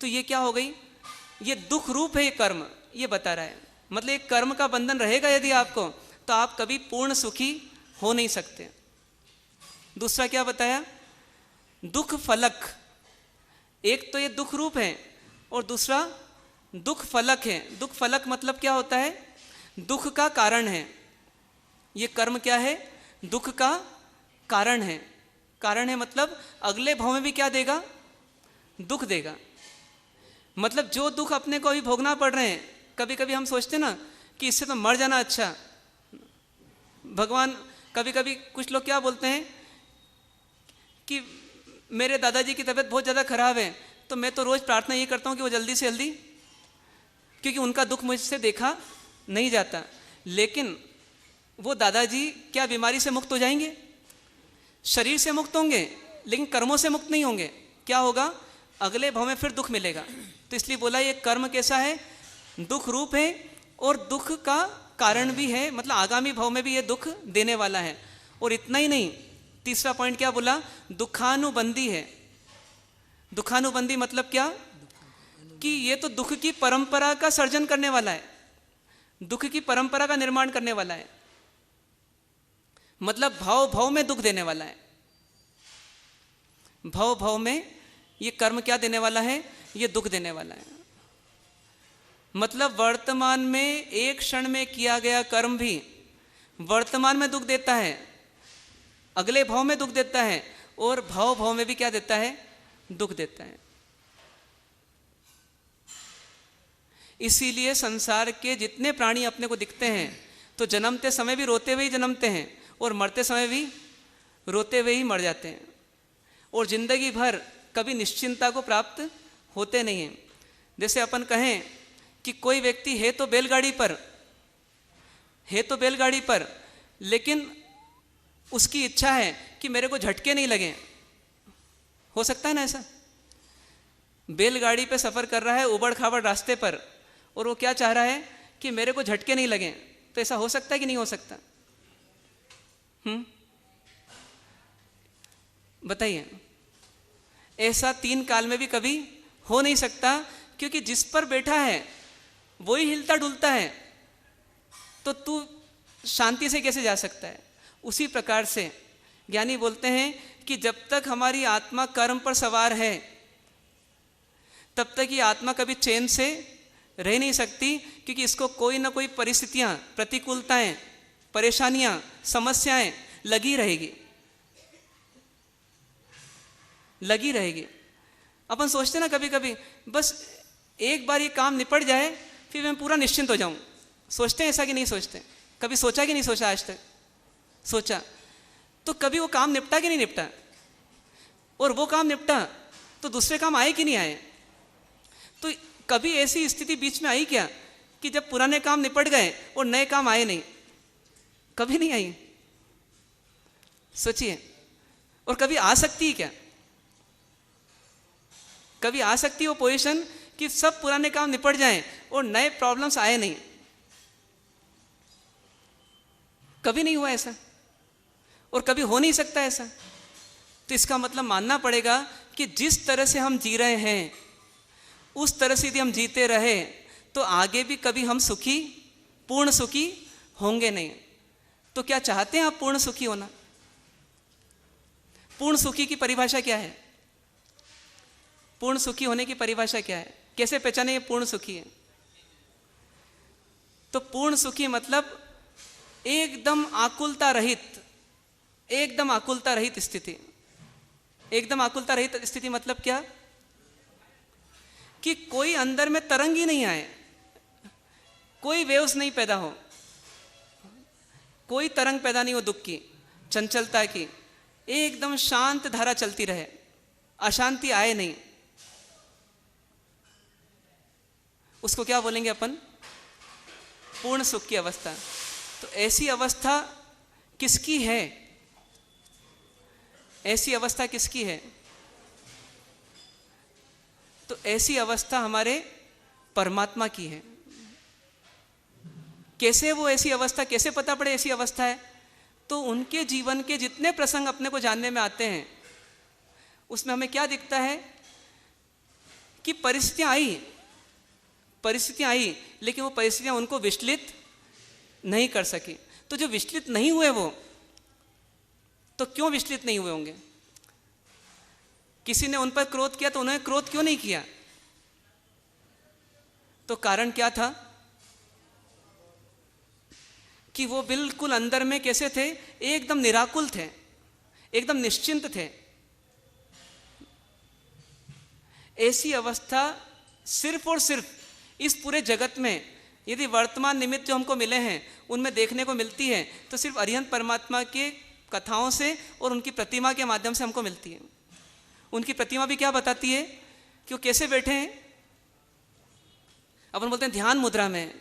तो ये क्या हो गई? ये दुख रूप है ये कर्म, ये बता रहा है। मतलब एक कर्म का बंधन रहेगा यदि आपको, तो आप कभी पूर्ण सुखी हो नहीं सकते। दूसरा क्या बताया? दुख फलक। एक तो ये दुख रूप है और दूसरा दुख फलक है। दुख फलक मतलब क्या होता है? दुख का कारण है। ये कर्म क्या है? दुख का कारण है। कारण है मतलब अगले भाव में भी क्या देगा? दुख देगा। मतलब जो दुख अपने को अभी भोगना पड़ रहे हैं, कभी कभी हम सोचते ना कि इससे तो मर जाना अच्छा। भगवान, कभी कभी कुछ लोग क्या बोलते हैं कि मेरे दादाजी की तबीयत बहुत ज़्यादा खराब है, तो मैं तो रोज़ प्रार्थना ये करता हूँ कि वो जल्दी से जल्दी, क्योंकि उनका दुख मुझसे देखा नहीं जाता। लेकिन वो दादाजी क्या बीमारी से मुक्त हो जाएंगे? शरीर से मुक्त होंगे, लेकिन कर्मों से मुक्त नहीं होंगे। क्या होगा? अगले भाव में फिर दुख मिलेगा। तो इसलिए बोला ये कर्म कैसा है? दुख रूप है और दुख का कारण भी है, मतलब आगामी भाव में भी ये दुख देने वाला है। और इतना ही नहीं, तीसरा पॉइंट क्या बोला? दुखानुबंधी है। दुखानुबंधी मतलब क्या? कि ये तो दुख की परंपरा का सर्जन करने वाला है, दुख की परंपरा का निर्माण करने वाला है, मतलब भाव भाव में दुख देने वाला है। भाव भाव में ये कर्म क्या देने वाला है? ये दुख देने वाला है। मतलब वर्तमान में एक क्षण में किया गया कर्म भी वर्तमान में दुख देता है, अगले भाव में दुख देता है, और भाव भाव में भी क्या देता है? दुख देता है। इसीलिए संसार के जितने प्राणी अपने को दिखते हैं, तो जन्मते समय भी रोते हुए ही जन्मते हैं और मरते समय भी रोते हुए ही मर जाते हैं। और जिंदगी भर कभी निश्चिंतता को प्राप्त होते नहीं हैं। जैसे अपन कहें कि कोई व्यक्ति है तो बैलगाड़ी पर, लेकिन उसकी इच्छा है कि मेरे को झटके नहीं लगे। हो सकता है ना ऐसा? बैलगाड़ी पे सफ़र कर रहा है उबड़ खाबड़ रास्ते पर, और वो क्या चाह रहा है कि मेरे को झटके नहीं लगे। तो ऐसा हो सकता है कि नहीं हो सकता? बताइए। ऐसा 3 काल में भी कभी हो नहीं सकता, क्योंकि जिस पर बैठा है वही हिलता डुलता है, तो तू शांति से कैसे जा सकता है? उसी प्रकार से ज्ञानी बोलते हैं कि जब तक हमारी आत्मा कर्म पर सवार है, तब तक ये आत्मा कभी चैन से रह नहीं सकती, क्योंकि इसको कोई ना कोई परिस्थितियां, प्रतिकूलताएं, परेशानियां, समस्याएं लगी रहेगी। अपन सोचते ना कभी कभी, बस एक बार ये काम निपट जाए फिर मैं पूरा निश्चिंत हो जाऊं। सोचते हैं ऐसा कि नहीं सोचते? कभी सोचा कि नहीं सोचा? आज तक सोचा। तो कभी वो काम निपटा कि नहीं निपटा? और वो काम निपटा तो दूसरे काम आए कि नहीं आए? तो कभी ऐसी स्थिति बीच में आई क्या कि जब पुराने काम निपट गए और नए काम आए नहीं? कभी नहीं आई। सोचिए। और कभी आ सकती है क्या? कभी आ सकती है वो पोजीशन कि सब पुराने काम निपट जाएं और नए प्रॉब्लम्स आए नहीं? कभी नहीं हुआ ऐसा, और कभी हो नहीं सकता ऐसा। तो इसका मतलब मानना पड़ेगा कि जिस तरह से हम जी रहे हैं उस तरह से यदि हम जीते रहे तो आगे भी कभी हम सुखी, पूर्ण सुखी होंगे नहीं। तो क्या चाहते हैं आप पूर्ण सुखी होना? पूर्ण सुखी की परिभाषा क्या है? पूर्ण सुखी होने की परिभाषा क्या है? कैसे पहचाने ये पूर्ण सुखी है? तो पूर्ण सुखी मतलब एकदम आकुलता रहित, एकदम आकुलता रहित स्थिति। एकदम आकुलता रहित स्थिति मतलब क्या? कि कोई अंदर में तरंग ही नहीं आए, कोई वेव्स नहीं पैदा हो, कोई तरंग पैदा नहीं हो दुख की, चंचलता की। एकदम शांत धारा चलती रहे, अशांति आए नहीं। उसको क्या बोलेंगे अपन? पूर्ण सुख की अवस्था। तो ऐसी अवस्था किसकी है? ऐसी अवस्था किसकी है? तो ऐसी अवस्था हमारे परमात्मा की है। कैसे वो ऐसी अवस्था, कैसे पता पड़े ऐसी अवस्था है? तो उनके जीवन के जितने प्रसंग अपने को जानने में आते हैं उसमें हमें क्या दिखता है कि परिस्थितियां आई, लेकिन वो परिस्थितियां उनको विचलित नहीं कर सकी। तो जो विचलित नहीं हुए वो, तो क्यों विचलित नहीं हुए होंगे? किसी ने उन पर क्रोध किया तो उन्होंने क्रोध क्यों नहीं किया? तो कारण क्या था कि वो बिल्कुल अंदर में कैसे थे? एकदम निराकुल थे, एकदम निश्चिंत थे। ऐसी अवस्था सिर्फ और सिर्फ इस पूरे जगत में यदि वर्तमान निमित्त जो हमको मिले हैं उनमें देखने को मिलती है, तो सिर्फ अरिहंत परमात्मा के कथाओं से और उनकी प्रतिमा के माध्यम से हमको मिलती है। उनकी प्रतिमा भी क्या बताती है कि वो कैसे बैठे हैं। अपन बोलते हैं ध्यान मुद्रा में,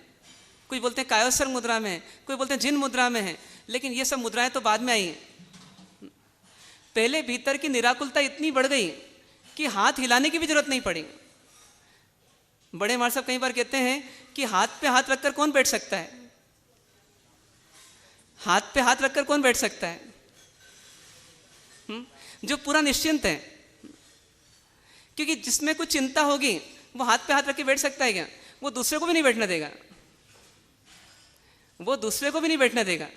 कोई बोलते हैं कायोत्सर्ग मुद्रा में, कोई बोलते हैं जिन मुद्रा में है, लेकिन ये सब मुद्राएं तो बाद में आई हैं। पहले भीतर की निराकुलता इतनी बढ़ गई कि हाथ हिलाने की भी जरूरत नहीं पड़ी। बड़े मार साहब कई बार कहते हैं कि हाथ पे हाथ रखकर कौन बैठ सकता है? हाथ पे हाथ रखकर कौन बैठ सकता है? जो पूरा निश्चिंत है। क्योंकि जिसमें कुछ चिंता होगी वो हाथ पे हाथ रख के बैठ सकता है क्या? वो दूसरे को भी नहीं बैठने देगा, वो दूसरे को भी नहीं बैठने देगा।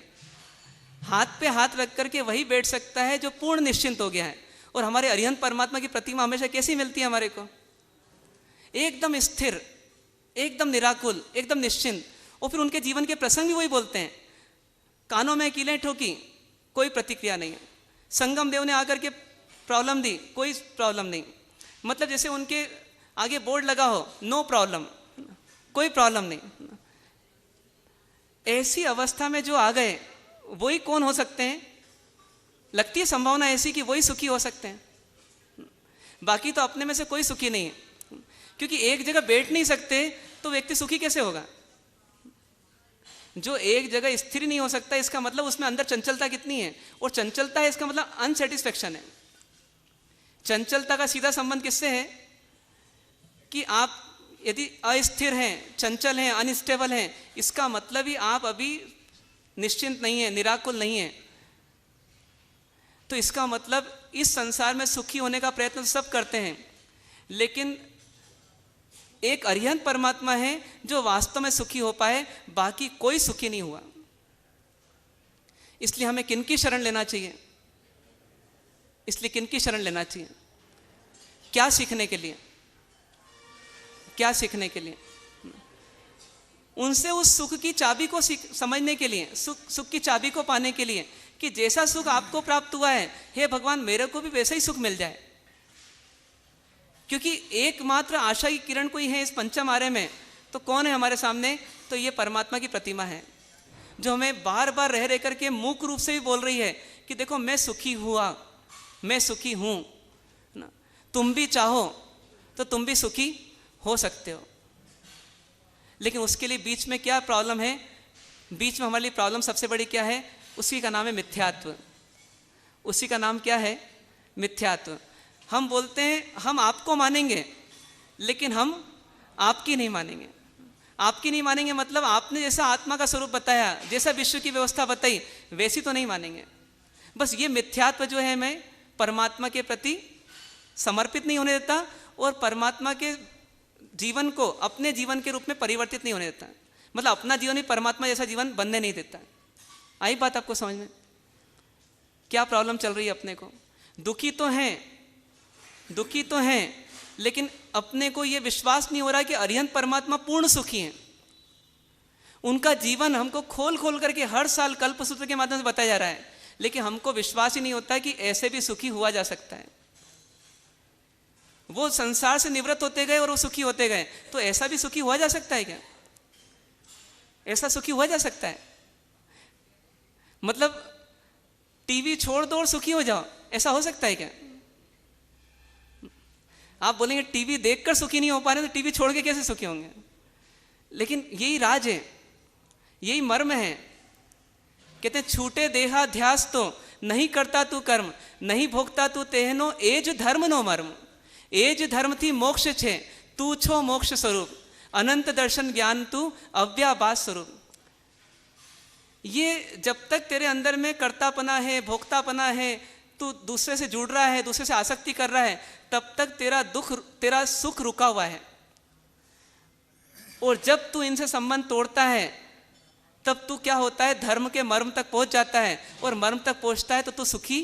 हाथ पे हाथ रख करके वही बैठ सकता है जो पूर्ण निश्चिंत हो गया है। और हमारे अरिहंत परमात्मा की प्रतिमा हमेशा कैसी मिलती है हमारे को? एकदम स्थिर, एकदम निराकुल, एकदम निश्चिंत। और फिर उनके जीवन के प्रसंग भी वही बोलते हैं। कानों में कीलें ठोकी, कोई प्रतिक्रिया नहीं है। संगम देव ने आकर के प्रॉब्लम दी, कोई प्रॉब्लम नहीं। मतलब जैसे उनके आगे बोर्ड लगा हो, नो प्रॉब्लम, कोई प्रॉब्लम नहीं। ऐसी अवस्था में जो आ गए वही कौन हो सकते हैं? लगती है संभावना ऐसी कि वही सुखी हो सकते हैं। बाकी तो अपने में से कोई सुखी नहीं है, क्योंकि एक जगह बैठ नहीं सकते तो व्यक्ति सुखी कैसे होगा? जो एक जगह स्थिर नहीं हो सकता, इसका मतलब उसमें अंदर चंचलता कितनी है, और चंचलता है इसका मतलब अनसेटिस्फैक्शन है। चंचलता का सीधा संबंध किससे है कि आप यदि अस्थिर हैं, चंचल हैं, अनस्टेबल हैं, इसका मतलब ही आप अभी निश्चिंत नहीं है, निराकुल नहीं है। तो इसका मतलब इस संसार में सुखी होने का प्रयत्न सब करते हैं, लेकिन एक अरिहंत परमात्मा है जो वास्तव में सुखी हो पाए, बाकी कोई सुखी नहीं हुआ। इसलिए हमें किनकी शरण लेना चाहिए? इसलिए किनकी शरण लेना चाहिए? क्या सीखने के लिए? क्या सीखने के लिए? उनसे उस सुख की चाबी को समझने के लिए, सुख की चाबी को पाने के लिए, कि जैसा सुख आपको प्राप्त हुआ है, हे भगवान मेरे को भी वैसा ही सुख मिल जाए। क्योंकि एकमात्र आशा की किरण कोई है इस पंचम आरे में, तो कौन है हमारे सामने? तो ये परमात्मा की प्रतिमा है, जो हमें बार बार रह रह करके मूक रूप से भी बोल रही है कि देखो मैं सुखी हुआ, मैं सुखी हूं ना, तुम भी चाहो तो तुम भी सुखी हो सकते हो। लेकिन उसके लिए बीच में क्या प्रॉब्लम है? बीच में हमारे लिए प्रॉब्लम सबसे बड़ी क्या है? उसी का नाम है मिथ्यात्व। उसी का नाम क्या है? मिथ्यात्व। हम बोलते हैं हम आपको मानेंगे, लेकिन हम आपकी नहीं मानेंगे। आपकी नहीं मानेंगे मतलब आपने जैसा आत्मा का स्वरूप बताया, जैसा विश्व की व्यवस्था बताई, वैसी तो नहीं मानेंगे। बस ये मिथ्यात्व जो है हमें परमात्मा के प्रति समर्पित नहीं होने देता, और परमात्मा के जीवन को अपने जीवन के रूप में परिवर्तित नहीं होने देता। मतलब अपना जीवन ही परमात्मा जैसा जीवन बनने नहीं देता। आई बात आपको समझ में? क्या प्रॉब्लम चल रही है अपने को? दुखी तो हैं, दुखी तो हैं, लेकिन अपने को यह विश्वास नहीं हो रहा कि अरिहंत परमात्मा पूर्ण सुखी हैं। उनका जीवन हमको खोल खोल करके हर साल कल्पसूत्र के माध्यम से बताया जा रहा है, लेकिन हमको विश्वास ही नहीं होता कि ऐसे भी सुखी हुआ जा सकता है। वो संसार से निवृत्त होते गए और वो सुखी होते गए, तो ऐसा भी सुखी हुआ जा सकता है क्या? ऐसा सुखी हुआ जा सकता है? मतलब टीवी छोड़ दो और सुखी हो जाओ, ऐसा हो सकता है क्या? आप बोलेंगे टीवी देखकर सुखी नहीं हो पा रहे तो टीवी छोड़ के कैसे सुखी होंगे? लेकिन यही राज है, यही मर्म है। कहते हैं छूटे देहाध्यास तो नहीं करता तू कर्म, नहीं भोगता तू तेहनो एज धर्म नो मर्म। एज धर्म थी मोक्ष छे, तू छो मोक्ष स्वरूप, अनंत दर्शन ज्ञान तू अव्याभास स्वरूप। ये जब तक तेरे अंदर में कर्तापना है, भोक्तापना है, तू दूसरे से जुड़ रहा है, दूसरे से आसक्ति कर रहा है, तब तक तेरा सुख रुका हुआ है। और जब तू इनसे संबंध तोड़ता है, तब तू क्या होता है? धर्म के मर्म तक पहुंच जाता है, और मर्म तक पहुंचता है तो तू सुखी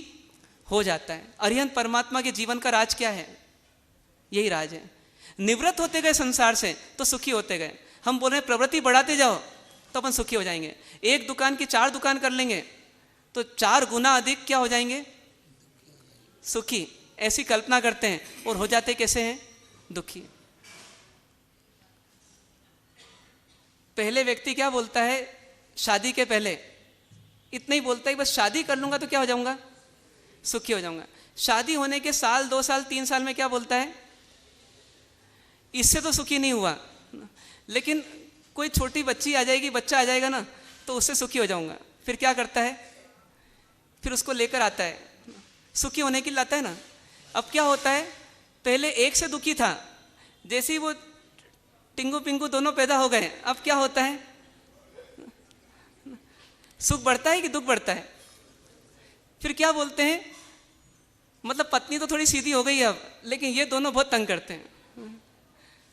हो जाता है। अरिहंत परमात्मा के जीवन का राज क्या है? यही राज है। निवृत्त होते गए संसार से तो सुखी होते गए। हम बोल रहे हैं प्रवृत्ति बढ़ाते जाओ तो अपन सुखी हो जाएंगे। एक दुकान की 4 दुकान कर लेंगे तो 4 गुना अधिक क्या हो जाएंगे? सुखी। ऐसी कल्पना करते हैं और हो जाते कैसे हैं? दुखी। पहले व्यक्ति क्या बोलता है शादी के पहले? इतना ही बोलता है बस शादी कर लूंगा तो क्या हो जाऊंगा? सुखी हो जाऊंगा। शादी होने के साल, 2 साल, 3 साल में क्या बोलता है? इससे तो सुखी नहीं हुआ, लेकिन कोई छोटी बच्ची आ जाएगी, बच्चा आ जाएगा ना, तो उससे सुखी हो जाऊंगा। फिर क्या करता है? फिर उसको लेकर आता है, सुखी होने के लिए लाता है ना। अब क्या होता है? पहले एक से दुखी था, जैसे ही वो टिंगू पिंगू दोनों पैदा हो गए, अब क्या होता है? सुख बढ़ता है कि दुख बढ़ता है? फिर क्या बोलते हैं? मतलब पत्नी तो थोड़ी सीधी हो गई अब, लेकिन ये दोनों बहुत तंग करते हैं।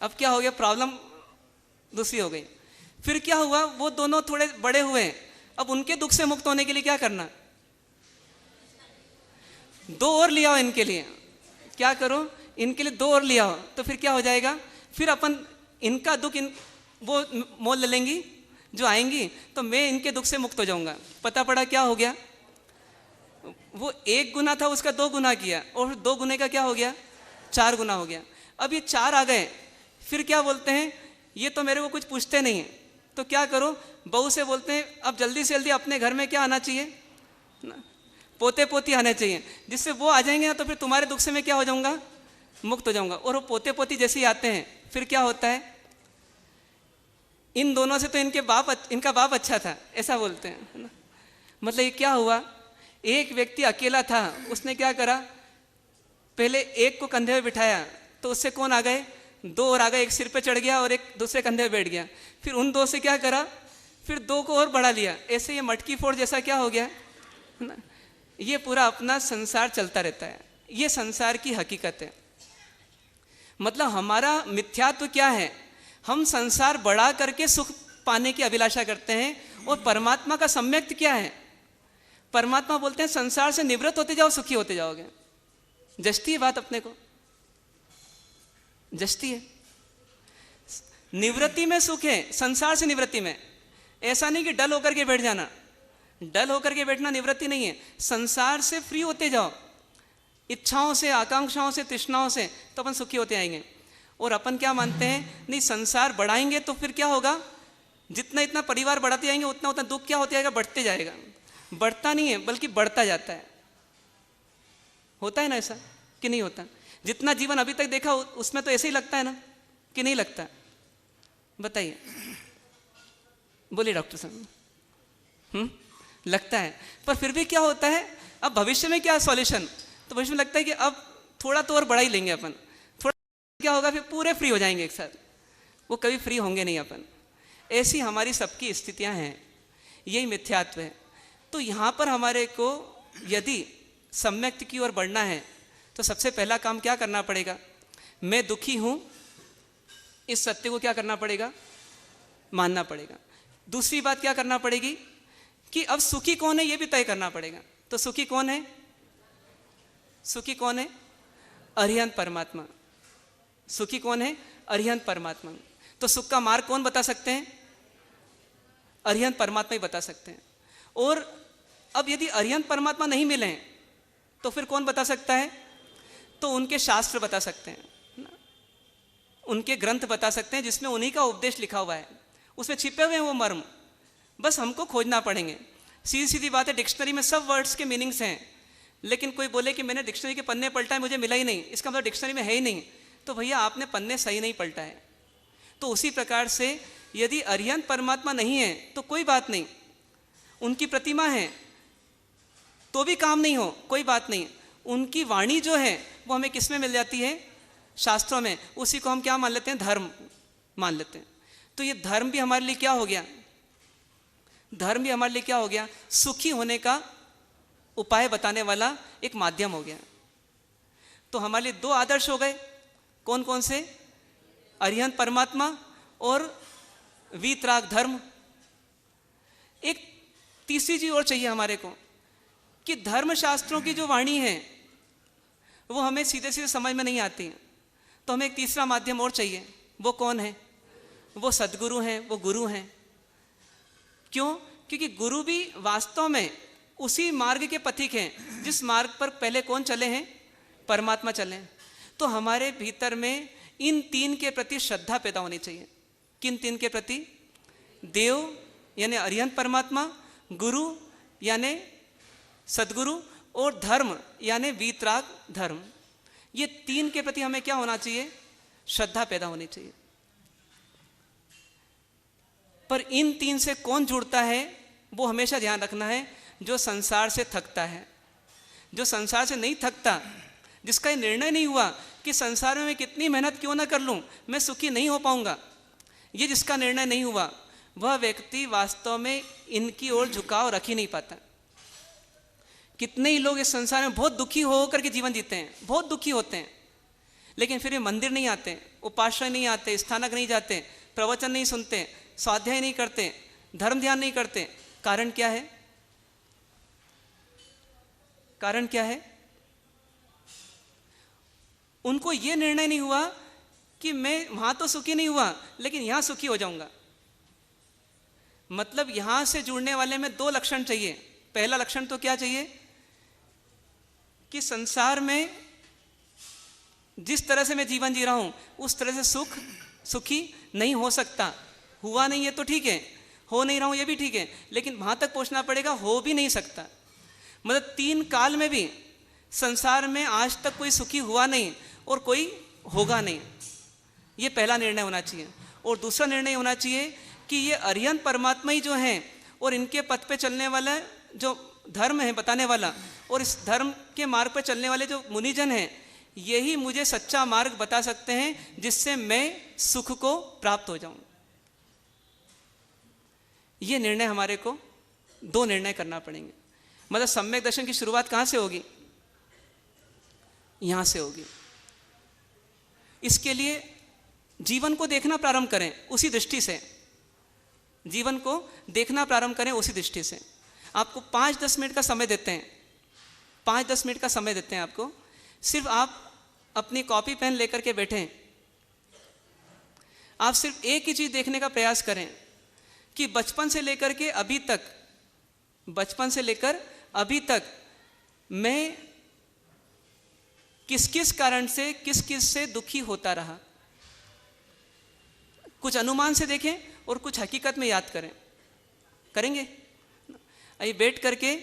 अब क्या हो गया? प्रॉब्लम दूसरी हो गई। फिर क्या हुआ? वो दोनों थोड़े बड़े हुए, अब उनके दुख से मुक्त होने के लिए क्या करना? 2 और ले आओ इनके लिए। क्या करो? इनके लिए 2 और ले आओ, तो फिर क्या हो जाएगा? फिर अपन इनका दुख वो मोल ले लेंगी जो आएंगी, तो मैं इनके दुख से मुक्त हो जाऊंगा। पता पड़ा क्या हो गया? वो 1 गुना था, उसका 2 गुना किया, और 2 गुने का क्या हो गया? 4 गुना हो गया। अब ये 4 आ गए, फिर क्या बोलते हैं? ये तो मेरे को कुछ पूछते नहीं है, तो क्या करो? बहू से बोलते हैं अब जल्दी से जल्दी अपने घर में क्या आना चाहिए? पोते पोती आने चाहिए, जिससे वो आ जाएंगे ना, तो फिर तुम्हारे दुख से मैं क्या हो जाऊंगा? मुक्त हो जाऊंगा। और वो पोते पोती जैसे ही आते हैं फिर क्या होता है, इन दोनों से तो इनका बाप अच्छा था, ऐसा बोलते हैं, है ना। मतलब ये क्या हुआ, एक व्यक्ति अकेला था, उसने क्या करा, पहले एक को कंधे पे बिठाया तो उससे कौन आ गए, दो और आ गए, एक सिर पे चढ़ गया और एक दूसरे कंधे पे बैठ गया। फिर उन दो से क्या करा, फिर दो को और बढ़ा लिया, ऐसे ये मटकी फोड़ जैसा क्या हो गया, है ना। ये पूरा अपना संसार चलता रहता है, ये संसार की हकीकत है। मतलब हमारा मिथ्यात्व क्या है, हम संसार बढ़ा करके सुख पाने की अभिलाषा करते हैं। और परमात्मा का सम्यक्त क्या है, परमात्मा बोलते हैं संसार से निवृत्त होते जाओ, सुखी होते जाओगे। जचती है बात अपने को, जचती है। निवृत्ति में सुख है, संसार से निवृत्ति में। ऐसा नहीं कि डल होकर के बैठ जाना, डल होकर के बैठना निवृत्ति नहीं है। संसार से फ्री होते जाओ, इच्छाओं से, आकांक्षाओं से, तृष्णाओं से, तो अपन सुखी होते आएंगे। और अपन क्या मानते हैं, नहीं संसार बढ़ाएंगे तो फिर क्या होगा, जितना इतना परिवार बढ़ाते जाएंगे उतना उतना दुख क्या होते जाएगा, बढ़ते जाएगा। बढ़ता नहीं है बल्कि बढ़ता जाता है। होता है ना ऐसा कि नहीं होता? जितना जीवन अभी तक देखा उसमें तो ऐसे ही लगता है ना, कि नहीं लगता? बताइए, बोलिए डॉक्टर साहब। लगता है, पर फिर भी क्या होता है, अब भविष्य में क्या सॉल्यूशन, तो भविष्य में लगता है कि अब थोड़ा तो और बढ़ा ही लेंगे अपन, थोड़ा क्या होगा, फिर पूरे फ्री हो जाएंगे एक साथ। वो कभी फ्री होंगे नहीं अपन। ऐसी हमारी सबकी स्थितियां हैं, यही मिथ्यात्व है। तो यहाँ पर हमारे को यदि सम्यक्त की ओर बढ़ना है तो सबसे पहला काम क्या करना पड़ेगा, मैं दुखी हूँ, इस सत्य को क्या करना पड़ेगा, मानना पड़ेगा। दूसरी बात क्या करना पड़ेगी कि अब सुखी कौन है ये भी तय करना पड़ेगा। तो सुखी कौन है, सुखी कौन है, अरिहंत परमात्मा। सुखी कौन है, अरिहंत परमात्मा। तो सुख का मार्ग कौन बता सकते हैं, अरिहंत परमात्मा ही बता सकते हैं। और अब यदि अरिहंत परमात्मा नहीं मिले तो फिर कौन बता सकता है, तो उनके शास्त्र बता सकते हैं, उनके ग्रंथ बता सकते हैं जिसमें उन्हीं का उपदेश लिखा हुआ है, उसमें छिपे हुए हैं वो मर्म, बस हमको खोजना पड़ेंगे। सीधी सीधी बात है, डिक्शनरी में सब वर्ड्स के मीनिंग्स हैं, लेकिन कोई बोले कि मैंने डिक्शनरी के पन्ने पलटा है मुझे मिला ही नहीं, इसका मतलब डिक्शनरी में है ही नहीं, तो भैया आपने पन्ने सही नहीं पलटा है। तो उसी प्रकार से यदि अरिहंत परमात्मा नहीं है तो कोई बात नहीं, उनकी प्रतिमा है तो भी काम नहीं हो, कोई बात नहीं। उनकी वाणी जो है वो हमें किस में मिल जाती है, शास्त्रों में, उसी को हम क्या मान लेते हैं, धर्म मान लेते हैं। तो ये धर्म भी हमारे लिए क्या हो गया, धर्म भी हमारे लिए क्या हो गया, सुखी होने का उपाय बताने वाला एक माध्यम हो गया। तो हमारे लिए दो आदर्श हो गए, कौन कौन से, अरिहंत परमात्मा और वीतराग धर्म। एक तीसरी चीज और चाहिए हमारे को कि धर्म शास्त्रों की जो वाणी है वो हमें सीधे सीधे समझ में नहीं आती है, तो हमें एक तीसरा माध्यम और चाहिए। वो कौन है, वो सद्गुरु हैं, वो गुरु हैं। क्यों, क्योंकि गुरु भी वास्तव में उसी मार्ग के पथिक हैं जिस मार्ग पर पहले कौन चले हैं, परमात्मा चले हैं। तो हमारे भीतर में इन तीन के प्रति श्रद्धा पैदा होनी चाहिए। किन तीन के प्रति, देव यानी अरिहंत परमात्मा, गुरु यानी सद्गुरु, और धर्म यानी वीतराग धर्म। ये तीन के प्रति हमें क्या होना चाहिए, श्रद्धा पैदा होनी चाहिए। पर इन तीन से कौन जुड़ता है वो हमेशा ध्यान रखना है, जो संसार से थकता है। जो संसार से नहीं थकता, जिसका ये निर्णय नहीं हुआ कि संसार में मैं कितनी मेहनत क्यों ना कर लूं मैं सुखी नहीं हो पाऊंगा, ये जिसका निर्णय नहीं हुआ, वह व्यक्ति वास्तव में इनकी ओर झुकाव रख ही नहीं पाता। कितने ही लोग इस संसार में बहुत दुखी हो करके जीवन जीते हैं, बहुत दुखी होते हैं, लेकिन फिर ये मंदिर नहीं आते, उपाश्रय नहीं आते, स्थानक नहीं जाते, प्रवचन नहीं सुनते, स्वाध्याय नहीं करते, धर्म ध्यान नहीं करते। कारण क्या है, कारण क्या है, उनको ये निर्णय नहीं हुआ कि मैं वहां तो सुखी नहीं हुआ लेकिन यहां सुखी हो जाऊंगा। मतलब यहां से जुड़ने वाले में दो लक्षण चाहिए। पहला लक्षण तो क्या चाहिए कि संसार में जिस तरह से मैं जीवन जी रहा हूं उस तरह से सुखी नहीं हो सकता। हुआ नहीं है तो ठीक है, हो नहीं रहा हूं ये भी ठीक है, लेकिन वहां तक पहुंचना पड़ेगा, हो भी नहीं सकता। मतलब तीन काल में भी संसार में आज तक कोई सुखी हुआ नहीं और कोई होगा नहीं। ये पहला निर्णय होना चाहिए। और दूसरा निर्णय होना चाहिए कि ये अरिहंत परमात्मा ही जो हैं और इनके पथ पे चलने वाला जो धर्म है बताने वाला, और इस धर्म के मार्ग पर चलने वाले जो मुनिजन हैं, यही मुझे सच्चा मार्ग बता सकते हैं जिससे मैं सुख को प्राप्त हो जाऊं। ये निर्णय हमारे को 2 निर्णय करना पड़ेंगे। मतलब सम्यक दर्शन की शुरुआत कहाँ से होगी? यहाँ से होगी। इसके लिए जीवन को देखना प्रारंभ करें उसी दृष्टि से, जीवन को देखना प्रारंभ करें उसी दृष्टि से। आपको 5-10 मिनट का समय देते हैं, 5-10 मिनट का समय देते हैं आपको। सिर्फ आप अपनी कॉपी पेन लेकर के बैठें, आप सिर्फ एक ही चीज़ देखने का प्रयास करें कि बचपन से लेकर के अभी तक, बचपन से लेकर अभी तक मैं किस किस कारण से, किस किस से दुखी होता रहा। कुछ अनुमान से देखें और कुछ हकीकत में याद करें। करेंगे? आइए बैठ करके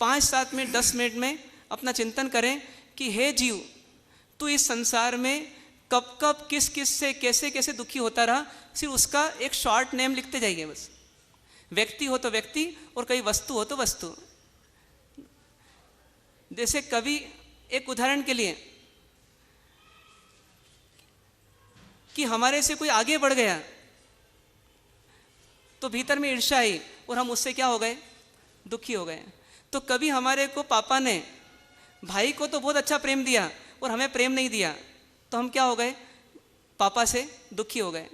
5-7 मिनट 10 मिनट में अपना चिंतन करें कि हे जीव, तू इस संसार में कब कब किस किस से कैसे कैसे दुखी होता रहा। सिर्फ उसका एक शॉर्ट नेम लिखते जाइए बस। व्यक्ति हो तो व्यक्ति और कई वस्तु हो तो वस्तु। जैसे कभी एक उदाहरण के लिए कि हमारे से कोई आगे बढ़ गया तो भीतर में ईर्ष्या आई और हम उससे क्या हो गए? दुखी हो गए। तो कभी हमारे को पापा ने भाई को तो बहुत अच्छा प्रेम दिया और हमें प्रेम नहीं दिया, तो हम क्या हो गए? पापा से दुखी हो गए।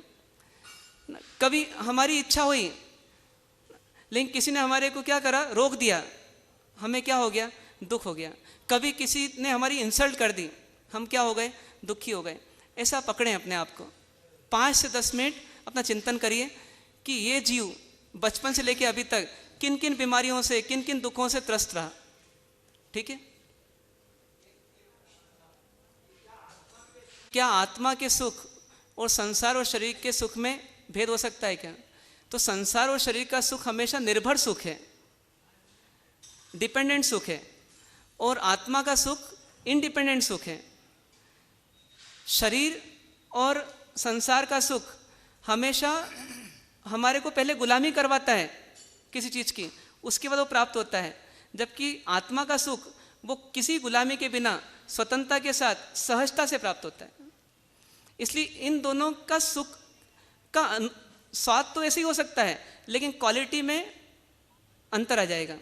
कभी हमारी इच्छा हुई लेकिन किसी ने हमारे को क्या करा? रोक दिया, हमें क्या हो गया? दुख हो गया। कभी किसी ने हमारी इंसल्ट कर दी, हम क्या हो गए? दुखी हो गए। ऐसा पकड़ें अपने आप को। 5 से 10 मिनट अपना चिंतन करिए कि ये जीव बचपन से लेकर अभी तक किन किन बीमारियों से, किन किन दुखों से त्रस्त रहा। ठीक है? क्या आत्मा के सुख और संसार और शरीर के सुख में भेद हो सकता है क्या? तो संसार और शरीर का सुख हमेशा निर्भर सुख है, डिपेंडेंट सुख है, और आत्मा का सुख इंडिपेंडेंट सुख है। शरीर और संसार का सुख हमेशा हमारे को पहले गुलामी करवाता है किसी चीज़ की, उसके बाद वो प्राप्त होता है। जबकि आत्मा का सुख वो किसी गुलामी के बिना स्वतंत्रता के साथ सहजता से प्राप्त होता है। इसलिए इन दोनों का सुख का स्वाद तो ऐसे ही हो सकता है, लेकिन क्वालिटी में अंतर आ जाएगा।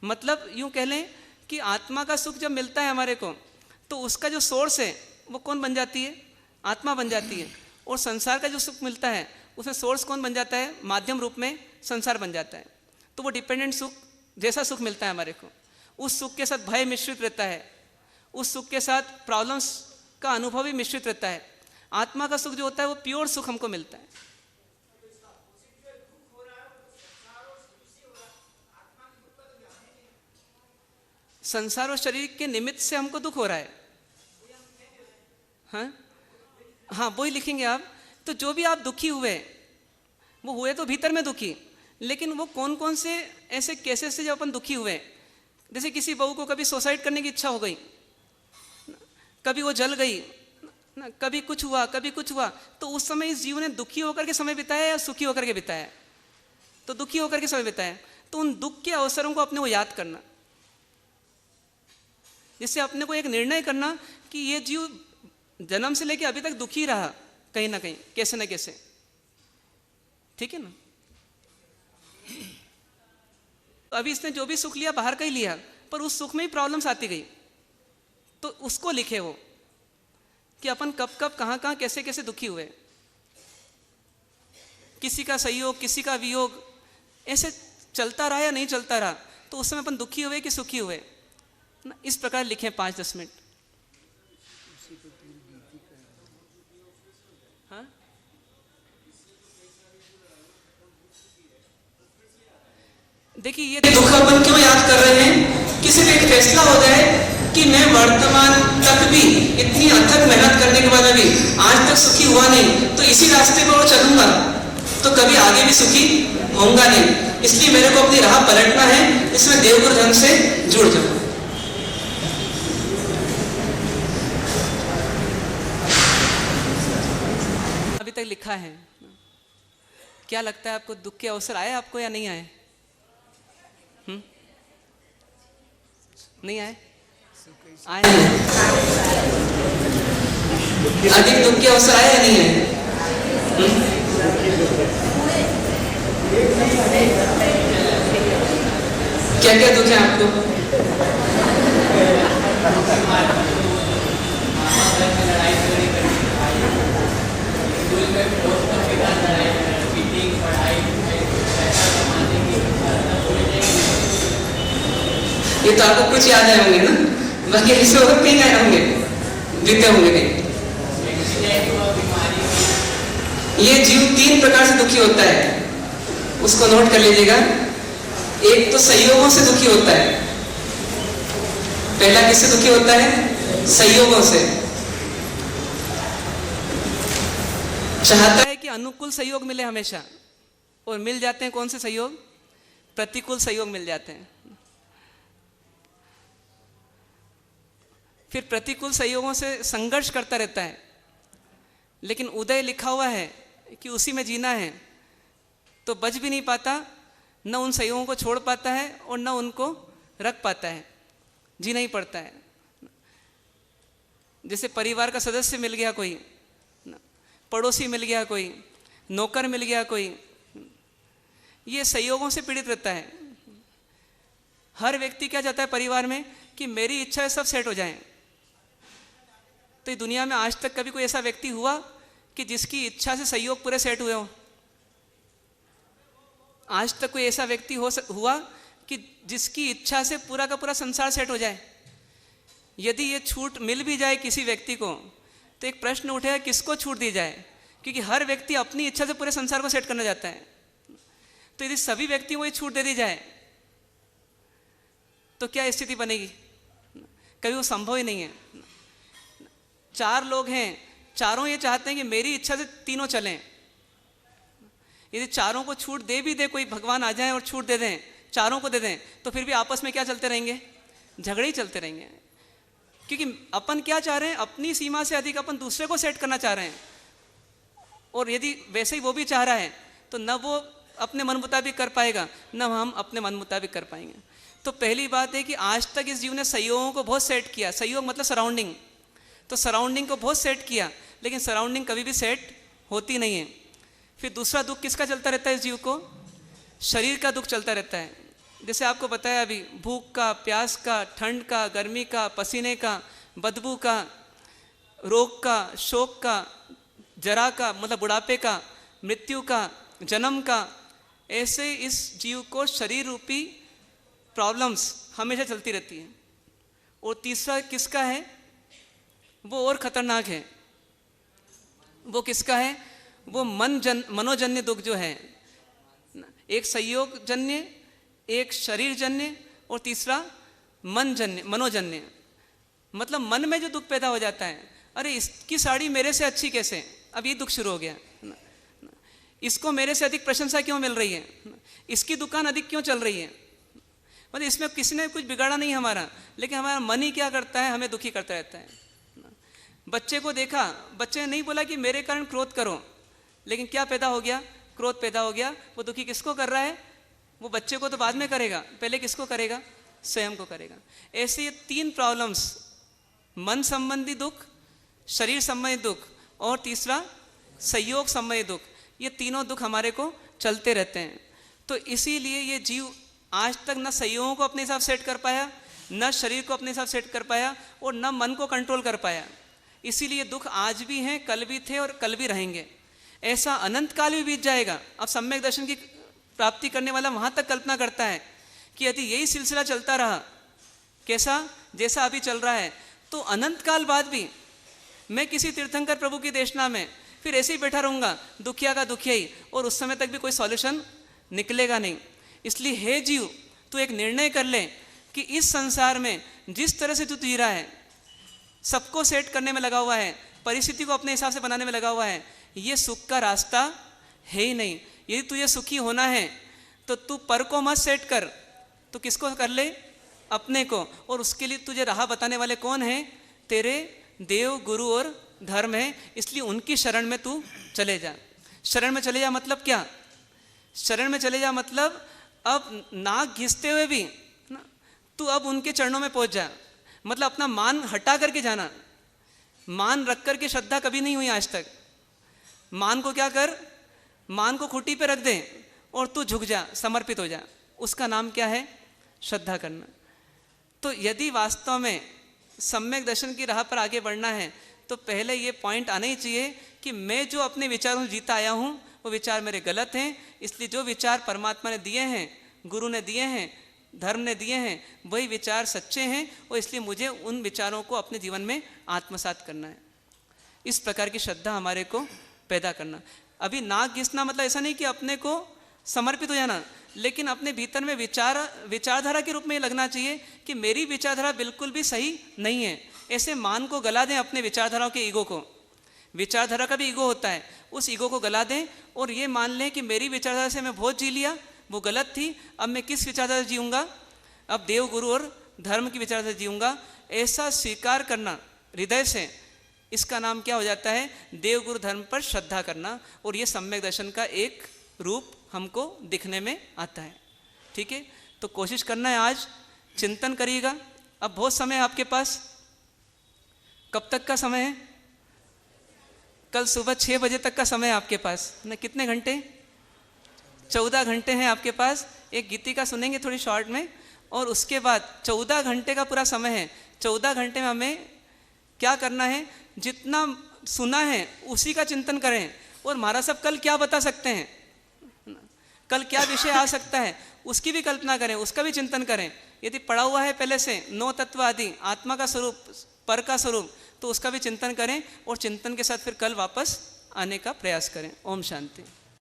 मतलब यूँ कह लें कि आत्मा का सुख जब मिलता है हमारे को, तो उसका जो सोर्स है वो कौन बन जाती है? आत्मा बन जाती है। और संसार का जो सुख मिलता है उसमें सोर्स कौन बन जाता है? माध्यम रूप में संसार बन जाता है। तो वो डिपेंडेंट सुख जैसा सुख मिलता है हमारे को, उस सुख के साथ भय मिश्रित रहता है, उस सुख के साथ प्रॉब्लम्स का अनुभव भी मिश्रित रहता है। आत्मा का सुख जो होता है वो प्योर सुख हमको मिलता है। संसार और शरीर के निमित्त से हमको दुख हो रहा है। हाँ, वही लिखेंगे आप। तो जो भी आप दुखी हुए, वो हुए तो भीतर में दुखी, लेकिन वो कौन कौन से ऐसे केसेस से जब अपन दुखी हुए, जैसे किसी बहू को कभी सुसाइड करने की इच्छा हो गई, कभी वो जल गई, कभी कुछ हुआ, कभी कुछ हुआ, तो उस समय इस जीव ने दुखी होकर के समय बिताया या सुखी होकर के बिताया? तो दुखी होकर के समय बिताया। तो उन दुख के अवसरों को अपने को याद करना, जिससे अपने को एक निर्णय करना कि ये जीव जन्म से लेकर अभी तक दुखी रहा कहीं ना कहीं, कैसे ना कैसे। ठीक है ना? अभी इसने जो भी सुख लिया बाहर का ही लिया, पर उस सुख में ही प्रॉब्लम्स आती गई। तो उसको लिखे वो कि अपन कब कब कहाँ कहाँ कैसे कैसे दुखी हुए। किसी का सहयोग, किसी का वियोग, ऐसे चलता रहा या नहीं चलता रहा, तो उस समय अपन दुखी हुए कि सुखी हुए ना, इस प्रकार लिखें 5-10 मिनट। हाँ, देखिए ये दुख अपन क्यों याद कर रहे हैं कि सिर्फ एक फैसला हो जाए कि मैं वर्तमान तक भी इतनी अथक मेहनत करने के बाद अभी आज तक सुखी हुआ नहीं, तो इसी रास्ते पर वो चलूंगा तो कभी आगे भी सुखी होऊंगा नहीं। इसलिए मेरे को अपनी राह पलटना है, इसमें देवगुरु धर्म से जुड़ जाऊं। लिखा है। क्या लगता है आपको, दुख के अवसर आए आपको या नहीं आए? नहीं आए? आए? अधिक दुख के अवसर आए या नहीं आए? क्या क्या दुख है आपको? ये तो आपको कुछ याद आए होंगे ना, बाकी ऐसे और कहीं आए होंगे, बीते होंगे कहीं। ये जीव 3 प्रकार से दुखी होता है, उसको नोट कर लीजिएगा। एक तो संयोगों से दुखी होता है। पहला किससे दुखी होता है? संयोगों से। चाहता है कि अनुकूल सहयोग मिले हमेशा, और मिल जाते हैं कौन से सहयोग? प्रतिकूल सहयोग मिल जाते हैं। फिर प्रतिकूल सहयोगों से संघर्ष करता रहता है, लेकिन उदय लिखा हुआ है कि उसी में जीना है, तो बच भी नहीं पाता, न उन सहयोगों को छोड़ पाता है और न उनको रख पाता है, जीना ही पड़ता है। जैसे परिवार का सदस्य मिल गया कोई, पड़ोसी मिल गया कोई, नौकर मिल गया कोई, ये सहयोगों से पीड़ित रहता है। हर व्यक्ति क्या चाहता है परिवार में कि मेरी इच्छा है सब सेट हो जाएं। तो दुनिया में आज तक कभी कोई ऐसा व्यक्ति हुआ कि जिसकी इच्छा से सहयोग पूरे सेट हुए हो? आज तक कोई ऐसा व्यक्ति हुआ कि जिसकी इच्छा से पूरा का पूरा संसार सेट हो जाए? यदि ये छूट मिल भी जाए किसी व्यक्ति को, तो एक प्रश्न उठेगा किसको छूट दी जाए, क्योंकि हर व्यक्ति अपनी इच्छा से पूरे संसार को सेट करना चाहता है। तो यदि सभी व्यक्तियों को ये छूट दे दी जाए तो क्या स्थिति बनेगी? कभी वो संभव ही नहीं है। 4 लोग हैं, चारों ये चाहते हैं कि मेरी इच्छा से तीनों चलें। यदि चारों को छूट दे भी दे, कोई भगवान आ जाए और छूट दे दें, चारों को दे दें, तो फिर भी आपस में क्या चलते रहेंगे? झगड़े ही चलते रहेंगे। क्योंकि अपन क्या चाह रहे हैं? अपनी सीमा से अधिक अपन दूसरे को सेट करना चाह रहे हैं। और यदि वैसे ही वो भी चाह रहा है तो न वो अपने मन मुताबिक कर पाएगा, न हम अपने मन मुताबिक कर पाएंगे। तो पहली बात है कि आज तक इस जीव ने सहयोगों को बहुत सेट किया। सहयोग मतलब सराउंडिंग। तो सराउंडिंग को बहुत सेट किया, लेकिन सराउंडिंग कभी भी सेट होती नहीं है। फिर दूसरा दुख किसका चलता रहता है इस जीव को? शरीर का दुख चलता रहता है। जैसे आपको बताया अभी, भूख का, प्यास का, ठंड का, गर्मी का, पसीने का, बदबू का, रोग का, शोक का, जरा का मतलब बुढ़ापे का, मृत्यु का, जन्म का, ऐसे इस जीव को शरीर रूपी प्रॉब्लम्स हमेशा चलती रहती है। और तीसरा किसका है? वो और खतरनाक है। वो किसका है? वो मनोजन्य दुख जो है, एक संयोग जन्य, एक शरीर जन्य और तीसरा मनोजन्य। मतलब मन में जो दुख पैदा हो जाता है, अरे इसकी साड़ी मेरे से अच्छी कैसे, अब ये दुख शुरू हो गया। इसको मेरे से अधिक प्रशंसा क्यों मिल रही है, इसकी दुकान अधिक क्यों चल रही है। मतलब इसमें किसी ने कुछ बिगाड़ा नहीं हमारा, लेकिन हमारा मन ही क्या करता है, हमें दुखी करता रहता है। बच्चे को देखा, बच्चे ने नहीं बोला कि मेरे कारण क्रोध करो, लेकिन क्या पैदा हो गया? क्रोध पैदा हो गया। वो दुखी किसको कर रहा है? वो बच्चे को तो बाद में करेगा, पहले किसको करेगा? स्वयं को करेगा। ऐसे ये 3 प्रॉब्लम्स, मन संबंधी दुख, शरीर संबंधी दुख और तीसरा संयोग संबंधी दुख, ये तीनों दुख हमारे को चलते रहते हैं। तो इसीलिए ये जीव आज तक न संयोगों को अपने हिसाब सेट कर पाया, न शरीर को अपने हिसाब सेट कर पाया और न मन को कंट्रोल कर पाया। इसीलिए दुख आज भी हैं, कल भी थे और कल भी रहेंगे। ऐसा अनंत काल भी बीत जाएगा। अब सम्यक दर्शन की प्राप्ति करने वाला वहाँ तक कल्पना करता है कि यदि यही सिलसिला चलता रहा, कैसा, जैसा अभी चल रहा है, तो अनंत काल बाद भी मैं किसी तीर्थंकर प्रभु की देशना में फिर ऐसे ही बैठा रहूँगा, दुखिया का दुखिया ही, और उस समय तक भी कोई सॉल्यूशन निकलेगा नहीं। इसलिए हे जीव, तू एक निर्णय कर ले कि इस संसार में जिस तरह से तू जी रहा है, सबको सेट करने में लगा हुआ है, परिस्थिति को अपने हिसाब से बनाने में लगा हुआ है, ये सुख का रास्ता है ही नहीं। यदि तुझे सुखी होना है तो तू पर को मत सेट कर, तो किसको कर ले? अपने को। और उसके लिए तुझे राह बताने वाले कौन हैं? तेरे देव, गुरु और धर्म है। इसलिए उनकी शरण में तू चले जा। शरण में चले जा मतलब क्या? शरण में चले जा मतलब अब नाक घिसते हुए भी ना तू अब उनके चरणों में पहुंच जा, मतलब अपना मान हटा करके जाना। मान रख करके श्रद्धा कभी नहीं हुई आज तक। मान को क्या कर, मान को खूंटी पे रख दे और तू झुक जा, समर्पित हो जा। उसका नाम क्या है? श्रद्धा करना। तो यदि वास्तव में सम्यक दर्शन की राह पर आगे बढ़ना है तो पहले ये पॉइंट आना ही चाहिए कि मैं जो अपने विचारों से जीता आया हूँ वो विचार मेरे गलत हैं, इसलिए जो विचार परमात्मा ने दिए हैं, गुरु ने दिए हैं, धर्म ने दिए हैं, वही विचार सच्चे हैं और इसलिए मुझे उन विचारों को अपने जीवन में आत्मसात करना है। इस प्रकार की श्रद्धा हमारे को पैदा करना। अभी नाक घिसना मतलब ऐसा नहीं कि अपने को समर्पित हो जाना, लेकिन अपने भीतर में विचारधारा के रूप में ये लगना चाहिए कि मेरी विचारधारा बिल्कुल भी सही नहीं है। ऐसे मान को गला दें अपने विचारधाराओं के ईगो को। विचारधारा का भी ईगो होता है, उस ईगो को गला दें और ये मान लें कि मेरी विचारधारा से मैं बहुत जी लिया, वो गलत थी, अब मैं किस विचारधारा से जीऊँगा? अब देव गुरु और धर्म की विचारधारा से जीऊँगा। ऐसा स्वीकार करना हृदय से, इसका नाम क्या हो जाता है? देव गुरु धर्म पर श्रद्धा करना। और ये सम्यक दर्शन का एक रूप हमको दिखने में आता है। ठीक है, तो कोशिश करना है, आज चिंतन करिएगा। अब बहुत समय है आपके पास। कब तक का समय है? कल सुबह 6 बजे तक का समय है आपके पास ना। कितने घंटे? 14 घंटे हैं आपके पास। एक गीतिका सुनेंगे थोड़ी शॉर्ट में और उसके बाद 14 घंटे का पूरा समय है। 14 घंटे में हमें क्या करना है? जितना सुना है उसी का चिंतन करें। और महाराज साहब कल क्या बता सकते हैं, कल क्या विषय आ सकता है, उसकी भी कल्पना करें, उसका भी चिंतन करें। यदि पढ़ा हुआ है पहले से 9 तत्व आदि, आत्मा का स्वरूप, पर का स्वरूप, तो उसका भी चिंतन करें और चिंतन के साथ फिर कल वापस आने का प्रयास करें। ओम शांति।